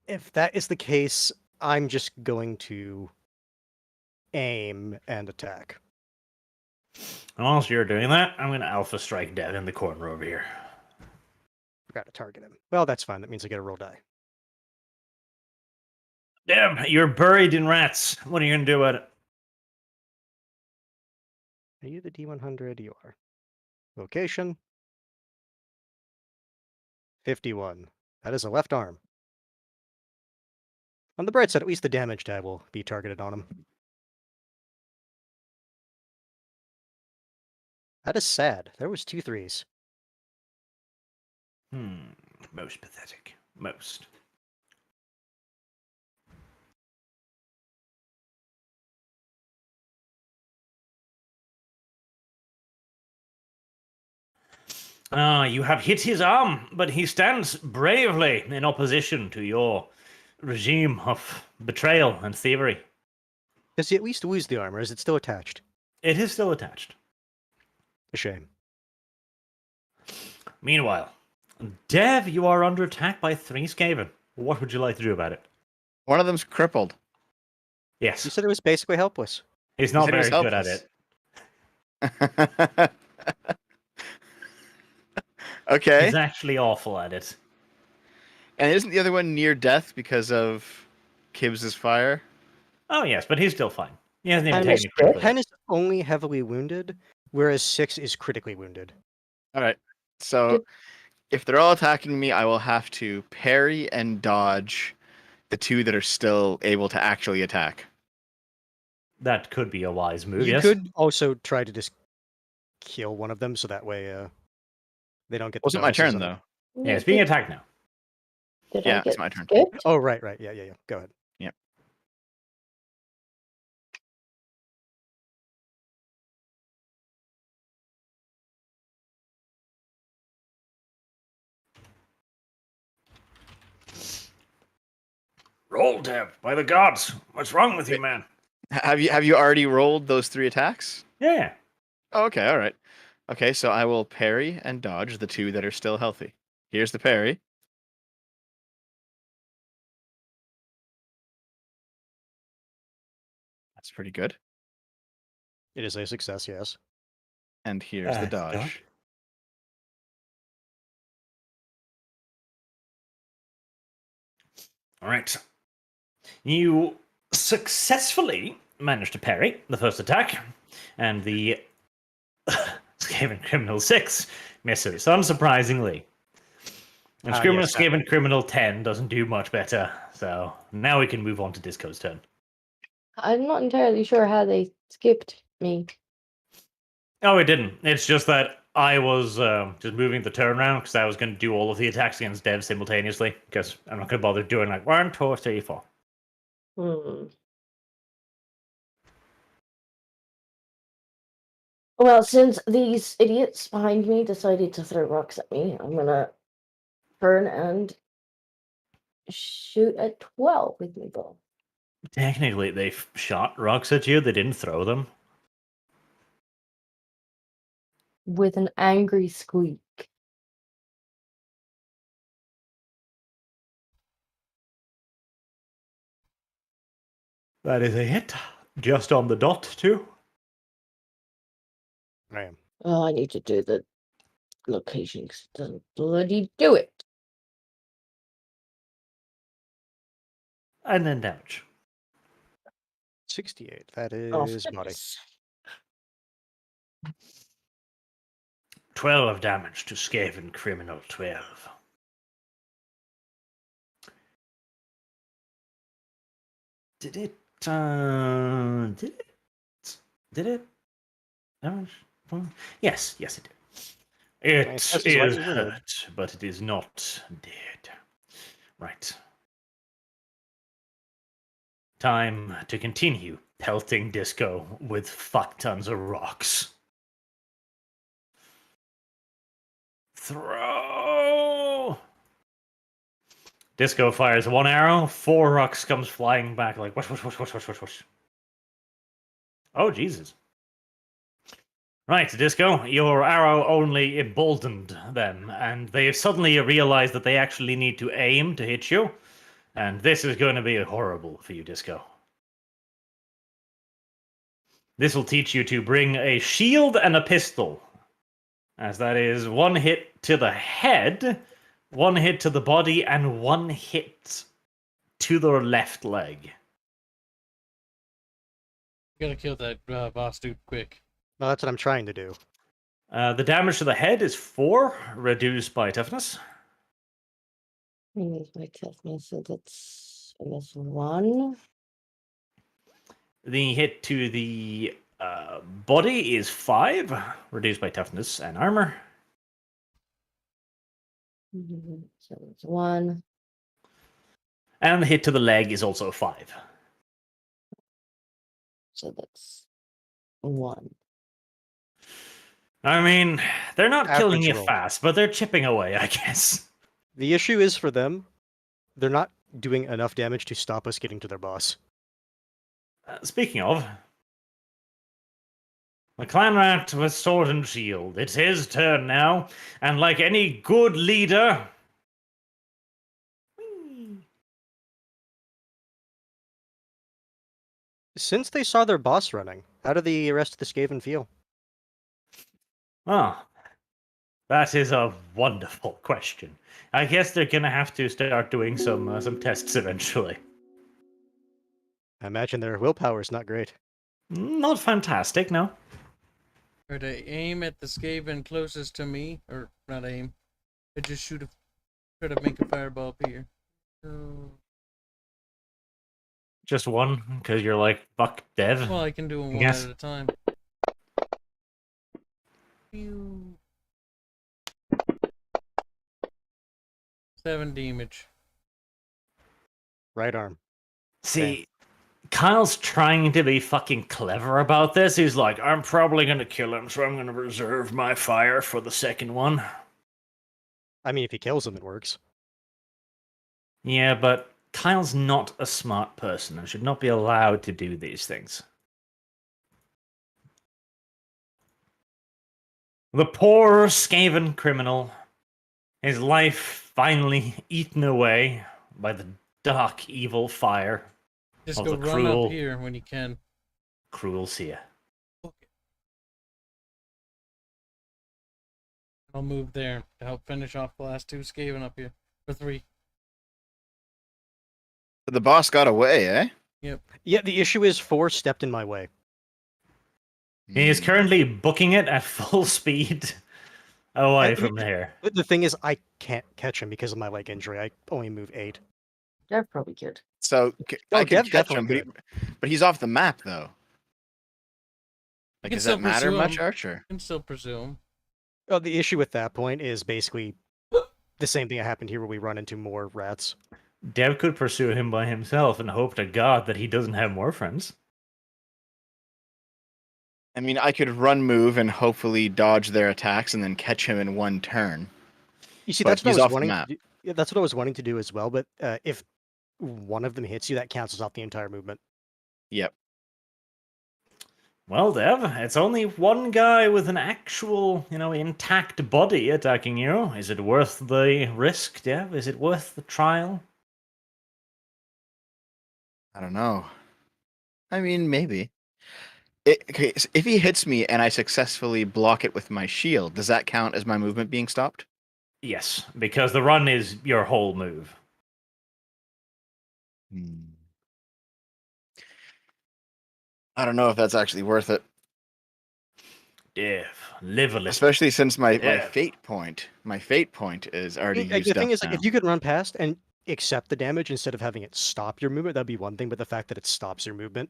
if that is the case, I'm just going to aim and attack. And whilst you're doing that, I'm going to Alpha Strike Dev in the corner over here. Forgot to target him. Well, that's fine. That means I get a roll die. Dev, you're buried in rats. What are you going to do about it? Are you the D100? You are. Location 51. That is a left arm. On the bright side, at least the damage tab will be targeted on him. That is sad. There was 2 3s. Most pathetic. Most. You have hit his arm, but he stands bravely in opposition to your regime of betrayal and thievery. Does he at least lose the armor? Is it still attached? It is still attached. A shame. Meanwhile, Dev, you are under attack by 3 Skaven. What would you like to do about it? One of them's crippled. Yes. You said it was basically helpless. He's not said it was very good at helpless. it. Okay. He's actually awful at it. And isn't the other one near death because of Kibbs's fire? Oh, yes, but he's still fine. He hasn't even I taken missed it it. critically. 10 is only heavily wounded, whereas 6 is critically wounded. Alright. So if they're all attacking me, I will have to parry and dodge the 2 that are still able to actually attack. That could be a wise move, You yes? could also try to just kill one of them, so that way they don't get the Wasn't my bonuses turn, on it. though. Yeah, it's being attacked now. Did Yeah, I it's get my turn. skipped? Oh, right. Yeah. Go ahead. Roll, Dev, by the gods. What's wrong with you, man? Have you already rolled those 3 attacks? Yeah. Oh, okay, alright. Okay, so I will parry and dodge the 2 that are still healthy. Here's the parry. That's pretty good. It is a success, yes. And here's the dodge. All right. You successfully managed to parry the first attack, and the Skaven Criminal 6 misses, unsurprisingly. And Yes, Skaven Criminal 10 doesn't do much better, so now we can move on to Disco's turn. I'm not entirely sure how they skipped me. Oh, it didn't. It's just that I was just moving the turn around because I was going to do all of the attacks against Dev simultaneously, because I'm not going to bother doing 1, 2, 3, 4. Hmm. Well, since these idiots behind me decided to throw rocks at me, I'm gonna turn and shoot at 12 with my bow. Technically, they shot rocks at you. They didn't throw them. With an angry squeak. That is a hit. Just on the dot, too. I am. Oh, I need to do the location because it doesn't bloody do it. And then damage. 68. That Oh, is body. goodness. 12 damage to Skaven Criminal 12. Did it? Did it? Damage? Yes, it did. It Nice. That's is slightly weird. hurt, but it is not dead. Right. Time to continue pelting Disco with fuck tons of rocks. Throw! Disco fires one arrow, 4 rocks comes flying back like whoosh, whoosh, whoosh, whoosh, whoosh, whoosh, whoosh. Oh, Jesus. Right, Disco, your arrow only emboldened them, and they suddenly realize that they actually need to aim to hit you, and this is going to be horrible for you, Disco. This will teach you to bring a shield and a pistol, as that is 1 hit to the head, 1 hit to the body, and 1 hit to the left leg. Gotta kill that boss dude quick. Well, that's what I'm trying to do. The damage to the head is 4, reduced by toughness. Use my toughness, so that's, I guess, 1. The hit to the body is 5, reduced by toughness and armor. So that's 1. And the hit to the leg is also 5. So that's 1. I mean, they're not killing Average you roll. fast, but they're chipping away, I guess. The issue is for them, they're not doing enough damage to stop us getting to their boss. Speaking of, the clan rat with sword and shield. It's his turn now, and like any good leader, Since they saw their boss running, how do the rest of the Skaven feel? ah, that is a wonderful question. I guess they're gonna have to start doing some tests eventually. I imagine their willpower is not great. Not fantastic, no. Or to aim at the Skaven closest to me, or not aim, I just try to make a fireball appear. Just one, because you're like, fuck Dev. Well, I can do them one Yes. at a time. Pew. 7 damage. Right arm. See, Kyle's trying to be fucking clever about this. He's like, I'm probably gonna kill him, so I'm gonna reserve my fire for the second one. I mean, if he kills him, it works. Yeah, but Kyle's not a smart person and should not be allowed to do these things. The poor Skaven criminal, his life finally eaten away by the dark, evil fire Just of go the run cruel, up here when you can. cruel seer. I'll move there to help finish off the last 2 Skaven up here. For 3. The boss got away, eh? Yep. Yeah, the issue is 4 stepped in my way. He is currently booking it at full speed away from there. But the thing is, I can't catch him because of my leg injury. I only move 8. Dev probably could. So Oh, I can Dev catch him, definitely but he's off the map though. Like, can does that still matter pursue much, him. Archer? Can still presume. Oh, the issue with that point is basically the same thing that happened here where we run into more rats. Dev could pursue him by himself and hope to God that he doesn't have more friends. I mean, I could run, move, and hopefully dodge their attacks, and then catch him in one turn. You see, But that's what I he's was off the wanting to map. do. Yeah, that's what I was wanting to do as well. But if one of them hits you, that cancels out the entire movement. Yep. Well, Dev, it's only one guy with an actual, intact body attacking you. Is it worth the risk, Dev? Is it worth the trial? I don't know. I mean, maybe. Okay, so if he hits me and I successfully block it with my shield, does that count as my movement being stopped? Yes, because the run is your whole move. I don't know if that's actually worth it. Dev, live a little. Especially since my Dev. fate point is already The used thing up is, like, now. if you could run past and accept the damage instead of having it stop your movement, that'd be one thing. But the fact that it stops your movement,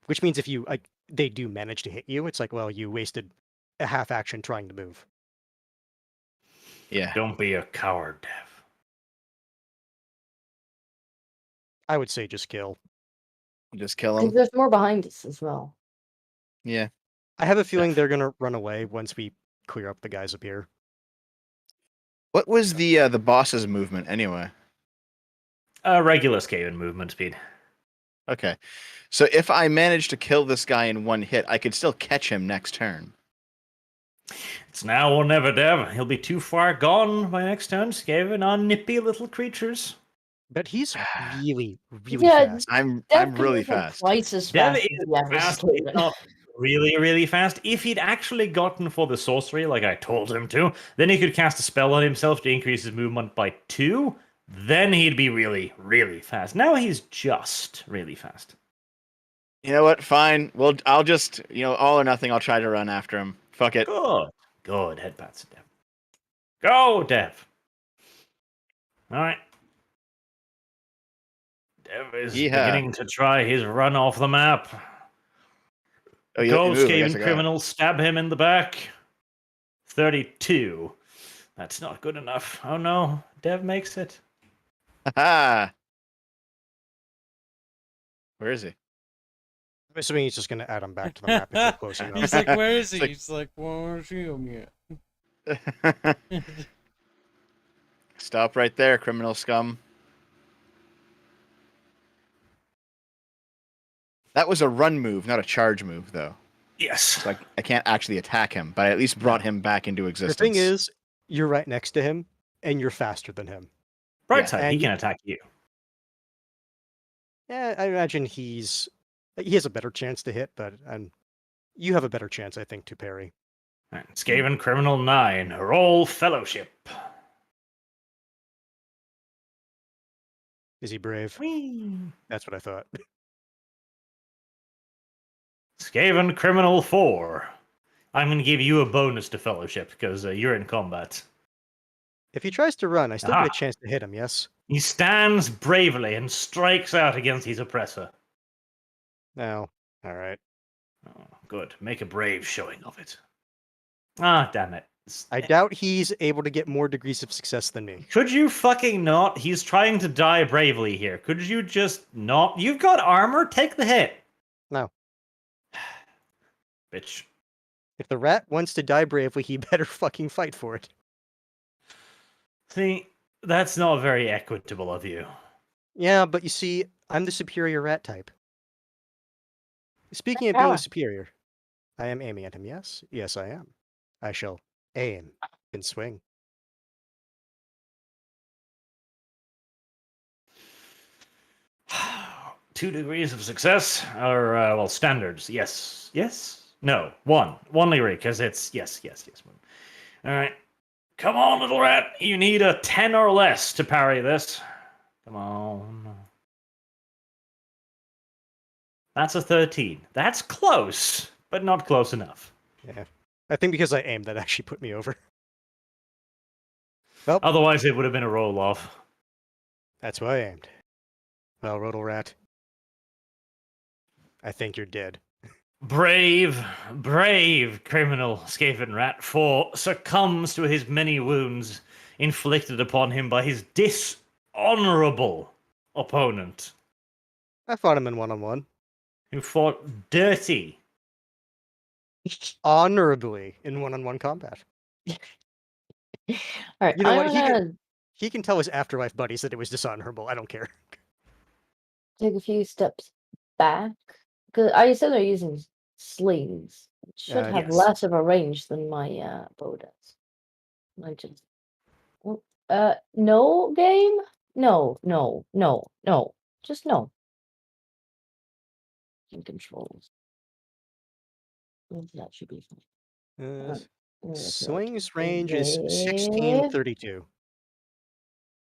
which means if you they do manage to hit you, it's like, well, you wasted a half action trying to move. Yeah. Don't be a coward, Dev. I would say just kill. Just kill Because him. there's more behind us as well. Yeah. I have a feeling they're gonna run away once we clear up the guys up here. What was the boss's movement anyway? Regular Skaven movement speed. Okay. So if I manage to kill this guy in one hit, I could still catch him next turn. It's now or never, Dev. He'll be too far gone by next turn. Skaven are nippy little creatures. But he's really, really Yeah, fast. I'm Dev can really move, like, fast. twice as Dev fast is as the average fast, but he's Skaven. not really, really fast. If he'd actually gotten for the sorcery like I told him to, then he could cast a spell on himself to increase his movement by 2. Then he'd be really, really fast. Now he's just really fast. You know what? Fine. Well, I'll just, all or nothing. I'll try to run after him. Fuck it. Good. Good. Headbats to Dev. Go, Dev. All right. Dev is Yeehaw. beginning to try his run off the map. Oh, yeah. Go, move. I guess Skaven I got it. criminal. Stab him in the back. 32. That's not good enough. Oh no. Dev makes it. Ha! Where is he? I'm assuming he's just gonna add him back to the map if you're close enough. He's like, where is he? It's like- He's like, where's he yet? Stop right there, criminal scum. That was a run move, not a charge move, though. Yes. So I can't actually attack him, but I at least brought him back into The existence. thing is, you're right next to him, and you're faster than him. Bright Yeah, side, he and can attack you. Yeah, I imagine he has a better chance to hit, but you have a better chance, I think, to parry. Right. Skaven Criminal 9. Roll Fellowship. Is he brave? Whee! That's what I thought. Skaven Criminal 4. I'm going to give you a bonus to Fellowship because you're in combat. If he tries to run, I still get Aha. a chance to hit him, yes? He stands bravely and strikes out against his oppressor. No. Alright. Oh, good. Make a brave showing of it. Ah, damn it. I doubt he's able to get more degrees of success than me. Could you fucking not? He's trying to die bravely here. Could you just not? You've got armor. Take the hit. No. Bitch. If the rat wants to die bravely, he better fucking fight for it. See, that's not very equitable of you. Yeah, but you see, I'm the superior rat type. Speaking of Yeah. being superior, I am aiming at him, yes? Yes, I am. I shall aim and swing. Two degrees of success, or well, standards. Yes, yes, no, one degree, because it's yes. All right, come on, little rat. You need a 10 or less to parry this. Come on. That's a 13. That's close, but not close enough. Yeah. I think because I aimed, that actually put me over. Well, Otherwise, it would have been a roll off. that's why I aimed. Well, Rodel Rat, I think you're dead. Brave criminal Skaven Rat 4 succumbs to his many wounds inflicted upon him by his dishonorable opponent, I fought him in one-on-one. who fought dirty honorably in one-on-one combat. All right, You know what? I'm gonna He can tell his afterlife buddies that it was dishonorable. I don't care. take a few steps back because I said they're using slings. It should have Yes. less of a range than my bow does. I just no game. No, no, no, no. Just no. In controls. That should be fine. Uh, I'm gonna throw it Sling's range is there. 1632.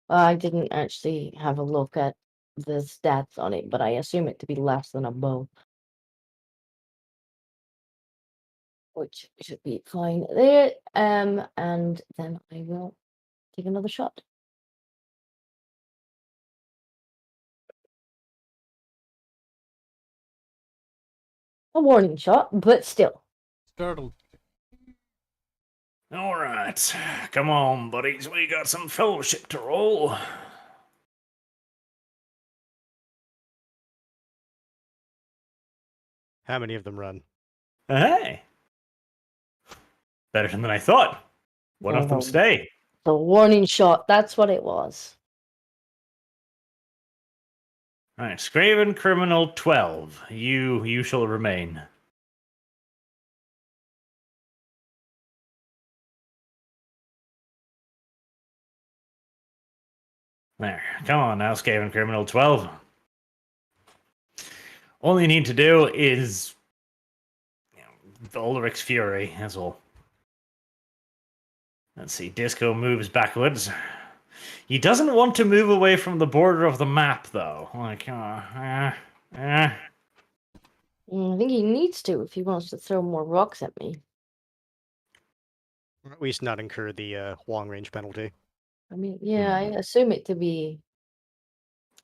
I didn't actually have a look at the stats on it, but I assume it to be less than a bow. Which should be fine there. And then I will take another shot. A warning shot, but still. Startled. All right, come on, buddies. We got some fellowship to roll. How many of them run? Hey, better than I thought. One of them Oh. stay. The warning shot, that's what it was. All right, Skaven Criminal 12. You shall remain. There, come on now, Skaven Criminal 12. All you need to do is Ulrich's Fury, that's all. Let's see, Disco moves backwards. He doesn't want to move away from the border of the map, though. Like, I think he needs to if he wants to throw more rocks at me. Or at least not incur the long range penalty. I mean, yeah, I assume it to be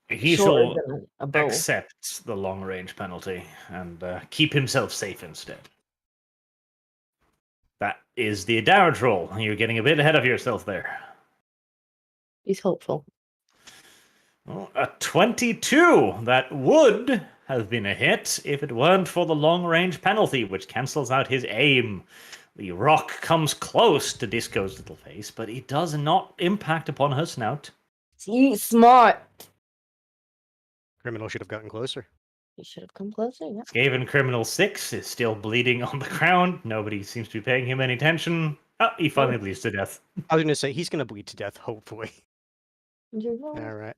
he shorter shall than a bow. accept the long range penalty and keep himself safe instead. That is the damage roll. You're getting a bit ahead of yourself there. He's hopeful. Well, a 22. That would have been a hit if it weren't for the long range penalty, which cancels out his aim. The rock comes close to Disco's little face, but it does not impact upon her snout. He's smart. Criminal should have gotten closer. He should have come closer, yeah. Skaven Criminal 6 is still bleeding on the ground. Nobody seems to be paying him any attention. Oh, he finally bleeds to death. I was going to say, he's going to bleed to death, hopefully. You know, Alright.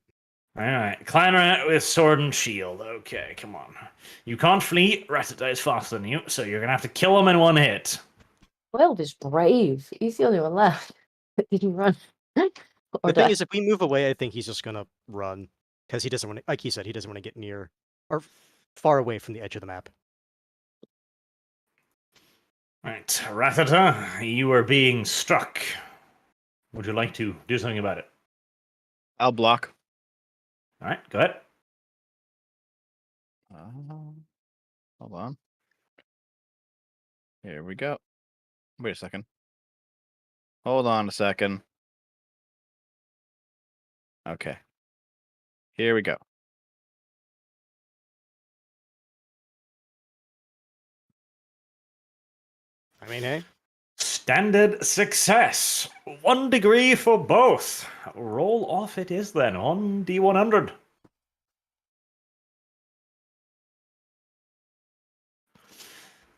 Alright, climb rat with sword and shield. Okay, come on. You can't flee. Ratata is faster than you, so you're gonna have to kill him in one hit. 12 is brave. He's the only one left that didn't run. The thing is, if we move away, I think he's just going to run. Because he doesn't want to, like he said, he doesn't want to get near or far away from the edge of the map. Right, Ratata, you are being struck. Would you like to do something about it? I'll block. Alright, go ahead. Hold on. Here we go. Wait a second. Hold on a second. Okay. Here we go. I mean, hey. Standard success. 1 degree for both. Roll off it is then on D100.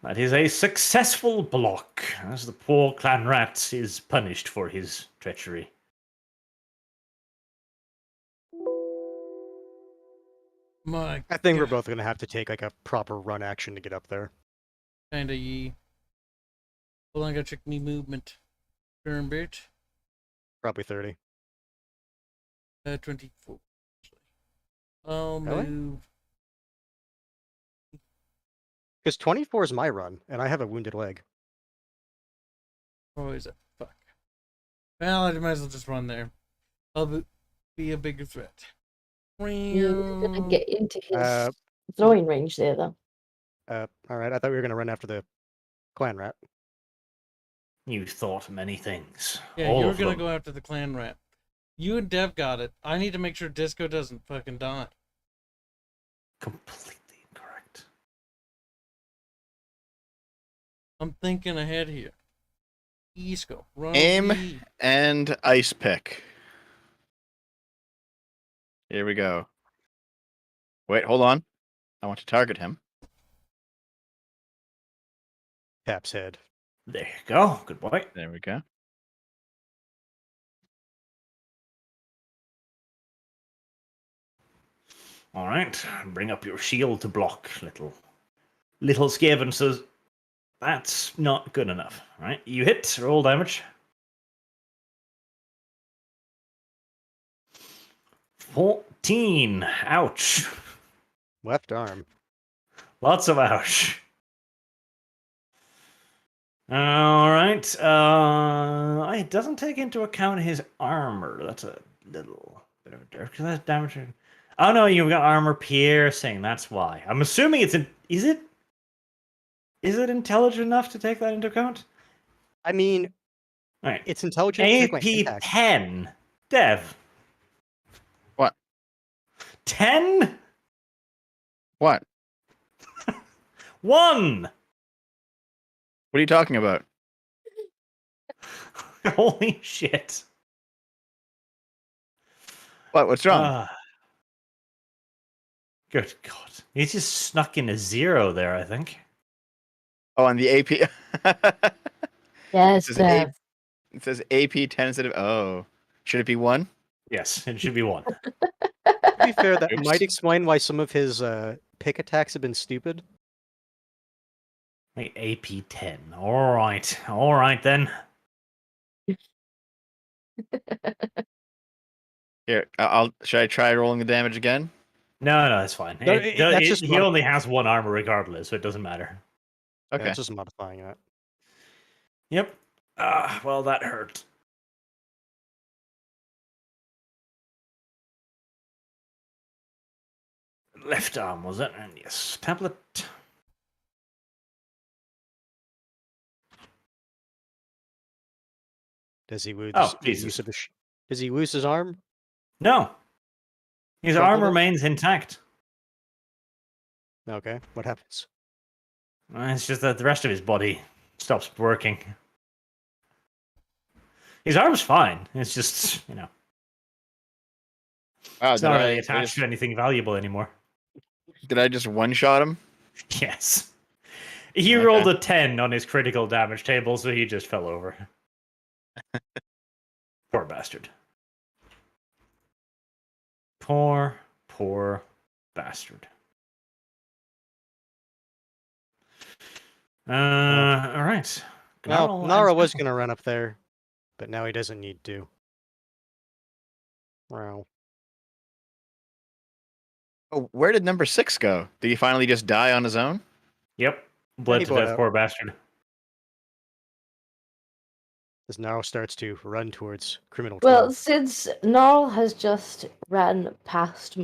That is a successful block, as the poor clan rat is punished for his treachery. My I think we're both going to have to take like a proper run action to get up there. kinda ye. Hold on, I gotta check me movement. Turn bit. Probably 30. 24. I'll Really? move. Because 24 is my run, and I have a wounded leg. Oh, is it? Fuck. Well, I might as well just run there. I'll be a bigger threat. You're gonna get into his Uh, throwing range there, though. Alright, I thought we were going to run after the clan rat. You thought many things. Yeah, All you're of gonna them. go after the clan rat. You and Dev got it. I need to make sure Disco doesn't fucking die. Completely incorrect. I'm thinking ahead here. Isco, run Aim. me. And ice pick. Here we go. Wait, hold on. I want to target him. Tap's head. There you go. Good boy. There we go. All right. Bring up your shield to block, little Skaven says. That's not good enough. All right. You hit. Roll damage. 14. Ouch. Left arm. Lots of ouch. All right. It doesn't take into account his armor. That's a little bit of a dirt because that's damage. Oh no, you've got armor piercing. That's why. I'm assuming it's in. Is it intelligent enough to take that into account? I mean, All right. it's intelligent. to take my AP impact. 10. Dev. What? 10? What? 1. What are you talking about? Holy shit. What? What's wrong? Good God. He just snuck in a 0 there, I think. Oh, on the AP. Yes, It says Dev. It says AP 10 instead of. Oh. Should it be 1? Yes, it should be 1. To be fair, that Oops. might explain why some of his pick attacks have been stupid. Wait, AP 10. All right then. Here, should I try rolling the damage again? No, that's fine. No, that's just He only has 1 armor regardless, so it doesn't matter. Okay. Yeah, it's just modifying that. Yep. Well, that hurt. Left arm, was it? And yes, tablet. Does he lose? Oh, the Jesus. use of his does he lose his arm? No. His Crumpled arm it? remains intact. Okay, what happens? It's just that the rest of his body stops working. His arm's fine. It's just, Wow, it's not really attached to anything valuable anymore. did I just one-shot him? Yes. He Okay. rolled a 10 on his critical damage table, so he just fell over. Poor bastard. Poor bastard. All right. Well, Nara was going to run up there, but now he doesn't need to. Wow. Oh, where did number 6 go? Did he finally just die on his own? Yep. Bled he to bled death, out. poor bastard. As Nara starts to run towards Criminal Well, 12. since Gnarl has just ran past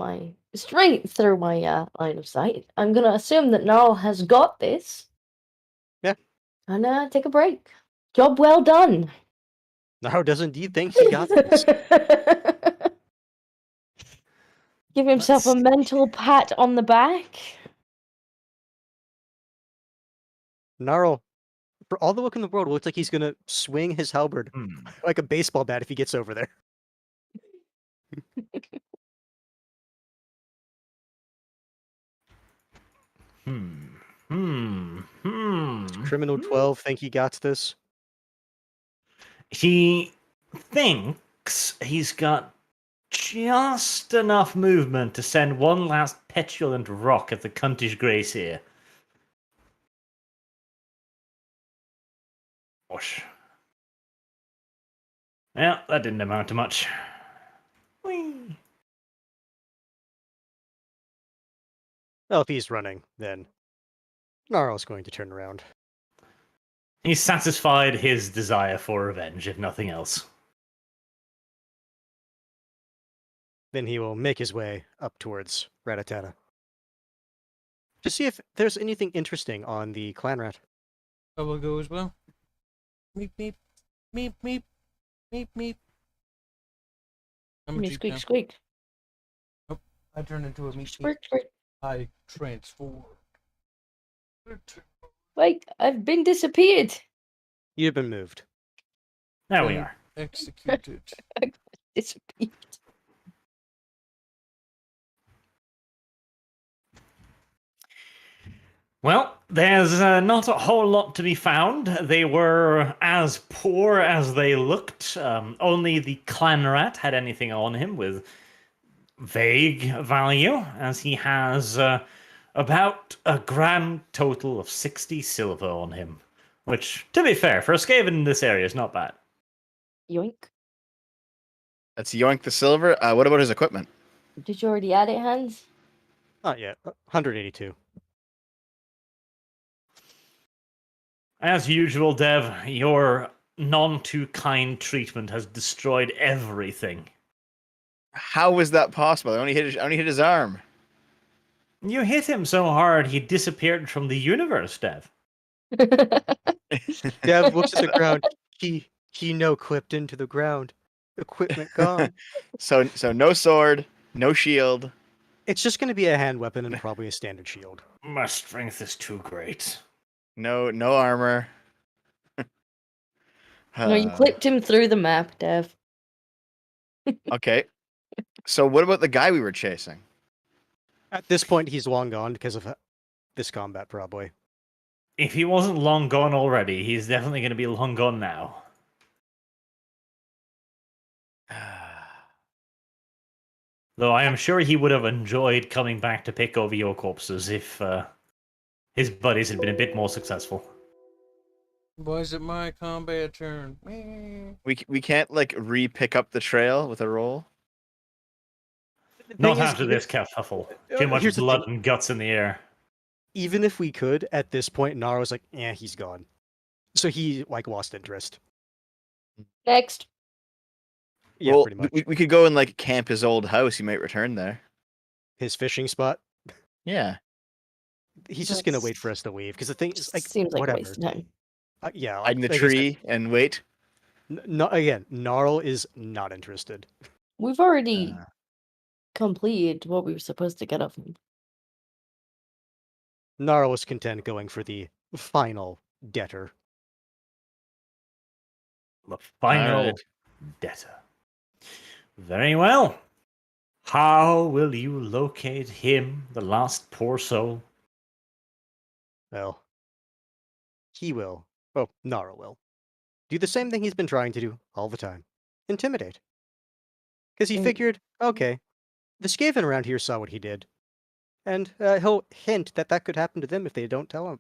straight through my line of sight, I'm gonna assume that Gnarl has got this. Yeah. And take a break. Job well done. Nara does indeed think he got this. Give himself a Let's see. mental pat on the back. Gnarl, for all the look in the world, looks like he's going to swing his halberd like a baseball bat if he gets over there. Criminal 12 think he got this. He thinks he's got just enough movement to send one last petulant rock at the cuntish grace here. Gosh. Well, that didn't amount to much. Whee. Well, if he's running, then Gnarl's going to turn around. He's satisfied his desire for revenge, if nothing else. Then he will make his way up towards Rattata to see if there's anything interesting on the clan rat. I will go as well. Meep, meep. Meep, meep. Meep, meep. I'm a Me Jeep squeak, now. squeak. I turn into a meep, meep. Squirt, squirt. I transform. Wait, I've been disappeared. You've been moved. There we Been are. Executed. Disappeared. Well, there's not a whole lot to be found. They were as poor as they looked. Only the clan rat had anything on him with vague value, as he has about a grand total of 60 silver on him. Which, to be fair, for a Skaven in this area is not bad. Yoink. That's yoink the silver. What about his equipment? Did you already add it, Hans? Not yet. 182. As usual, Dev, your none-too-kind treatment has destroyed everything. How was that possible? I only hit his arm. You hit him so hard he disappeared from the universe, Dev. Dev looks at the ground. He no clipped into the ground. Equipment gone. So no sword, no shield. It's just going to be a hand weapon and probably a standard shield. My strength is too great. No armor. No, you clipped him through the map, Dev. Okay. So what about the guy we were chasing? At this point, he's long gone because of this combat, probably. If he wasn't long gone already, he's definitely going to be long gone now. Though I am sure he would have enjoyed coming back to pick over your corpses if his buddies had been a bit more successful. Why is it my combat turn? Meh. We can't like re-pick up the trail with a roll. Not after this kerfuffle. Too much here's the blood thing. and guts in the air. Even if we could, at this point, Nara was like, he's gone. So he, lost interest. Next. Yeah, Well, pretty much. we could go and like camp his old house. He might return there. His fishing spot. Yeah. He's just going to wait for us to leave. Because the thing is, Seems like a whatever. waste of time. Yeah. Hide in the like I said, tree and wait. Again, Gnarl is not interested. We've already Uh, completed what we were supposed to get of him. Gnarl is content going for the final debtor. The final Alright. debtor. Very well. How will you locate him, the last poor soul? Well, he will. Oh, Gnarl will. Do the same thing he's been trying to do all the time. Intimidate. Because he Mm. figured, okay, the Skaven around here saw what he did. And he'll hint that that could happen to them if they don't tell him.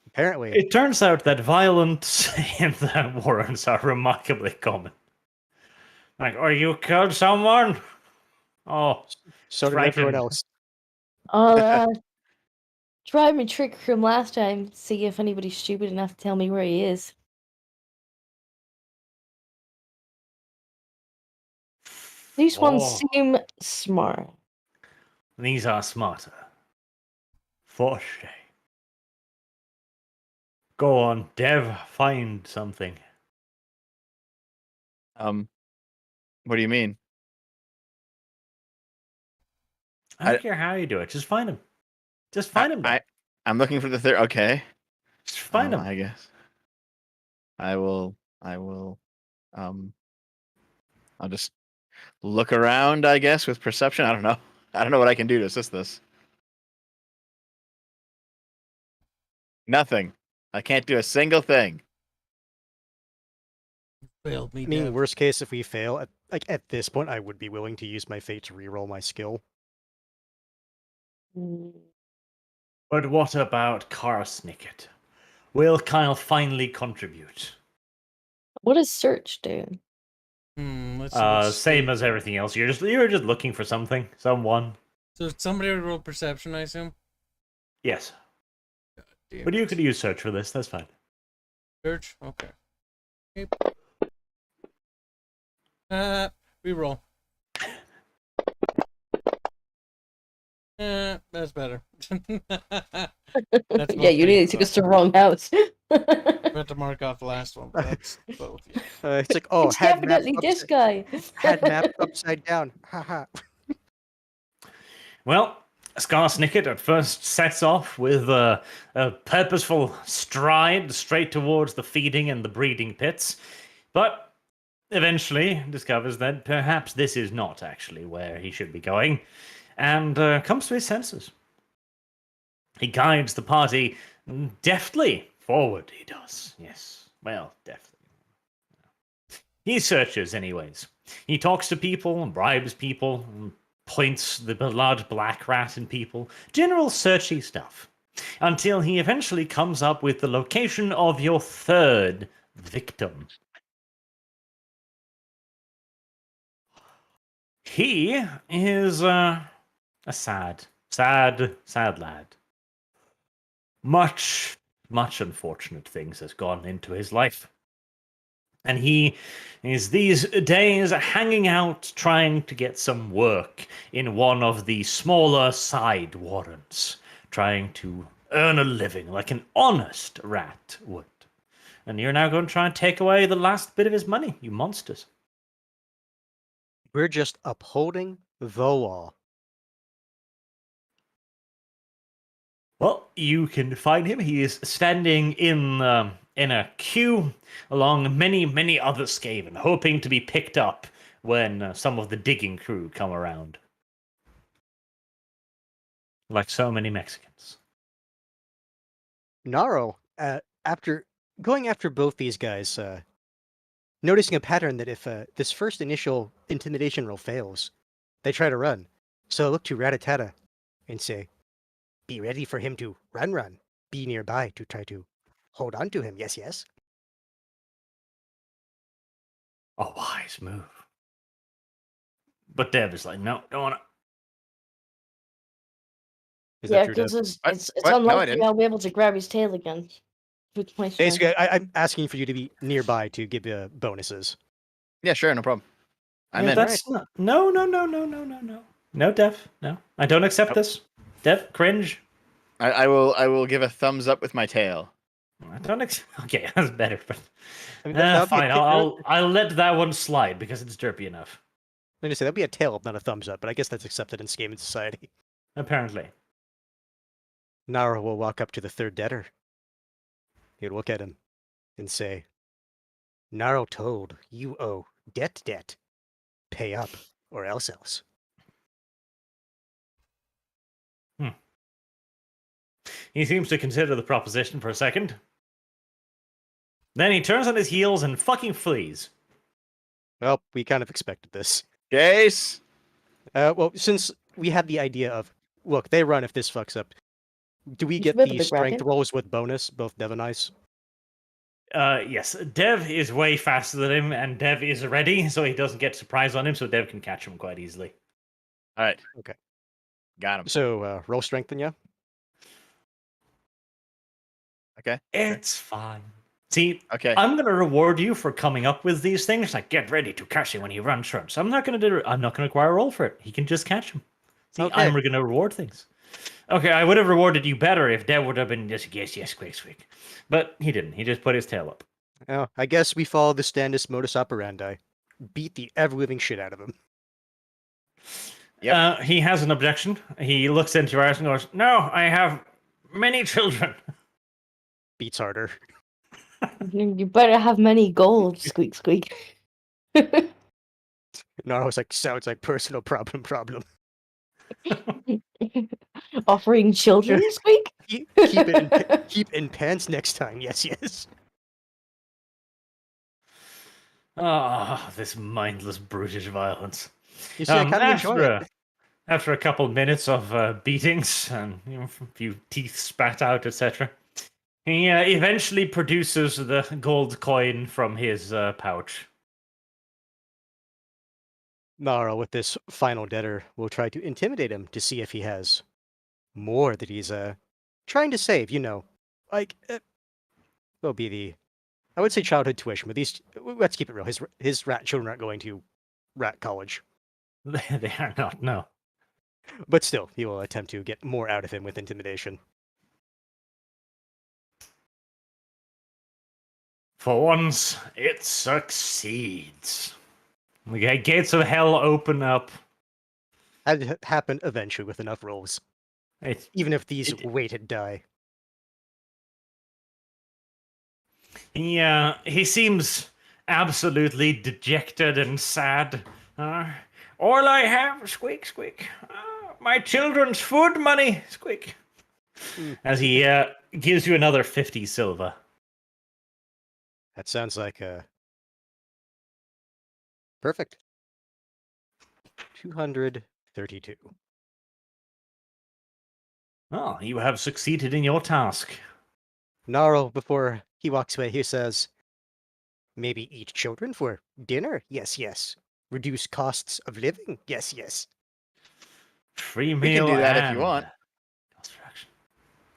Apparently. It turns out that violence in the Warrens are remarkably common. Like, oh, you killed someone? Oh, So did everyone frightened. else. I'll try my trick from last time, see if anybody's stupid enough to tell me where he is. These ones Oh, seem smart. these are smarter. For shame. Go on, Dev, find something. What do you mean? I don't I- care how you do it. Just find him. Just find him. Dev. I'm looking for the third. Okay. Just find him. I guess. I will. I'll just look around. I guess with perception. I don't know. I don't know what I can do to assist this. Nothing. I can't do a single thing. Failed me, I mean, Dev. worst case, if we fail, at this point, I would be willing to use my fate to reroll my skill. Mm. But what about Karsnicket? Will Kyle finally contribute? What does search do? Let's see what's Same the- as everything else. You're just looking for something, someone. So somebody would roll perception, I assume. Yes, Damn but you it. could use search for this. That's fine. Search. Okay. Reroll. That's better. That's Yeah, you both nearly things, took so us to the wrong house. I had to mark off the last one. But that's both. Yeah. It's like, oh, It's definitely this guy. had mapped upside down. Haha. Well, Skarsnicket at first sets off with a purposeful stride straight towards the feeding and the breeding pits, but eventually discovers that perhaps this is not actually where he should be going, and comes to his senses. He guides the party deftly forward, he does. Yes, well, deftly. He searches, anyways. He talks to people and bribes people and points the large black rat in people. General searchy stuff. Until he eventually comes up with the location of your third victim. He is a sad lad. Much unfortunate things has gone into his life. And he is these days hanging out trying to get some work in one of the smaller side warrens, trying to earn a living like an honest rat would. And you're now going to try and take away the last bit of his money, you monsters. We're just upholding the law. Well, you can find him. He is standing in a queue along many other Skaven, hoping to be picked up when some of the digging crew come around. Like so many Mexicans. Naro, after going after both these guys, noticing a pattern that if this first initial intimidation roll fails, they try to run. So I look to Rattata and say, be ready for him to run. Be nearby to try to hold on to him. Yes. A wise move. But Deb is like, no, don't want to. Is Yeah, that true, Dev? because What? it's What? No, I unlikely didn't. I'll be able to grab his tail again. With my strength. Basically, I'm asking for you to be nearby to give bonuses. Yeah, sure, no problem. I'm Yeah, in. that's not. No. No, Dev. No. I don't accept Nope. this. Dev, cringe. I will give a thumbs up with my tail. I don't okay, that's better, but I mean, that'd be a fine. I'll let that one slide because it's derpy enough. I'm gonna say that'd be a tail, not a thumbs up, but I guess that's accepted in Skaven society. Apparently. Nara will walk up to the third debtor. He'll look at him and say, Naro told you owe debt. Pay up, or else. He seems to consider the proposition for a second. Then he turns on his heels and fucking flees. Well, we kind of expected this. Jace! Well, since we had the idea of, look, they run if this fucks up, do we You get should be able the to grab strength him. rolls with bonus, both Dev and Ice? Yes, Dev is way faster than him, and Dev is ready, so he doesn't get surprise on him, so Dev can catch him quite easily. All right. Okay. Got him. So, roll strength then, yeah? Okay. It's fine. See, Okay. I'm gonna reward you for coming up with these things. Like, get ready to catch him when he runs short. So I'm not gonna require a roll for it. He can just catch him. See, Okay. I'm gonna reward things. Okay, I would have rewarded you better if Dev would have been just yes, quick. But he didn't. He just put his tail up. Oh, I guess we follow the standard modus operandi. Beat the ever-living shit out of him. Yep. He has an objection. He looks into your eyes and goes, "No, I have many children." Beats harder. You better have many gold, squeak. Naro's like, sounds like personal problem. Offering children, squeak? Keep it in pants next time. Yes. Ah, this mindless, brutish violence. You see, I kind of enjoy it. After a couple minutes of beatings and a few teeth spat out, etc., he eventually produces the gold coin from his pouch. Naro, with this final debtor, will try to intimidate him to see if he has more that he's trying to save. Like will be the, I would say childhood tuition, but let's keep it real. His rat children aren't going to rat college, They are not, no. but still, he will attempt to get more out of him with intimidation. For once, it succeeds. The gates of hell open up. Had happen eventually with enough rolls. It's, even if these it- weighted die. he seems absolutely dejected and sad. All I have, squeak, squeak. My children's food money, squeak. Hmm. As he gives you another 50 silver. That sounds like perfect. 232. Oh, you have succeeded in your task. Gnarl, before he walks away, he says, maybe eat children for dinner? Yes, yes. Reduce costs of living? Yes, yes. Free We can meal do that if and you want. construction.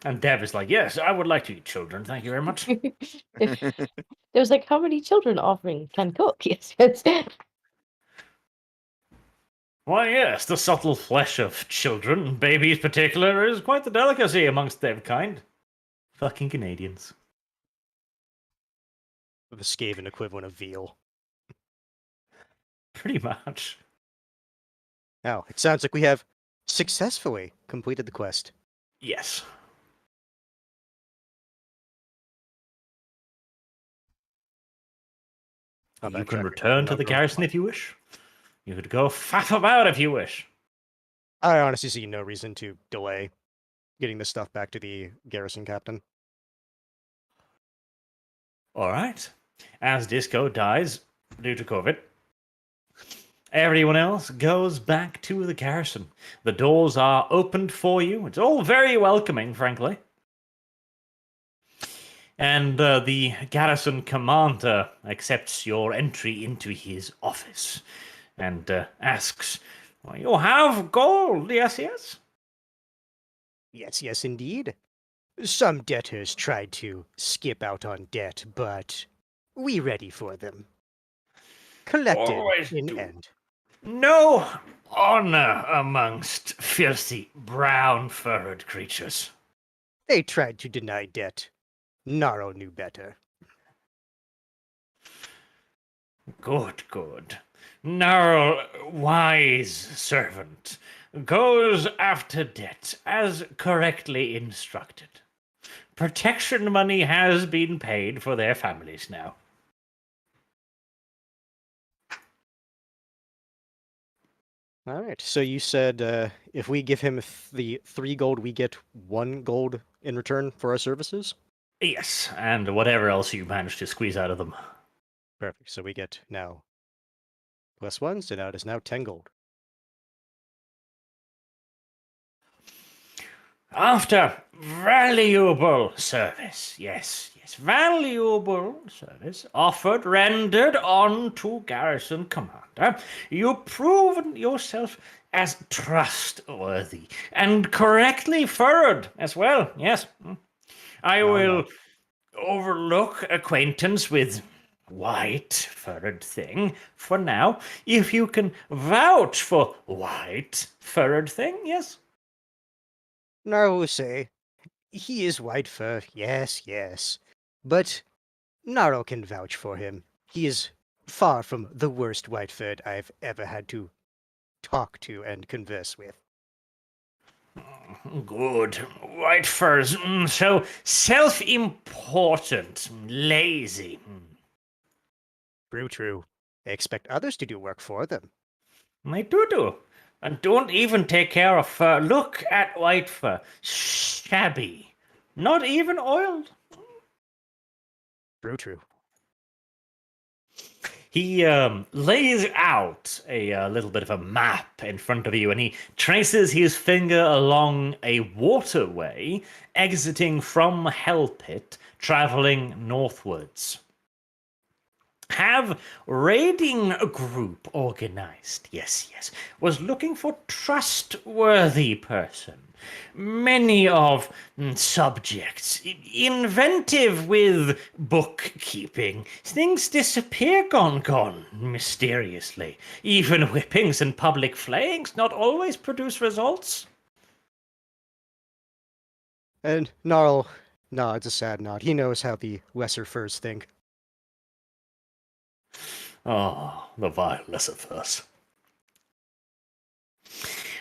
And Dev is like, yes, I would like to eat children. Thank you very much. There was like, how many children offering can cook? Yes, yes. Why, yes, the subtle flesh of children, babies particular, is quite the delicacy amongst their kind. Fucking Canadians. The Skaven equivalent of veal. Pretty much. Now, it sounds like we have successfully completed the quest. Yes. I'll You backtrack can here. return to I'll the go- garrison if you wish. You could go faff about if you wish. I honestly see no reason to delay getting this stuff back to the garrison captain. Alright. As Disco dies due to COVID, everyone else goes back to the garrison. The doors are opened for you. It's all very welcoming, frankly. And the garrison commander accepts your entry into his office and asks, well, you have gold, yes, yes? Yes, yes, indeed. Some debtors tried to skip out on debt, but we ready for them. Collected Always in do. end. No honor amongst filthy, brown-furred creatures. They tried to deny debt. Gnarl knew better. Good, good. Narrow, wise servant goes after debt as correctly instructed. Protection money has been paid for their families now. All right. So you said if we give him the 3 gold, we get 1 gold in return for our services? Yes, and whatever else you manage to squeeze out of them. Perfect. So we get now +1, so now it is now 10 gold. After valuable service, yes, valuable service offered, rendered on to garrison commander, you've proven yourself as trustworthy and correctly furred as well, yes. I No, will no. overlook acquaintance with white furred thing for now, if you can vouch for white furred thing, yes. Gnarl will say, he is white fur, yes, yes. But Gnarl can vouch for him. He is far from the worst white furred I've ever had to talk to and converse with. Good. White furs, so self-important, lazy. True, true. They expect others to do work for them. They do. And don't even take care of fur. Look at white fur. Shabby. Not even oiled. True, true. He lays out a little bit of a map in front of you, and he traces his finger along a waterway exiting from Hell Pit, traveling northwards. Have raiding group organized, yes, was looking for trustworthy person. Many of subjects, inventive with bookkeeping. Things disappear gone mysteriously. Even whippings and public flayings not always produce results. And Gnarl nods a sad nod. He knows how the lesser furs think. Oh, the vile lesser furs.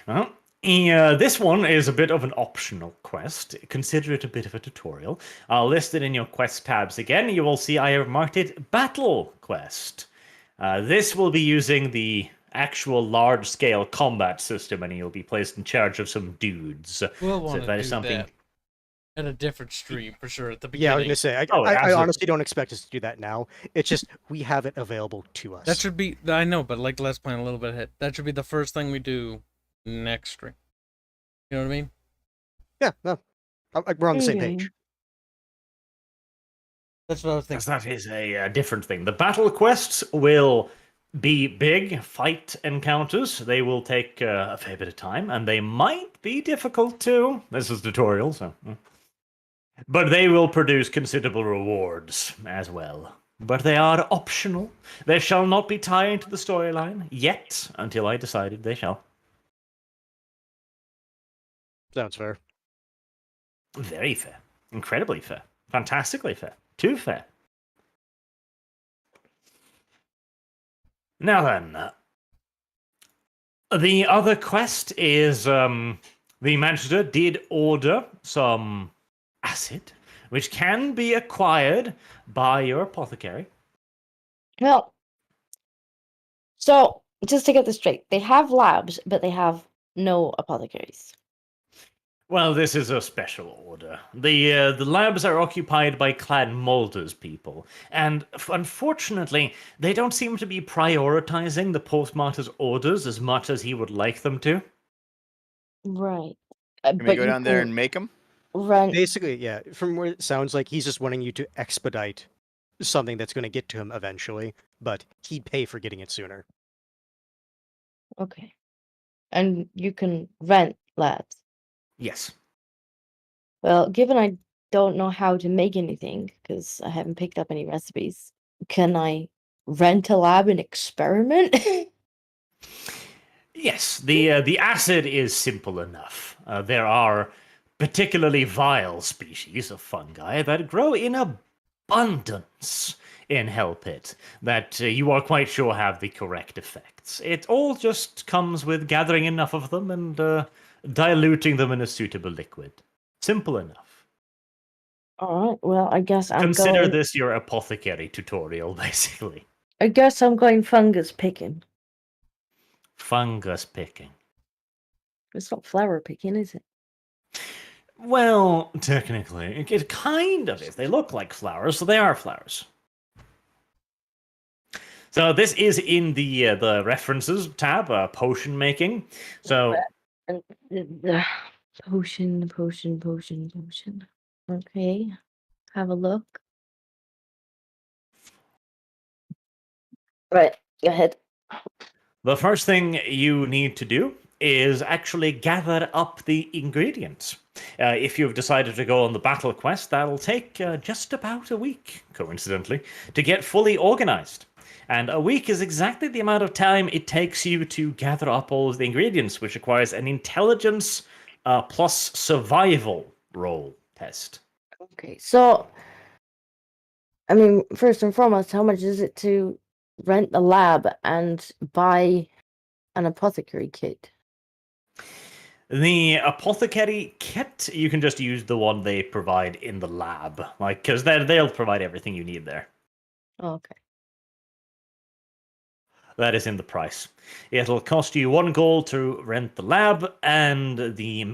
Well, This one is a bit of an optional quest. Consider it a bit of a tutorial. I'll list it in your quest tabs again. You will see I have marked it Battle Quest. This will be using the actual large-scale combat system, and you'll be placed in charge of some dudes. We'll So want if to that do is something. that at a different stream for sure at the Yeah, I was beginning. gonna say. I, Oh, I absolutely. honestly don't expect us to do that now. It's just we have it available to us. That should be. I know, but like let's plan a little bit ahead. That should be the first thing we do next stream. You know what I mean? Yeah, no, we're on the same Okay. page. That's what I was Because thinking. that is a different thing. The battle quests will be big fight encounters. They will take a fair bit of time, and they might be difficult too. This is tutorial, so. But they will produce considerable rewards as well. But they are optional. They shall not be tied to the storyline yet, until I decided they shall. Sounds fair. Very fair. Incredibly fair. Fantastically fair. Too fair. Now then, the other quest is the Manchester did order some acid, which can be acquired by your apothecary. Well, so just to get this straight, they have labs, but they have no apothecaries. Well, this is a special order. The labs are occupied by Clan Mulder's people, and unfortunately, they don't seem to be prioritizing the postmaster's orders as much as he would like them to. Right. Can we go down there and make them? rent. Basically, yeah. From what it sounds like, he's just wanting you to expedite something that's going to get to him eventually, but he'd pay for getting it sooner. Okay. And you can rent labs. Yes. Well, given I don't know how to make anything because I haven't picked up any recipes, can I rent a lab and experiment? Yes, the acid is simple enough. There are particularly vile species of fungi that grow in abundance in Hellpit that you are quite sure have the correct effects. It all just comes with gathering enough of them and diluting them in a suitable liquid. Simple enough. All right. Well, I guess I'm Consider going. this your apothecary tutorial, basically. I guess I'm going fungus picking. Fungus picking. It's not flower picking, is it? Well, technically, it kind of is. They look like flowers, so they are flowers. So this is in the references tab, potion making. So And potion. Okay. Have a look. Right. Go ahead. the first thing you need to do is actually gather up the ingredients. If you've decided to go on the battle quest, that'll take just about a week, coincidentally, to get fully organized. And a week is exactly the amount of time it takes you to gather up all of the ingredients, which requires an intelligence plus survival roll test. Okay. So, I mean, first and foremost, how much is it to rent the lab and buy an apothecary kit? The apothecary kit, you can just use the one they provide in the lab, like because they'll provide everything you need there. Okay. That is in the price. It'll cost you 1 gold to rent the lab, and the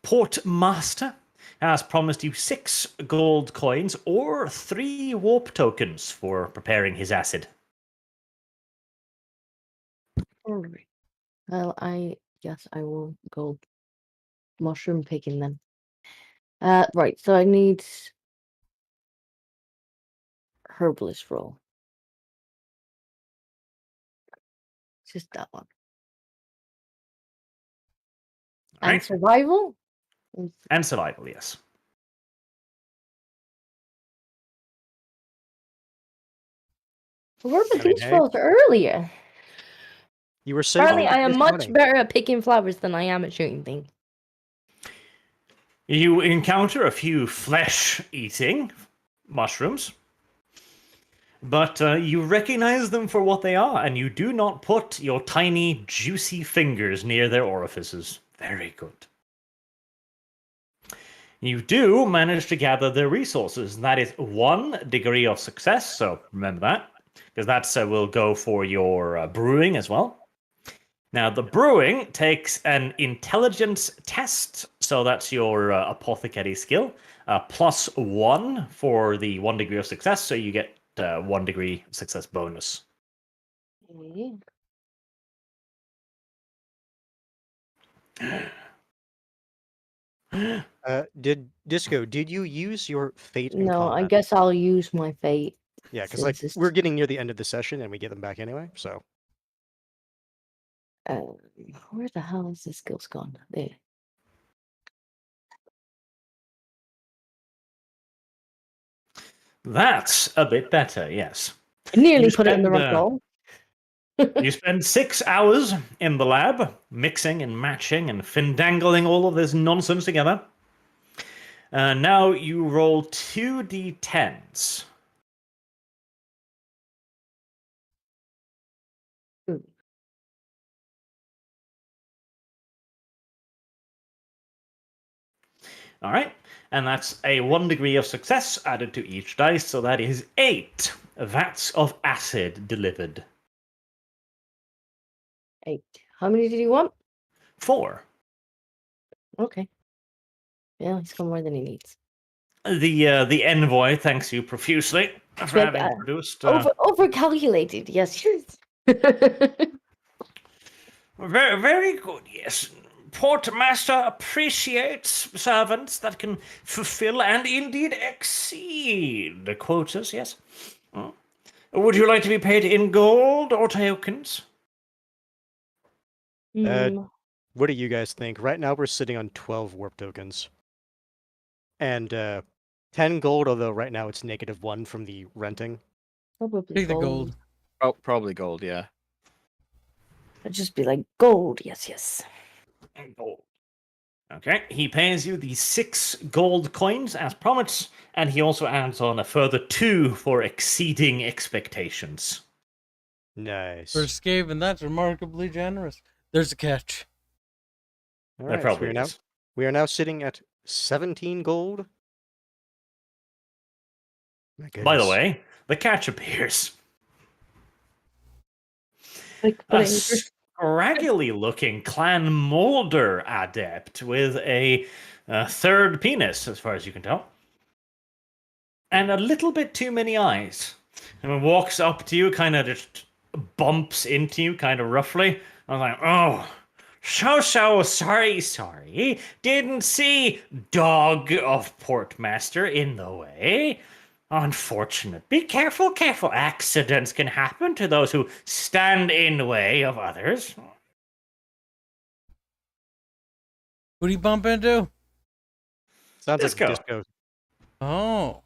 port master has promised you 6 gold coins or 3 warp tokens for preparing his acid. All right. Well, I guess I will go mushroom picking then. Right. So I need herbalist roll. Just that one. And Right? survival? And survival, yes. Where were these Hey. rolls earlier? You were saying Apparently, I am much money. better at picking flowers than I am at shooting things. You encounter a few flesh-eating mushrooms. but you recognize them for what they are, and you do not put your tiny, juicy fingers near their orifices. Very good. You do manage to gather their resources, and that is 1 degree of success, so remember that, because that's will go for your brewing as well. Now, the brewing takes an intelligence test, so that's your apothecary skill, +1 for the 1 degree of success, so you get 1 degree success bonus. Okay. Did you use your fate in No, I combat? guess I'll use my fate. Yeah, because since it's- we're getting near the end of the session and we get them back anyway. So where the hell is the skills gone? There. That's a bit better, yes. I nearly You put it in the spend, right hole. You spend 6 hours in the lab, mixing and matching and findangling all of this nonsense together. Now you roll 2d10s. Ooh. All right, and that's a 1 degree of success added to each dice, so that is 8 vats of acid delivered. 8. How many did you want? 4. Okay. Yeah, he's got more than he needs. The envoy thanks you profusely for Like, having produced. Overcalculated, yes. Very, very good, yes. Portmaster appreciates servants that can fulfill and indeed exceed the quotas, yes. Would you like to be paid in gold or tokens? Hmm, what do you guys think? Right now we're sitting on 12 warp tokens. And 10 gold, although right now it's -1 from the renting. probably Take the gold. gold. Oh, probably gold. Yeah. I'd just be like, gold, yes. Gold. Okay, he pays you the 6 gold coins as promised, and he also adds on a further 2 for exceeding expectations. Nice. For Skaven, that's remarkably generous. There's a catch. All There right, probably is. we are now sitting at 17 gold. My By the goodness. way, the catch appears. Like, A scraggly looking clan molder adept with a third penis, as far as you can tell. And a little bit too many eyes. And walks up to you, kind of just bumps into you, kind of roughly. I was like, oh, so sorry. Didn't see dog of Portmaster in the way. Unfortunate. Be careful. Accidents can happen to those who stand in the way of others. Who do you bump into? Sounds Disco. like disco. Oh.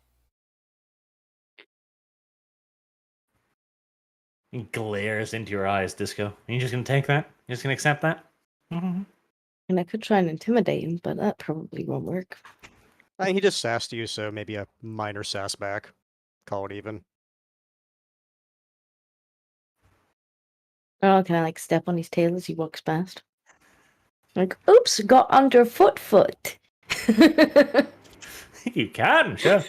He glares into your eyes, Disco. Are you just gonna take that? You're just gonna accept that? Mm-hmm. and I could try and intimidate him, but that probably won't work. He just sassed you, so maybe a minor sass back. Call it even. Oh, can I like step on his tail as he walks past? Like, oops, got underfoot. You can, sure.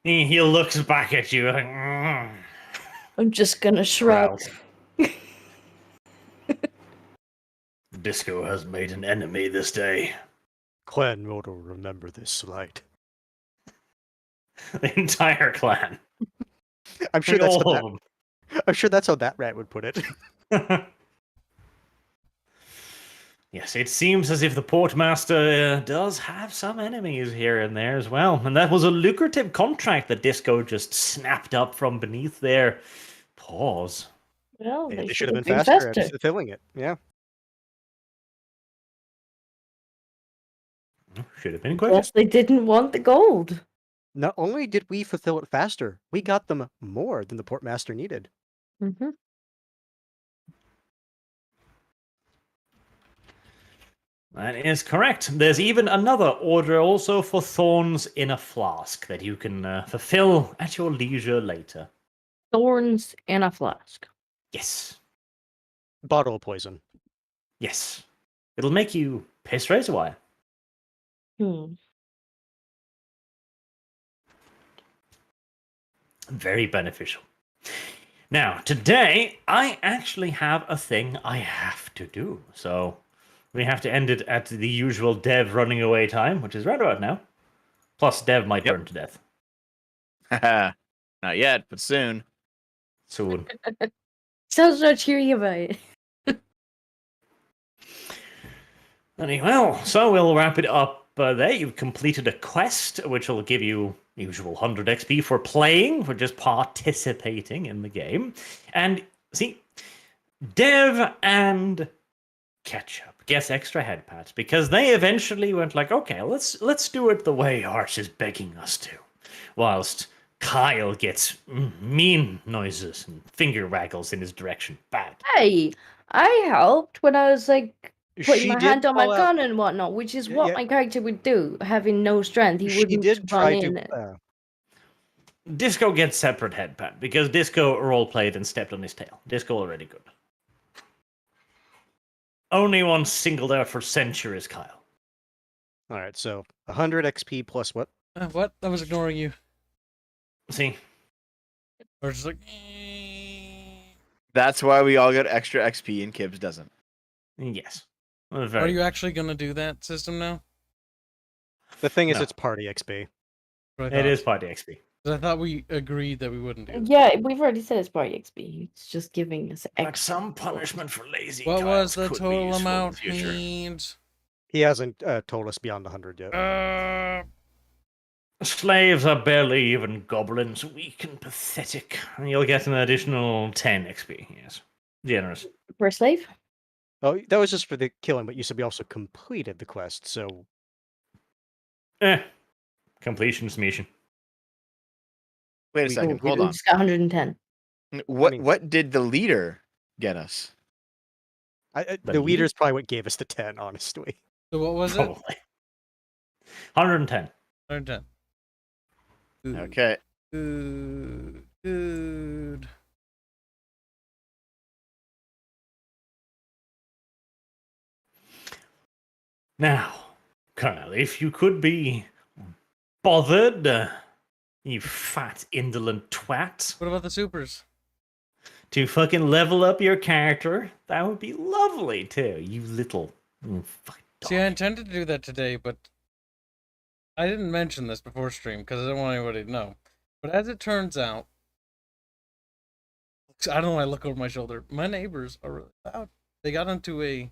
He looks back at you like, I'm just gonna shrug. Disco has made an enemy this day. Clan will remember this slight. The entire clan. I'm sure Like, that's all how of that, I'm sure that's how that rat would put it. them. Yes, it seems as if the Portmaster does have some enemies here and there as well. And that was a lucrative contract that Disco just snapped up from beneath their paws. Well, They should have been faster at fulfilling it. Yeah. Should have been quicker. Yes, they didn't want the gold. Not only did we fulfill it faster, we got them more than the Portmaster needed. Mm-hmm. That is correct. There's even another order also for thorns in a flask that you can fulfill at your leisure later. Thorns in a flask. Yes. Bottle poison. Yes. It'll make you piss razor wire. Hmm. Very beneficial. Now, today, I actually have a thing I have to do. So, we have to end it at the usual Dev running away time, which is right about now. Plus, Dev might Yep. burn to death Haha. Not yet, but soon. soon. Sounds so cheery about it. Anyway, so we'll wrap it up there. You've completed a quest, which will give you usual 100 XP for playing, for just participating in the game. And see, Dev and Ketchup gets extra head pats because they eventually went like, okay, let's do it the way Arch is begging us to, whilst Kyle gets mean noises and finger waggles in his direction. Bad. Hey, I helped when I was like putting She my did hand on my call out- gun and whatnot, which is what Yeah. my character would do, having no strength. He She wouldn't did run try in. to. Disco gets separate head pat because Disco roleplayed and stepped on his tail. Disco already good. Only one singled out for censure is Kyle. All right, so 100 XP plus what? What? I was ignoring you. See, Or just like. That's why we all get extra XP and Kibbs doesn't. yes. Are you actually gonna do that system now? The thing is, No. it's party XP. It is party XP. 'Cause I thought we agreed that we wouldn't do that. Yeah, we've already said it's party XP. It's just giving us But extra. some punishment for lazy What was Kyles the could be total useful in amount? the future. Fiends? He hasn't told us beyond 100 yet. Slaves are barely even goblins, weak and pathetic. And you'll get an additional 10 XP, yes. Generous. For a slave? Oh, that was just for the killing, but you said we also completed the quest, so Completion's mission. Wait a We- second. we Hold We on. just got 110. What did the leader get us? the The leader's probably what gave us the 10, honestly. So what was it? Probably. 110. 110. Ooh. Okay. Dude. Now, Colonel, if you could be bothered, you fat, indolent twat, What about the supers? to fucking level up your character, that would be lovely too, you little fucking dog. See, I intended to do that today, but I didn't mention this before stream because I don't want anybody to know. But as it turns out, I don't know why I look over my shoulder. My neighbors are really loud. They got into a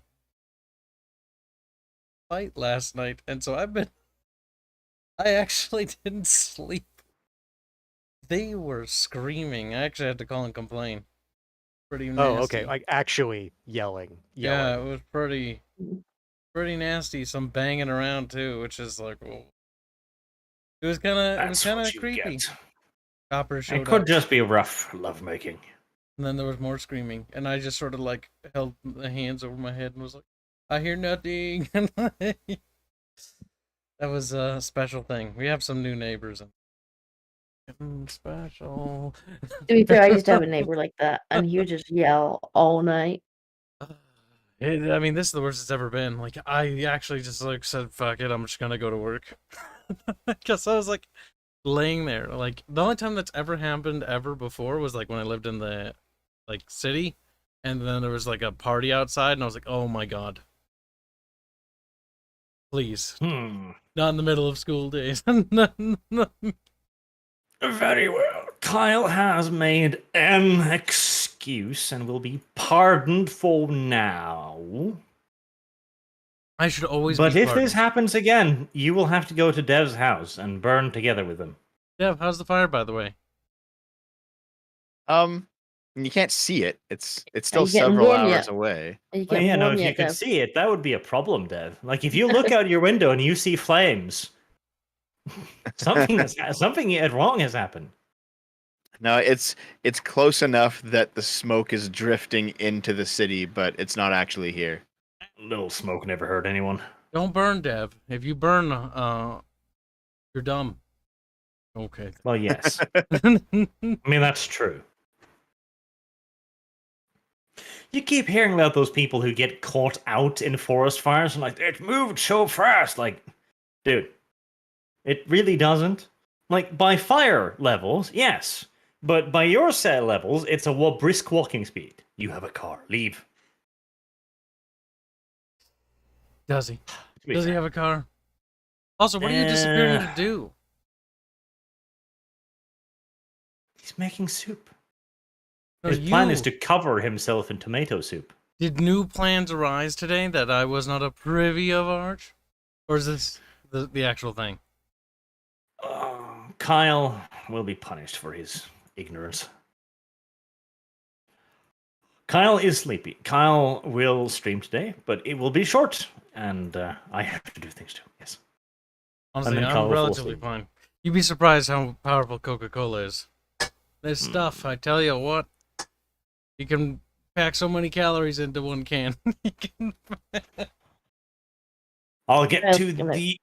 fight last night, and so I actually didn't sleep. They were screaming. I actually had to call and complain. Pretty nasty. Oh, okay, like actually yelling. Yeah, it was pretty nasty. Some banging around too, which is like, whoa. It was kind That's what of you creepy. get. Copper showed It could up, just be rough lovemaking. and then there was more screaming, and I just sort of like held the hands over my head and was like, "I hear nothing." That was a special thing. We have some new neighbors. Special. To be fair, I used to have a neighbor like that, and he would just yell all night. I mean, this is the worst it's ever been. Like, I actually just like said, "Fuck it, I'm just gonna go to work," because I was like laying there. Like, the only time that's ever happened ever before was like when I lived in the like city, and then there was like a party outside, and I was like, "Oh my god, please, not in the middle of school days." Very well. Kyle has made an excuse and will be pardoned for now. I should always. But be if this pardoned. happens again, you will have to go to Dev's house and burn together with him. Dev, how's the fire, by the way? You can't see it. It's still you getting several warm hours yet? away. And you Well, can't yeah, no, warm if you yet, could Dev. see it, that would be a problem, Dev. Like, if you look out your window and you see flames, something wrong has happened. No, it's close enough that the smoke is drifting into the city, but it's not actually here. Little smoke never hurt anyone. Don't burn, Dev. If you burn, you're dumb. Okay. Well, yes. I mean, that's true. You keep hearing about those people who get caught out in forest fires and like, it moved so fast. Like, dude, it really doesn't. Like, by fire levels, yes. But by your set levels, it's a brisk walking speed. You have a car. Leave. Does he? To be Does he fair. have a car? Also, what are you disappearing to do? He's making soup. No, His plan is you. to cover himself in tomato soup. Did new plans arise today that I was not a privy of, Arch? Or is this the actual thing? Kyle will be punished for his ignorance. Kyle is sleepy. Kyle will stream today, but it will be short, and I have to do things too. Yes. Honestly, then Kyle I'm will fall relatively asleep. fine. You'd be surprised how powerful Coca-Cola is. This stuff, I tell you what, you can pack so many calories into one can. I'll get Well, to damn it. the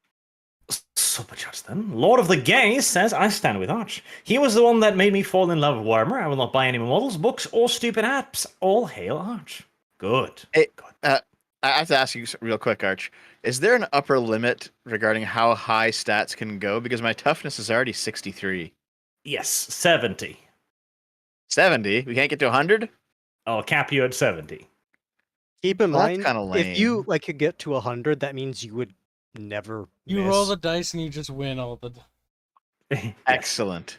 super chats then. Lord of the Gays says, I stand with Arch. He was the one that made me fall in love with Warhammer. I will not buy any more models, books, or stupid apps. All hail Arch. Good. Hey, Good. I have to ask you real quick, Arch. Is there an upper limit regarding how high stats can go? Because my toughness is already 63. Yes, 70. 70? We can't get to 100? I'll cap you at 70. Keep in Well, that's mind, kinda if you lame. like could get to 100, that means you would never You miss. roll the dice and you just win all the. Yes. Excellent.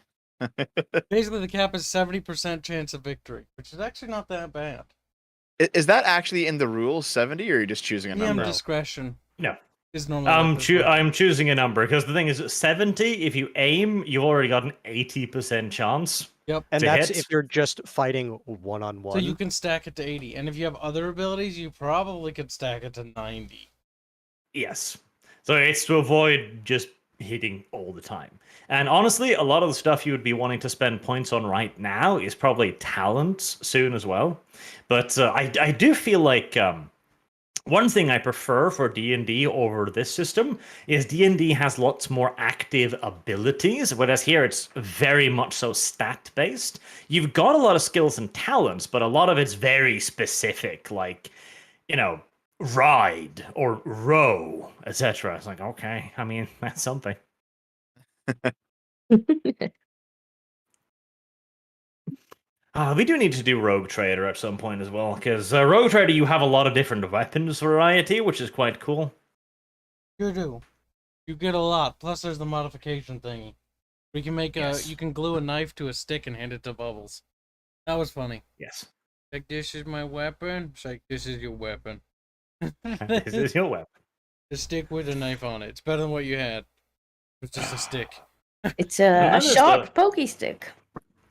Basically, the cap is 70% chance of victory, which is actually not that bad. Is that actually in the rules, 70, or are you just choosing a DM number? discretion No. is normally. like this way. I'm choosing a number because the thing is 70, if you aim, you've already got an 80% chance. Yep. And to that's hit. if you're just fighting one-on-one. So you can stack it to 80, and if you have other abilities, you probably could stack it to 90. Yes. So it's to avoid just hitting all the time. And honestly, a lot of the stuff you would be wanting to spend points on right now is probably talents soon as well. But I do feel like one thing I prefer for D&D over this system is D&D has lots more active abilities, whereas here it's very much so stat-based. You've got a lot of skills and talents, but a lot of it's very specific, like, you know, ride or row, etc. It's like, okay, I mean, that's something. We do need to do Rogue Trader at some point as well, because Rogue Trader, you have a lot of different weapons variety, which is quite cool. You do. You get a lot. Plus, there's the modification thingy. We can make Yes. you can glue a knife to a stick and hand it to Bubbles. That was funny. Yes. Like, this is my weapon. It's like, this is your weapon. This is your weapon. A stick with a knife on it. It's better than what you had. It's just a stick. It's Well, a that is sharp pokey stick.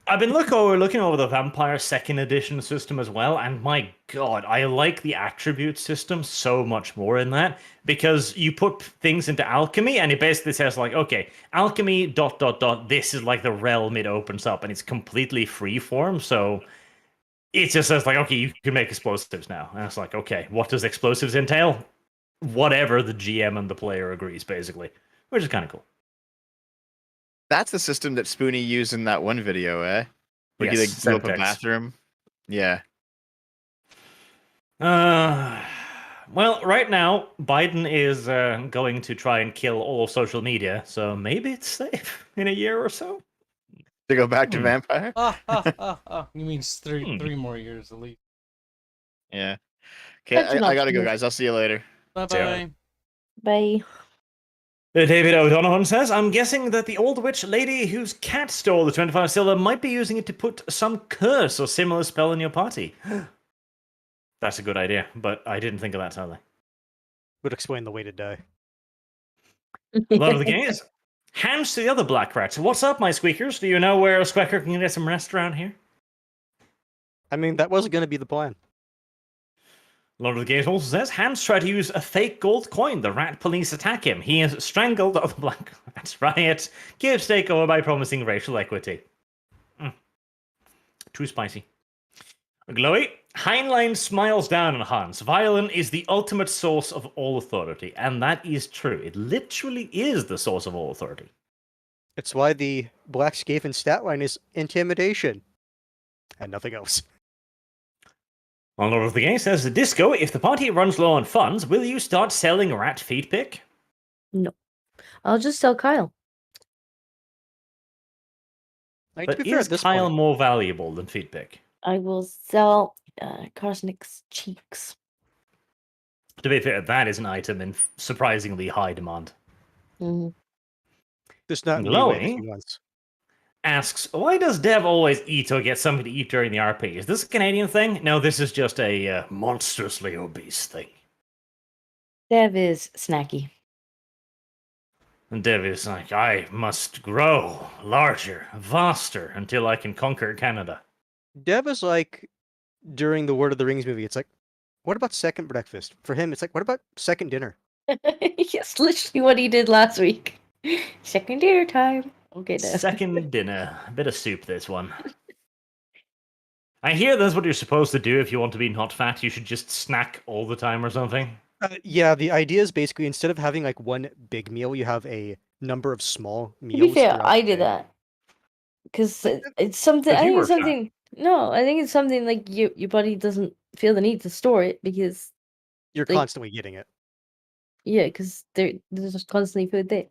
I've been looking over the Vampire 2nd Edition system as well, and my god, I like the attribute system so much more in that, because you put things into alchemy, and it basically says, like, okay, alchemy, ... this is like the realm it opens up, and it's completely freeform, so it just says, like, okay, you can make explosives now. And it's like, okay, what does explosives entail? Whatever the GM and the player agrees, basically, which is kind of cool. That's the system that Spoonie used in that one video, eh? Where he like Yes, blew up a Semtex. bathroom. Yeah. Well, right now, Biden is going to try and kill all of social media, so maybe it's safe in a year or so. To go back to Vampire? You mean three more years at least. Yeah. Okay, That's I not gotta go, true. guys. I'll see you later. Bye-bye. Bye. David O'Donovan says, I'm guessing that the old witch lady whose cat stole the 25 silver might be using it to put some curse or similar spell in your party. That's a good idea, but I didn't think of that, sadly. Would explain the way to die. A lot of the games. Hands to the other black rats. What's up, my squeakers? Do you know where a squeaker can get some rest around here? I mean, that wasn't going to be the plan. Lord of the Games also says, Hans tried to use a fake gold coin. The rat police attack him. He has strangled other black rats. Riot gives takeover by promising racial equity. Too spicy. Glowy, Heinlein smiles down on Hans. Violin is the ultimate source of all authority, and that is true. It literally is the source of all authority. It's why the Black Skaven stat line is intimidation. And nothing else. Well, Lord of the Game says, Disco, if the party runs low on funds, will you start selling rat feed pick? No. I'll just sell Kyle. Like, to But be fair, is at this Kyle point, more valuable than feed pick? I will sell Karsnik's cheeks. To be fair, that is an item in surprisingly high demand. Mhm. there's not be away Glowy a few months. asks, why does Dev always eat or get something to eat during the RP? Is this a Canadian thing? No, this is just a monstrously obese thing. Dev is snacky. And Dev is like, I must grow larger, vaster, until I can conquer Canada. Dev is like, during the Word of the Rings movie, it's like, what about second breakfast? For him, it's like, what about second dinner? Yes, literally what he did last week. Second dinner time. Okay, Dev. Second dinner. A bit of soup, this one. I hear that's what you're supposed to do if you want to be not fat. You should just snack all the time or something. Yeah, the idea is basically instead of having like one big meal, you have a number of small To meals. be fair, throughout I the did day. that. Because it's something, But I you think were it's fat. something, no, I think it's something like your body doesn't feel the need to store it because, You're like- constantly getting it. yeah, because there's just constantly food there.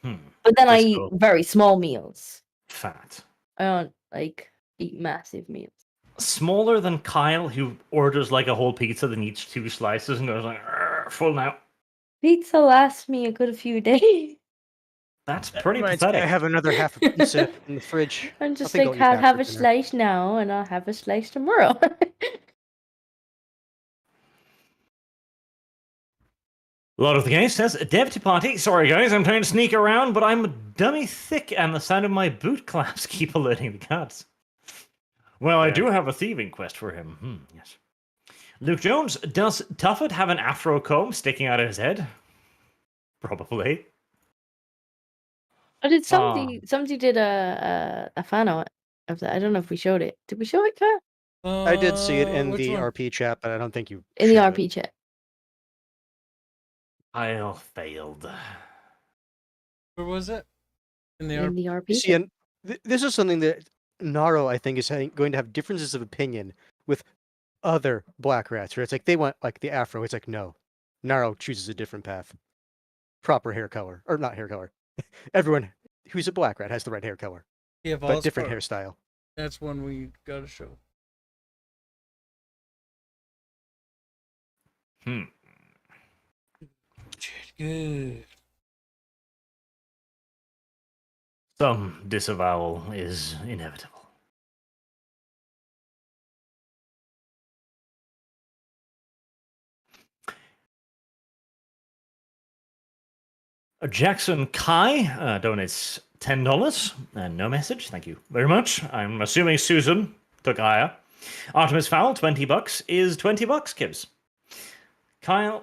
Hmm. But then I eat Disco. very small meals. Fat. I don't, like, eat massive meals. Smaller than Kyle, who orders like a whole pizza, then eats 2 slices and goes like, full now. Pizza lasts me a good few days. That's pretty Reminds me, pathetic. I have another half a pizza in the fridge. I'm just think I'll like, eat I'll that have for a dinner. slice now and I'll have a slice tomorrow. Lord of the Game says, Dev to party. Sorry guys, I'm trying to sneak around, but I'm dummy thick and the sound of my boot claps keep alerting the gods. Well, I Yeah. do have a thieving quest for him. Yes. Luke Jones, does Tuffet have an afro comb sticking out of his head? Probably. But did somebody did a fan art of that. I don't know if we showed it. Did we show it, Kyle? I did see it in Which the one? RP chat, but I don't think you In the shared RP it. chat. Kyle failed. Where was it? In the In the RP You see, chat. and this is something that Naro, I think, is going to have differences of opinion with other black rats, where it's like they want like the afro. It's like, no, Naro chooses a different path. Proper hair color, or not hair color. Everyone who's a black rat has the right hair color, Yeah, but different hairstyle. That's one we gotta show. Good. Some disavowal is inevitable. Jackson Kai donates $10 and no message. Thank you very much. I'm assuming Susan took higher. Artemis Fowl, $20 is $20, Kibbs. Kyle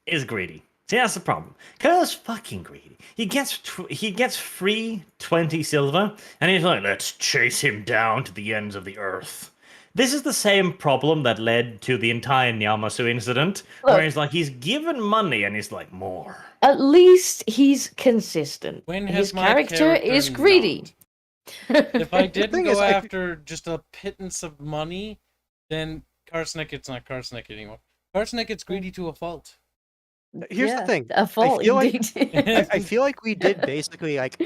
is greedy. See, that's the problem. Kyle's fucking greedy. He gets free 20 silver, and he's like, let's chase him down to the ends of the earth. This is the same problem that led to the entire Nyamasu incident, where Look. he's like, he's given money, and he's like, more. At least he's consistent. When His has my character is character greedy. If I didn't thing go is, after just a pittance of money, then Karsniket's not Karsniket anymore. Karsniket's greedy to a fault. Here's the thing. A fault, feel like- indeed. I feel like we did basically like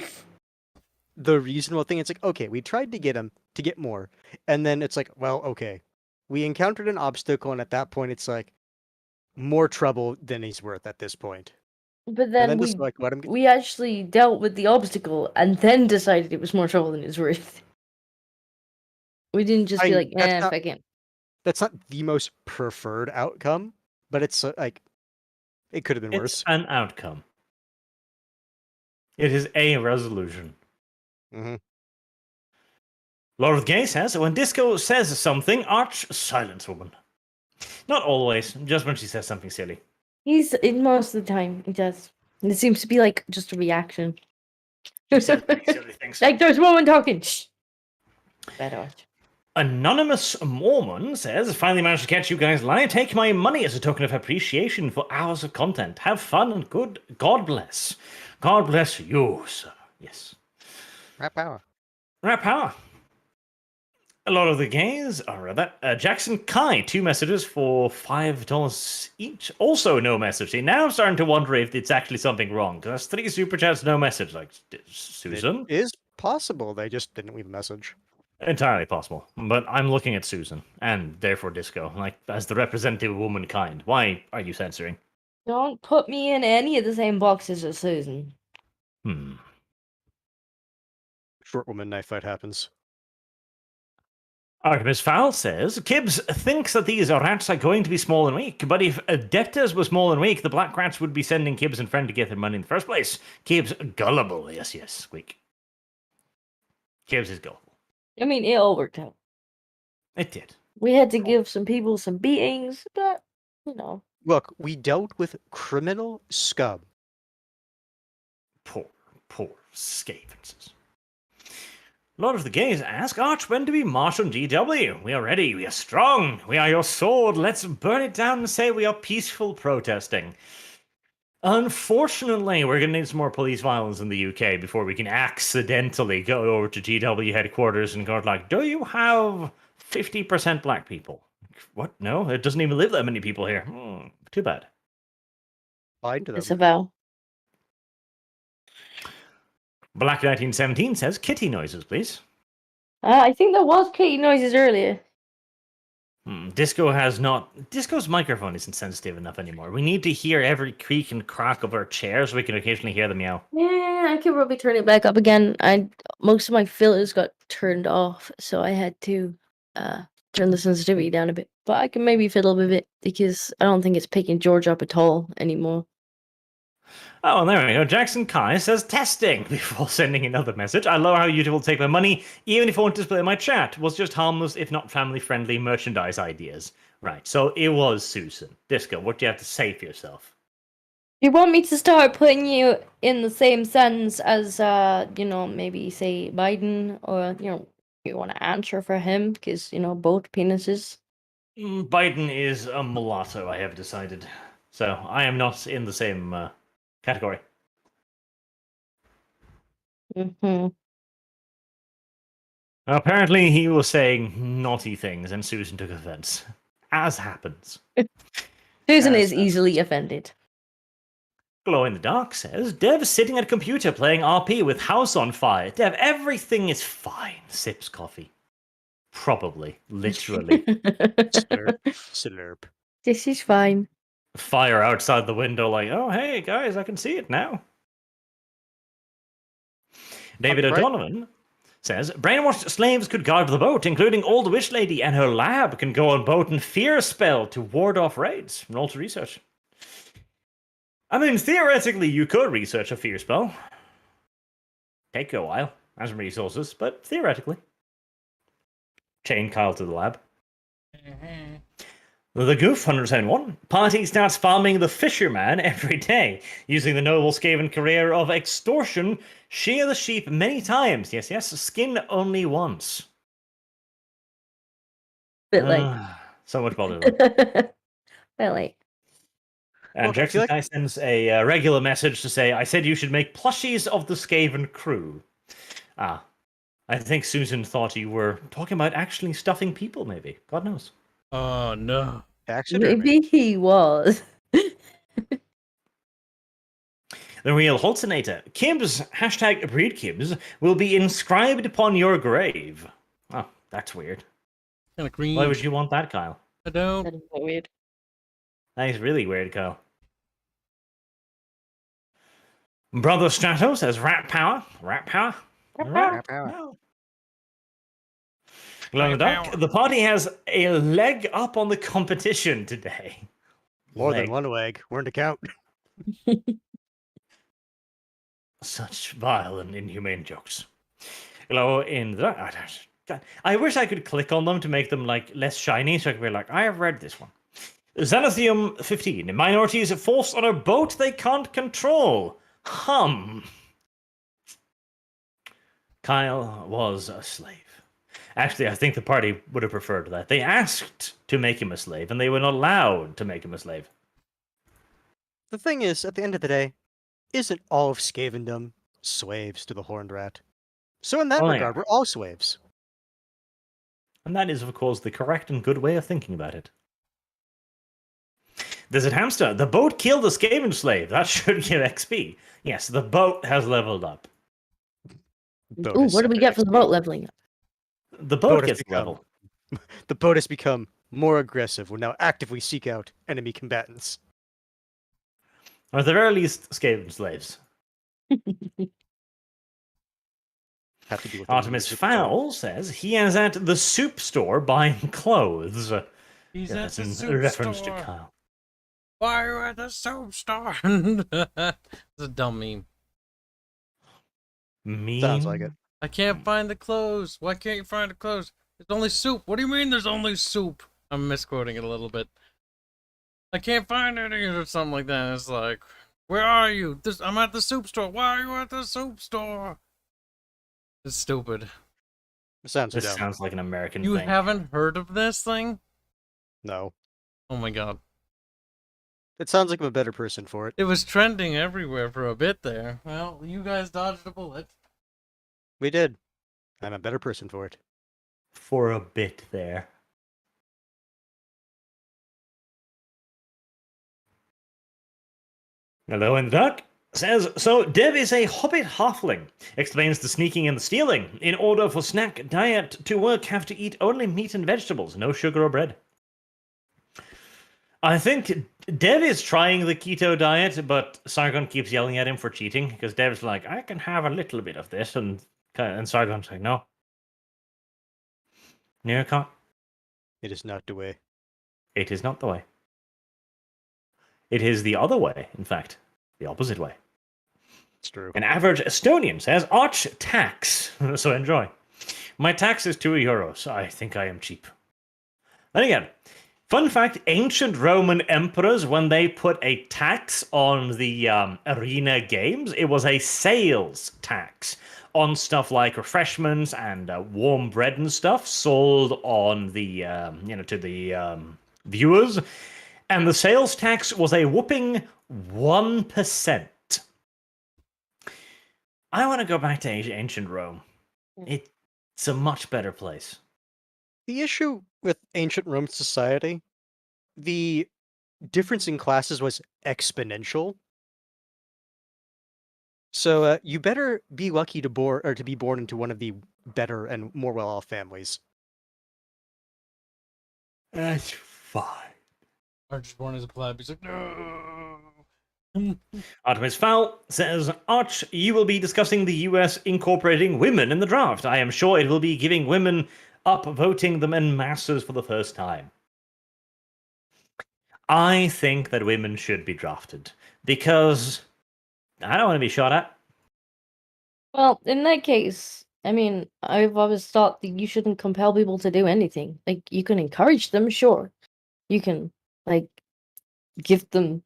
the reasonable thing. It's like, okay, we tried to get him to get more, and then it's like, well, okay, we encountered an obstacle, and at that point, it's like more trouble than he's worth at this point. But And then then we just like let him. we actually dealt with the obstacle and then decided it was more trouble than it's worth. We didn't just be like, that's not- fuck him. That's not the most preferred outcome, but it's like it could have been It's worse. an outcome. It is a resolution. hmm Lord of the Game says, when Disco says something, Arch silence woman. Not always, just when she says something silly. He's in most of the time. He does. And it seems to be like just a reaction. She says many silly things. Like there's a woman talking. Shh. Bad art. Anonymous Mormon says, finally managed to catch you guys live. Take my money as a token of appreciation for hours of content. Have fun and good. God bless. God bless you, sir. Yes. Rat power. Rat power. A lot of the gays are that. Jackson Kai, 2 messages for $5 each. Also no message. See, now I'm starting to wonder if it's actually something wrong. Because that's 3 super chats, no message. Like, Susan? It is possible they just didn't leave a message. Entirely possible. But I'm looking at Susan, and therefore Disco, like, as the representative of womankind. Why are you censoring? Don't put me in any of the same boxes as Susan. Short woman knife fight happens. Artemis Fowl says, Kibbs thinks that these rats are going to be small and weak, but if Adeptas were small and weak, the black rats would be sending Kibbs and friend to get their money in the first place. Kibbs gullible. Yes, squeak. Kibbs is gullible. I mean, it all worked out. It did. We had to give some people some beatings, but, you know. Look, we dealt with criminal scum. Poor Skavens. A lot of the gays ask, Arch, when do we march on GW? We are ready, we are strong, we are your sword, let's burn it down and say we are peaceful protesting. Unfortunately, we're going to need some more police violence in the UK before we can accidentally go over to GW headquarters and go like, do you have 50% black people? What? No, it doesn't even live that many people here. Too bad. Fine to them. Disavow. Black 1917 says, kitty noises, please. I think there was kitty noises earlier. Disco's microphone isn't sensitive enough anymore. We need to hear every creak and crack of our chair so we can occasionally hear the meow. Yeah, I could probably turn it back up again. Most of my filters got turned off, so I had to turn the sensitivity down a bit. But I can maybe fiddle with it because I don't think it's picking George up at all anymore. Oh, and there we go. Jackson Kai says testing before sending another message. I love how you two will take my money, even if I won't display my chat. Was just harmless, if not family-friendly merchandise ideas. Right, so it was Susan. Disco, what do you have to say for yourself? You want me to start putting you in the same sentence as, maybe say Biden, or, you want to answer for him, because, both penises? Biden is a mulatto, I have decided. So I am not in the same category. Apparently he was saying naughty things and Susan took offense. As happens. Susan is easily offended. Glow in the Dark says, Dev sitting at a computer playing RP with house on fire. Dev, everything is fine. Sips coffee. Probably. Literally. Slurp. This is fine. Fire outside the window like, oh, hey, guys, I can see it now. David O'Donovan says, brainwashed slaves could guard the boat, including Old Witch Lady and her lab can go on boat and fear spell to ward off raids. Roll to research. I mean, theoretically, you could research a fear spell. Take a while, has some resources, but theoretically. Chain Kyle to the lab. The Goof 171. Party starts farming the fisherman every day, using the noble Skaven career of extortion. Shear the sheep many times. Yes, skin only once. Bit late. So much bother. Bit late. And Well, Jackson Kai sends a regular message to say, I said you should make plushies of the Skaven crew. I think Susan thought you were talking about actually stuffing people, maybe. God knows. Oh, no. Taxidermy. Maybe he was. The Real Holtonator. Kibbs, hashtag breed Kibbs, will be inscribed upon your grave. Oh, that's weird. Kind of green. Why would you want that, Kyle? I don't. That is weird. That is really weird, Kyle. Brother Strato says rat power. Rat power? Rat power. No. Glow in the Dark. The party has a leg up on the competition today. More Leg. than one leg. We're to count. Such vile and inhumane jokes. Glow in the Dark. God, I wish I could click on them to make them like less shiny so I could be like, I have read this one. Xanathium 15. Minorities forced on a boat they can't control. Kyle was a slave. Actually, I think the party would have preferred that. They asked to make him a slave, and they were not allowed to make him a slave. The thing is, at the end of the day, isn't all of Skavendom slaves to the Horned Rat? So in that Well, regard, yeah. we're all slaves. And that is, of course, the correct and good way of thinking about it. Desert Hamster, the boat killed a Skaven slave. That should give XP. Yes, the boat has leveled up. Boat Ooh, has what do we separate get for the XP. boat leveling up? The boat has gets become- level. The boat has become more aggressive. Will now actively seek out enemy combatants. Or at the very least, Skaven slaves. Have to do with Artemis Fowl says he is at the soup store buying clothes. He's Yeah, at that's the in soup reference store. to Kyle. Why are you at the soup store? It's a dumb meme. Mean. Sounds like it. I can't find the clothes. Why can't you find the clothes? There's only soup. What do you mean there's only soup? I'm misquoting it a little bit. I can't find any or something like that. It's like, where are you? I'm at the soup store. Why are you at the soup store? It's stupid. It sounds This dumb. sounds like an American You thing. haven't heard of this thing? No. Oh my god. It sounds like I'm a better person for it. It was trending everywhere for a bit there. Well, you guys dodged a bullet. We did. I'm a better person for it. For a bit there. Hello in the dark says, so Dev is a hobbit halfling. Explains the sneaking and the stealing. In order for snack diet to work, have to eat only meat and vegetables, no sugar or bread. I think Dev is trying the keto diet, but Sargon keeps yelling at him for cheating, because Dev's like, I can have a little bit of this, and Sargon's like, no. No, you can't. It is not the way. It is not the way. It is the other way, in fact. The opposite way. It's true. An average Estonian says, Arch tax. So enjoy. My tax is €2. I think I am cheap. Then again, fun fact, ancient Roman emperors, when they put a tax on the arena games, it was a sales tax on stuff like refreshments and warm bread and stuff sold on the, to the viewers. And the sales tax was a whopping 1%. I want to go back to ancient Rome. It's a much better place. The issue with ancient Roman society, the difference in classes was exponential. So you better be lucky to be born into one of the better and more well-off families. That's fine. Archer's born as a pleb. He's like, no. Artemis Fowl says, Arch, you will be discussing the US incorporating women in the draft. I am sure it will be giving women up, voting them en masses for the first time. I think that women should be drafted because I don't want to be shot at. Well, in that case, I mean, I've always thought that you shouldn't compel people to do anything. Like, you can encourage them, sure. You can, like, give them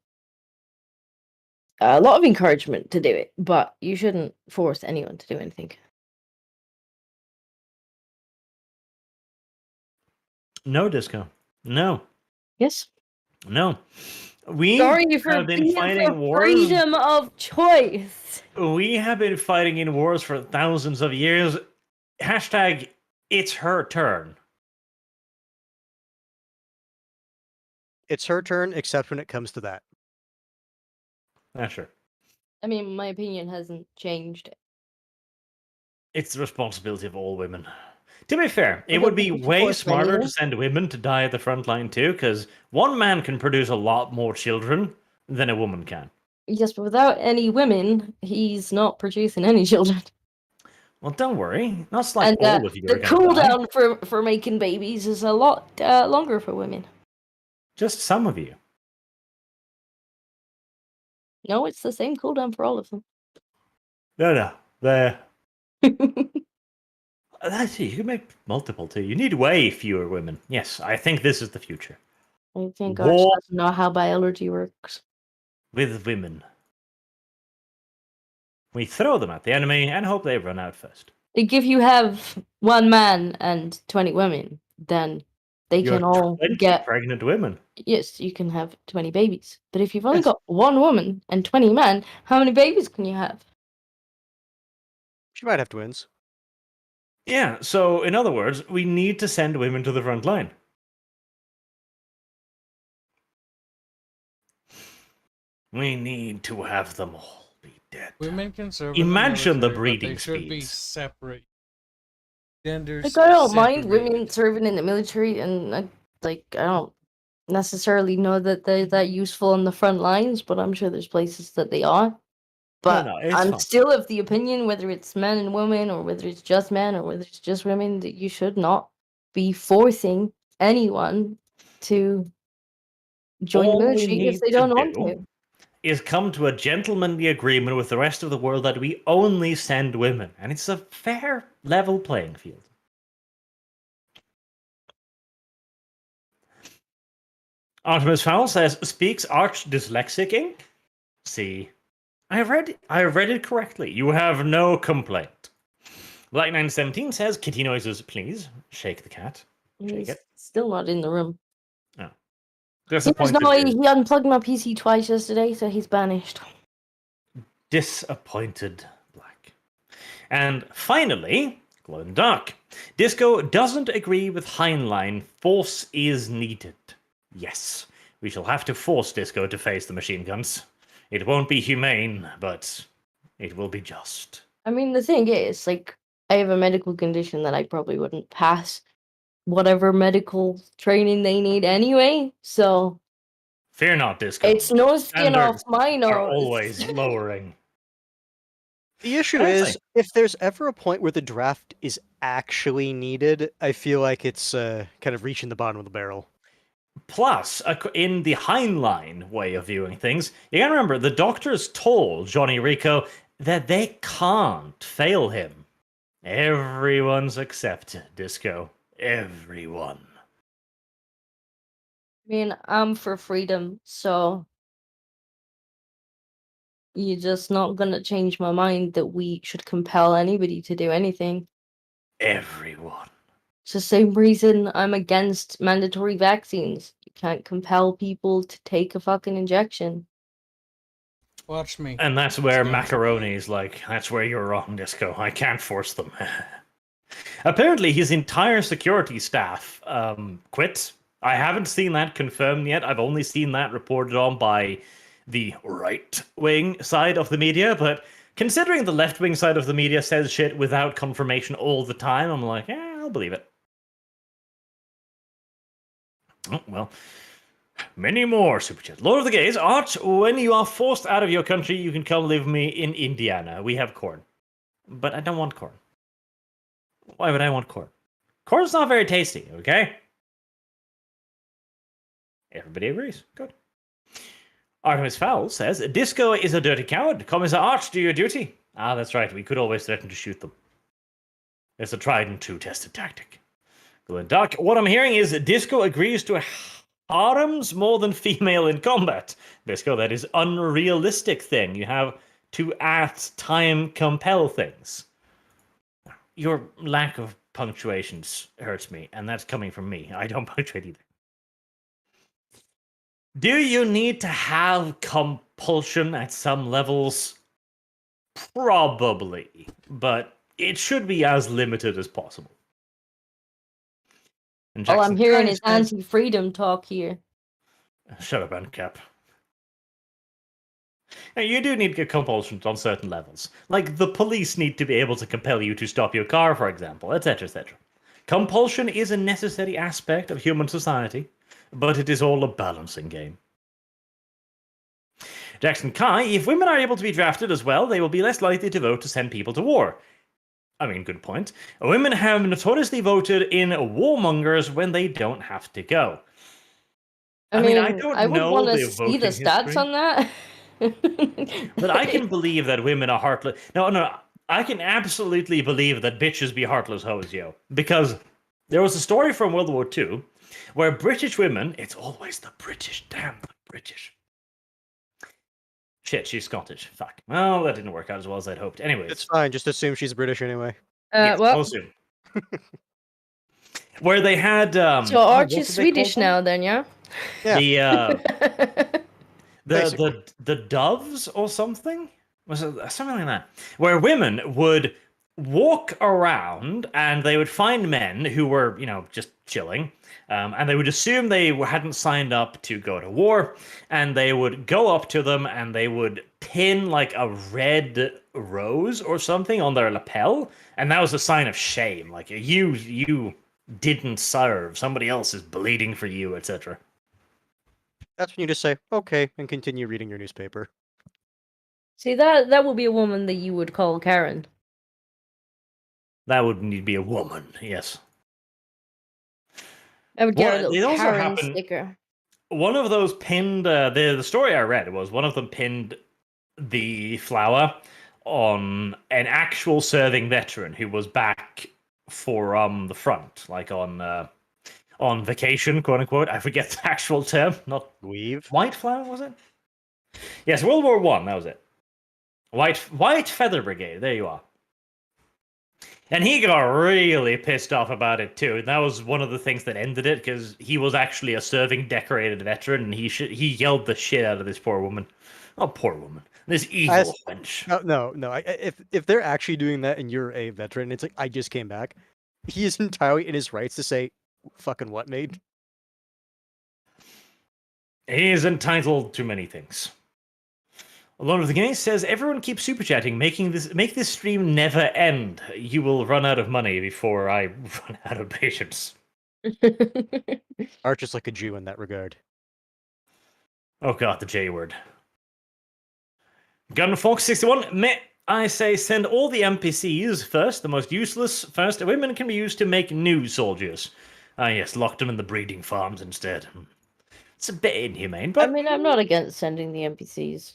a lot of encouragement to do it, but you shouldn't force anyone to do anything. No, Disco. No. Yes? No. We Sorry for have been being fighting for wars. freedom of choice. We have been fighting in wars for thousands of years. Hashtag, it's her turn. It's her turn, except when it comes to that. Sure. I mean, my opinion hasn't changed. It's the responsibility of all women. To be fair, it don't would be think we should way force men smarter either. to send women to die at the front line too, because one man can produce a lot more children than a woman can. Yes, but without any women, he's not producing any children. Well, don't worry. Not like And all of you the are going to die. cooldown for making babies is a lot longer for women. Just some of you. No, it's the same cooldown for all of them. No. There. That's it. You can make multiple too. You need way fewer women. Yes, I think this is the future. I think Arch War doesn't know how biology works. with women. We throw them at the enemy and hope they run out first. Like, if you have 1 man and 20 women, then they You can have all 20 get. pregnant women. Yes, you can have 20 babies. But if you've only Yes. got 1 woman and 20 men, how many babies can you have? She might have twins. Yeah, so in other words, we need to send women to the front line. We need to have them all be dead. Women can serve Imagine in the the military, but breeding they should be speeds. separate. Genders. Like, I don't mind separated. women serving in the military, and I don't necessarily know that they're that useful on the front lines, but I'm sure there's places that they are. But no, it's I'm fine. still of the opinion, whether it's men and women, or whether it's just men, or whether it's just women, that you should not be forcing anyone to join the All we military if need they to don't want do to. is come to a gentlemanly agreement with the rest of the world that we only send women, and it's a fair, level playing field. Artemis Fowl says, speaks arch dyslexic ink? See, I read it correctly. You have no complaint. Black917 says, kitty noises, please. Shake the cat. Shake He's it. still not in the room. Oh. There's Disappointed. he unplugged my PC twice yesterday, so he's banished. Disappointed Black. And finally, Glow in the Dark. Disco doesn't agree with Heinlein. Force is needed. Yes, we shall have to force Disco to face the machine guns. It won't be humane, but it will be just. I mean, the thing is, like, I have a medical condition that I probably wouldn't pass whatever medical training they need anyway, so Fear not, Disco. it's no skin off Standards my are nose. always lowering. The issue Honestly. is, if there's ever a point where the draft is actually needed, I feel like it's kind of reaching the bottom of the barrel. Plus, in the Heinlein way of viewing things, you gotta remember, the doctors told Johnny Rico that they can't fail him. Everyone's accepted, Disco. Everyone. I mean, I'm for freedom, so you're just not gonna change my mind that we should compel anybody to do anything. Everyone. It's the same reason I'm against mandatory vaccines. You can't compel people to take a fucking injection. Watch me. And that's where Disco. Macaroni's like, that's where you're wrong, Disco. I can't force them. Apparently, his entire security staff quit. I haven't seen that confirmed yet. I've only seen that reported on by the right-wing side of the media, but considering the left-wing side of the media says shit without confirmation all the time, I'm like, I'll believe it. Oh, well. Many more super chats. Lord of the Gays, Art, when you are forced out of your country, you can come live with me in Indiana. We have corn. But I don't want corn. Why would I want corn? Corn's not very tasty, okay? Everybody agrees. Good. Artemis Fowl says, Disco is a dirty coward. Commissar Art, do your duty. Ah, that's right. We could always threaten to shoot them. It's a tried and true tested tactic. Good Duck, what I'm hearing is Disco agrees to harems more than female in combat. Disco, that is unrealistic thing. You have to at time compel things. Your lack of punctuations hurts me, and that's coming from me. I don't punctuate either. Do you need to have compulsion at some levels? Probably, but it should be as limited as possible. And All I'm Jackson hearing Kai is says- anti-freedom talk here. Shut up, Uncap. Now, you do need compulsions on certain levels. Like, the police need to be able to compel you to stop your car, for example, etc., etc. Compulsion is a necessary aspect of human society, but it is all a balancing game. Jackson Kai, if women are able to be drafted as well, they will be less likely to vote to send people to war. I mean, good point. Women have notoriously voted in warmongers when they don't have to go. I mean, I don't I would know want to their see the voting stats history. on that. But I can believe that women are heartless. No, I can absolutely believe that bitches be heartless hoes, yo. Because there was a story from World War II where British women, it's always the British, damn the British. Shit, she's Scottish. Fuck. Well, that didn't work out as well as I'd hoped. Anyways. It's fine. Just assume she's British anyway. Yes, Well, close in. Where they had so oh, Arch what is did they call Swedish them? now, then, yeah? Yeah. The the doves or something, was it something like that, where women would walk around and they would find men who were just chilling, and they would assume they hadn't signed up to go to war, and they would go up to them and they would pin like a red rose or something on their lapel, and that was a sign of shame, like you didn't serve, somebody else is bleeding for you, etc. That's when you just say, okay, and continue reading your newspaper. See, that would be a woman that you would call Karen. That would need to be a woman, yes. I would get her a Well, little it also Karen happened. sticker. One of those pinned the story I read was one of them pinned the flower on an actual serving veteran who was back for the front, like on vacation, quote unquote. I forget the actual term. Not Weave. white flower, was it? Yes, World War One. That was it. White Feather Brigade. There you are. And he got really pissed off about it too. And that was one of the things that ended it, because he was actually a serving decorated veteran, and he yelled the shit out of this poor woman. Oh, poor woman. This evil wench. No. If they're actually doing that and you're a veteran, it's like, I just came back. He is entirely in his rights to say, fucking what, mate? He is entitled to many things. Alone with the Game says, everyone keeps super chatting, make this stream never end. You will run out of money before I run out of patience. Arch is like a Jew in that regard. Oh god, the J word. Gunfox61, meh. I say send all the NPCs first, the most useless first. Women can be used to make new soldiers. Ah yes, lock them in the breeding farms instead. It's a bit inhumane, but I mean, I'm not against sending the NPCs.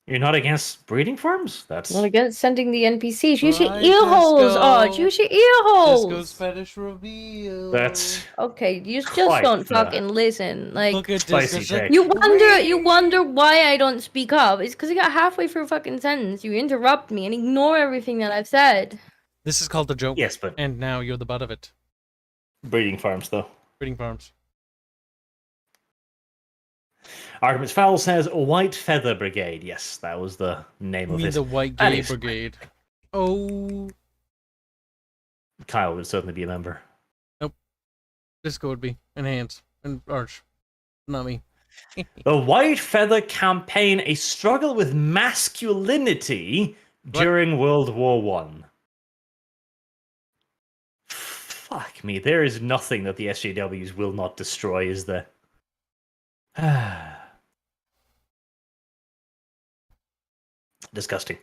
you're not against breeding farms? That's Not against sending the NPCs. Use your Right, ear holes, Disco. Arch. Use your ear holes. Disco's fetish reveal. that's Okay, you just Quite don't the fucking listen. Like, Look at spicy Disco. take. you wonder why I don't speak up. It's because I got halfway through a fucking sentence. You interrupt me and ignore everything that I've said. This is called a joke. yes, but And now you're the butt of it. breeding farms though. Breeding farms. Artemis Fowl says White Feather Brigade. Yes, that was the name You of mean it. the White That Gay is- Brigade. Oh, Kyle would certainly be a member. Disco would be. And Hands. And Arch. Not me. The White Feather Campaign, a struggle with masculinity during World War One. Fuck me, there is nothing that the SJWs will not destroy, is there? Disgusting.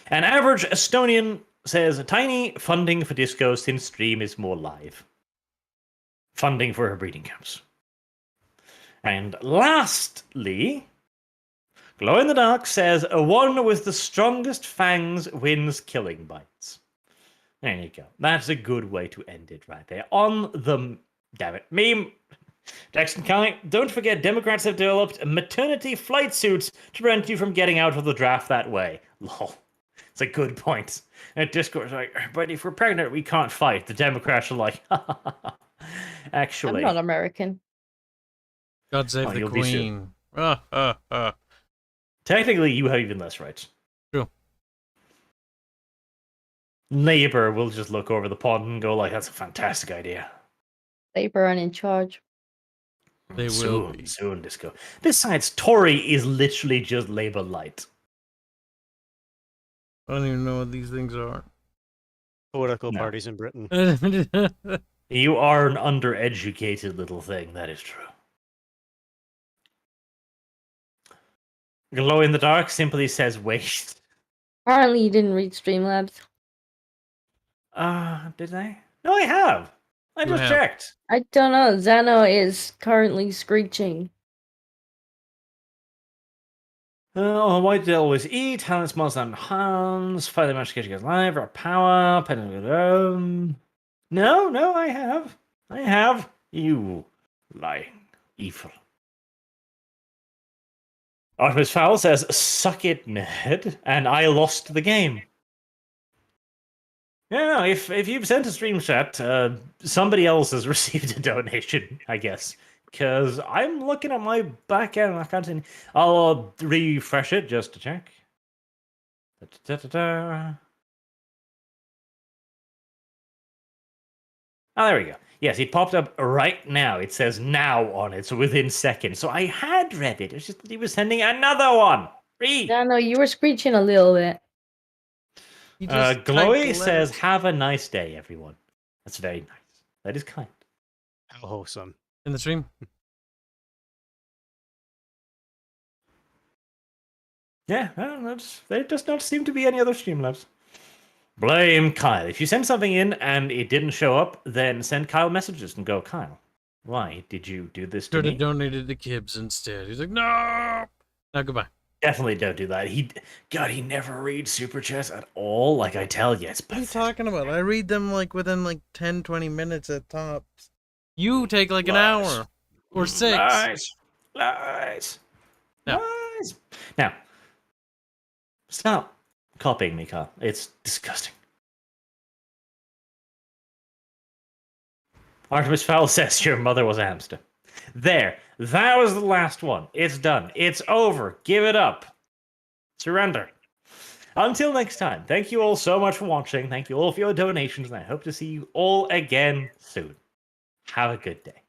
An average Estonian says tiny funding for disco since stream is more live. Funding for her breeding camps. And lastly, Glow in the Dark says a one with the strongest fangs wins killing bites. There you go. That's a good way to end it right there. On the damn it meme. Jackson County, don't forget Democrats have developed maternity flight suits to prevent you from getting out of the draft that way. Lol. It's a good point. And Discord's like, but if we're pregnant, we can't fight. The Democrats are like, actually. I'm not American. God save Oh, the you'll be soon. Queen. Technically, you have even less rights. True. Labour will just look over the pond and go like, that's a fantastic idea. Labor and in charge. They will soon, be. soon, Disco. Besides, Tory is literally just Labour light. I don't even know what these things are. Political No. parties in Britain. You are an undereducated little thing, that is true. Glow in the Dark simply says wait. Apparently, you didn't read Streamlabs. Did I? No, I have. I You just have. checked. I don't know. Zano is currently screeching. Why do they always eat? Talents, monsters, and hands. Fight the match, get you guys live. Or power. No, I have. I have. You lying. Evil. Artemis Fowl says, suck it, nerd. And I lost the game. Yeah, no, if you've sent a stream chat, somebody else has received a donation, I guess. Because I'm looking at my back end and I can't see any. I'll refresh it just to check. Da-da-da-da-da. Oh, there we go. Yes, it popped up right now. It says now on it, so within seconds. So I had read it. It's just that he was sending another one. Read. Yeah, no, you were screeching a little bit. He just typed Glowy the says, letters. "Have a nice day, everyone." That's very nice. That is kind. How wholesome. In the stream. Yeah, there does not seem to be any other Streamlabs. Blame Kyle. If you send something in and it didn't show up, then send Kyle messages and go, Kyle, why did you do this to Should me? have donated to Kibbs instead. He's like, no. Now goodbye. Definitely don't do that. He never reads super chats at all. Like I tell you, it's What are you pathetic. talking about? I read them like within like 10, 20 minutes at tops. You take like an Lies. hour or 6. Lies. No. Lies. Now, stop copying me, Kyle. It's disgusting. Artemis Fowl says your mother was a hamster. There. That was the last one. It's done. It's over. Give it up. Surrender. Until next time, thank you all so much for watching. Thank you all for your donations, and I hope to see you all again soon. Have a good day.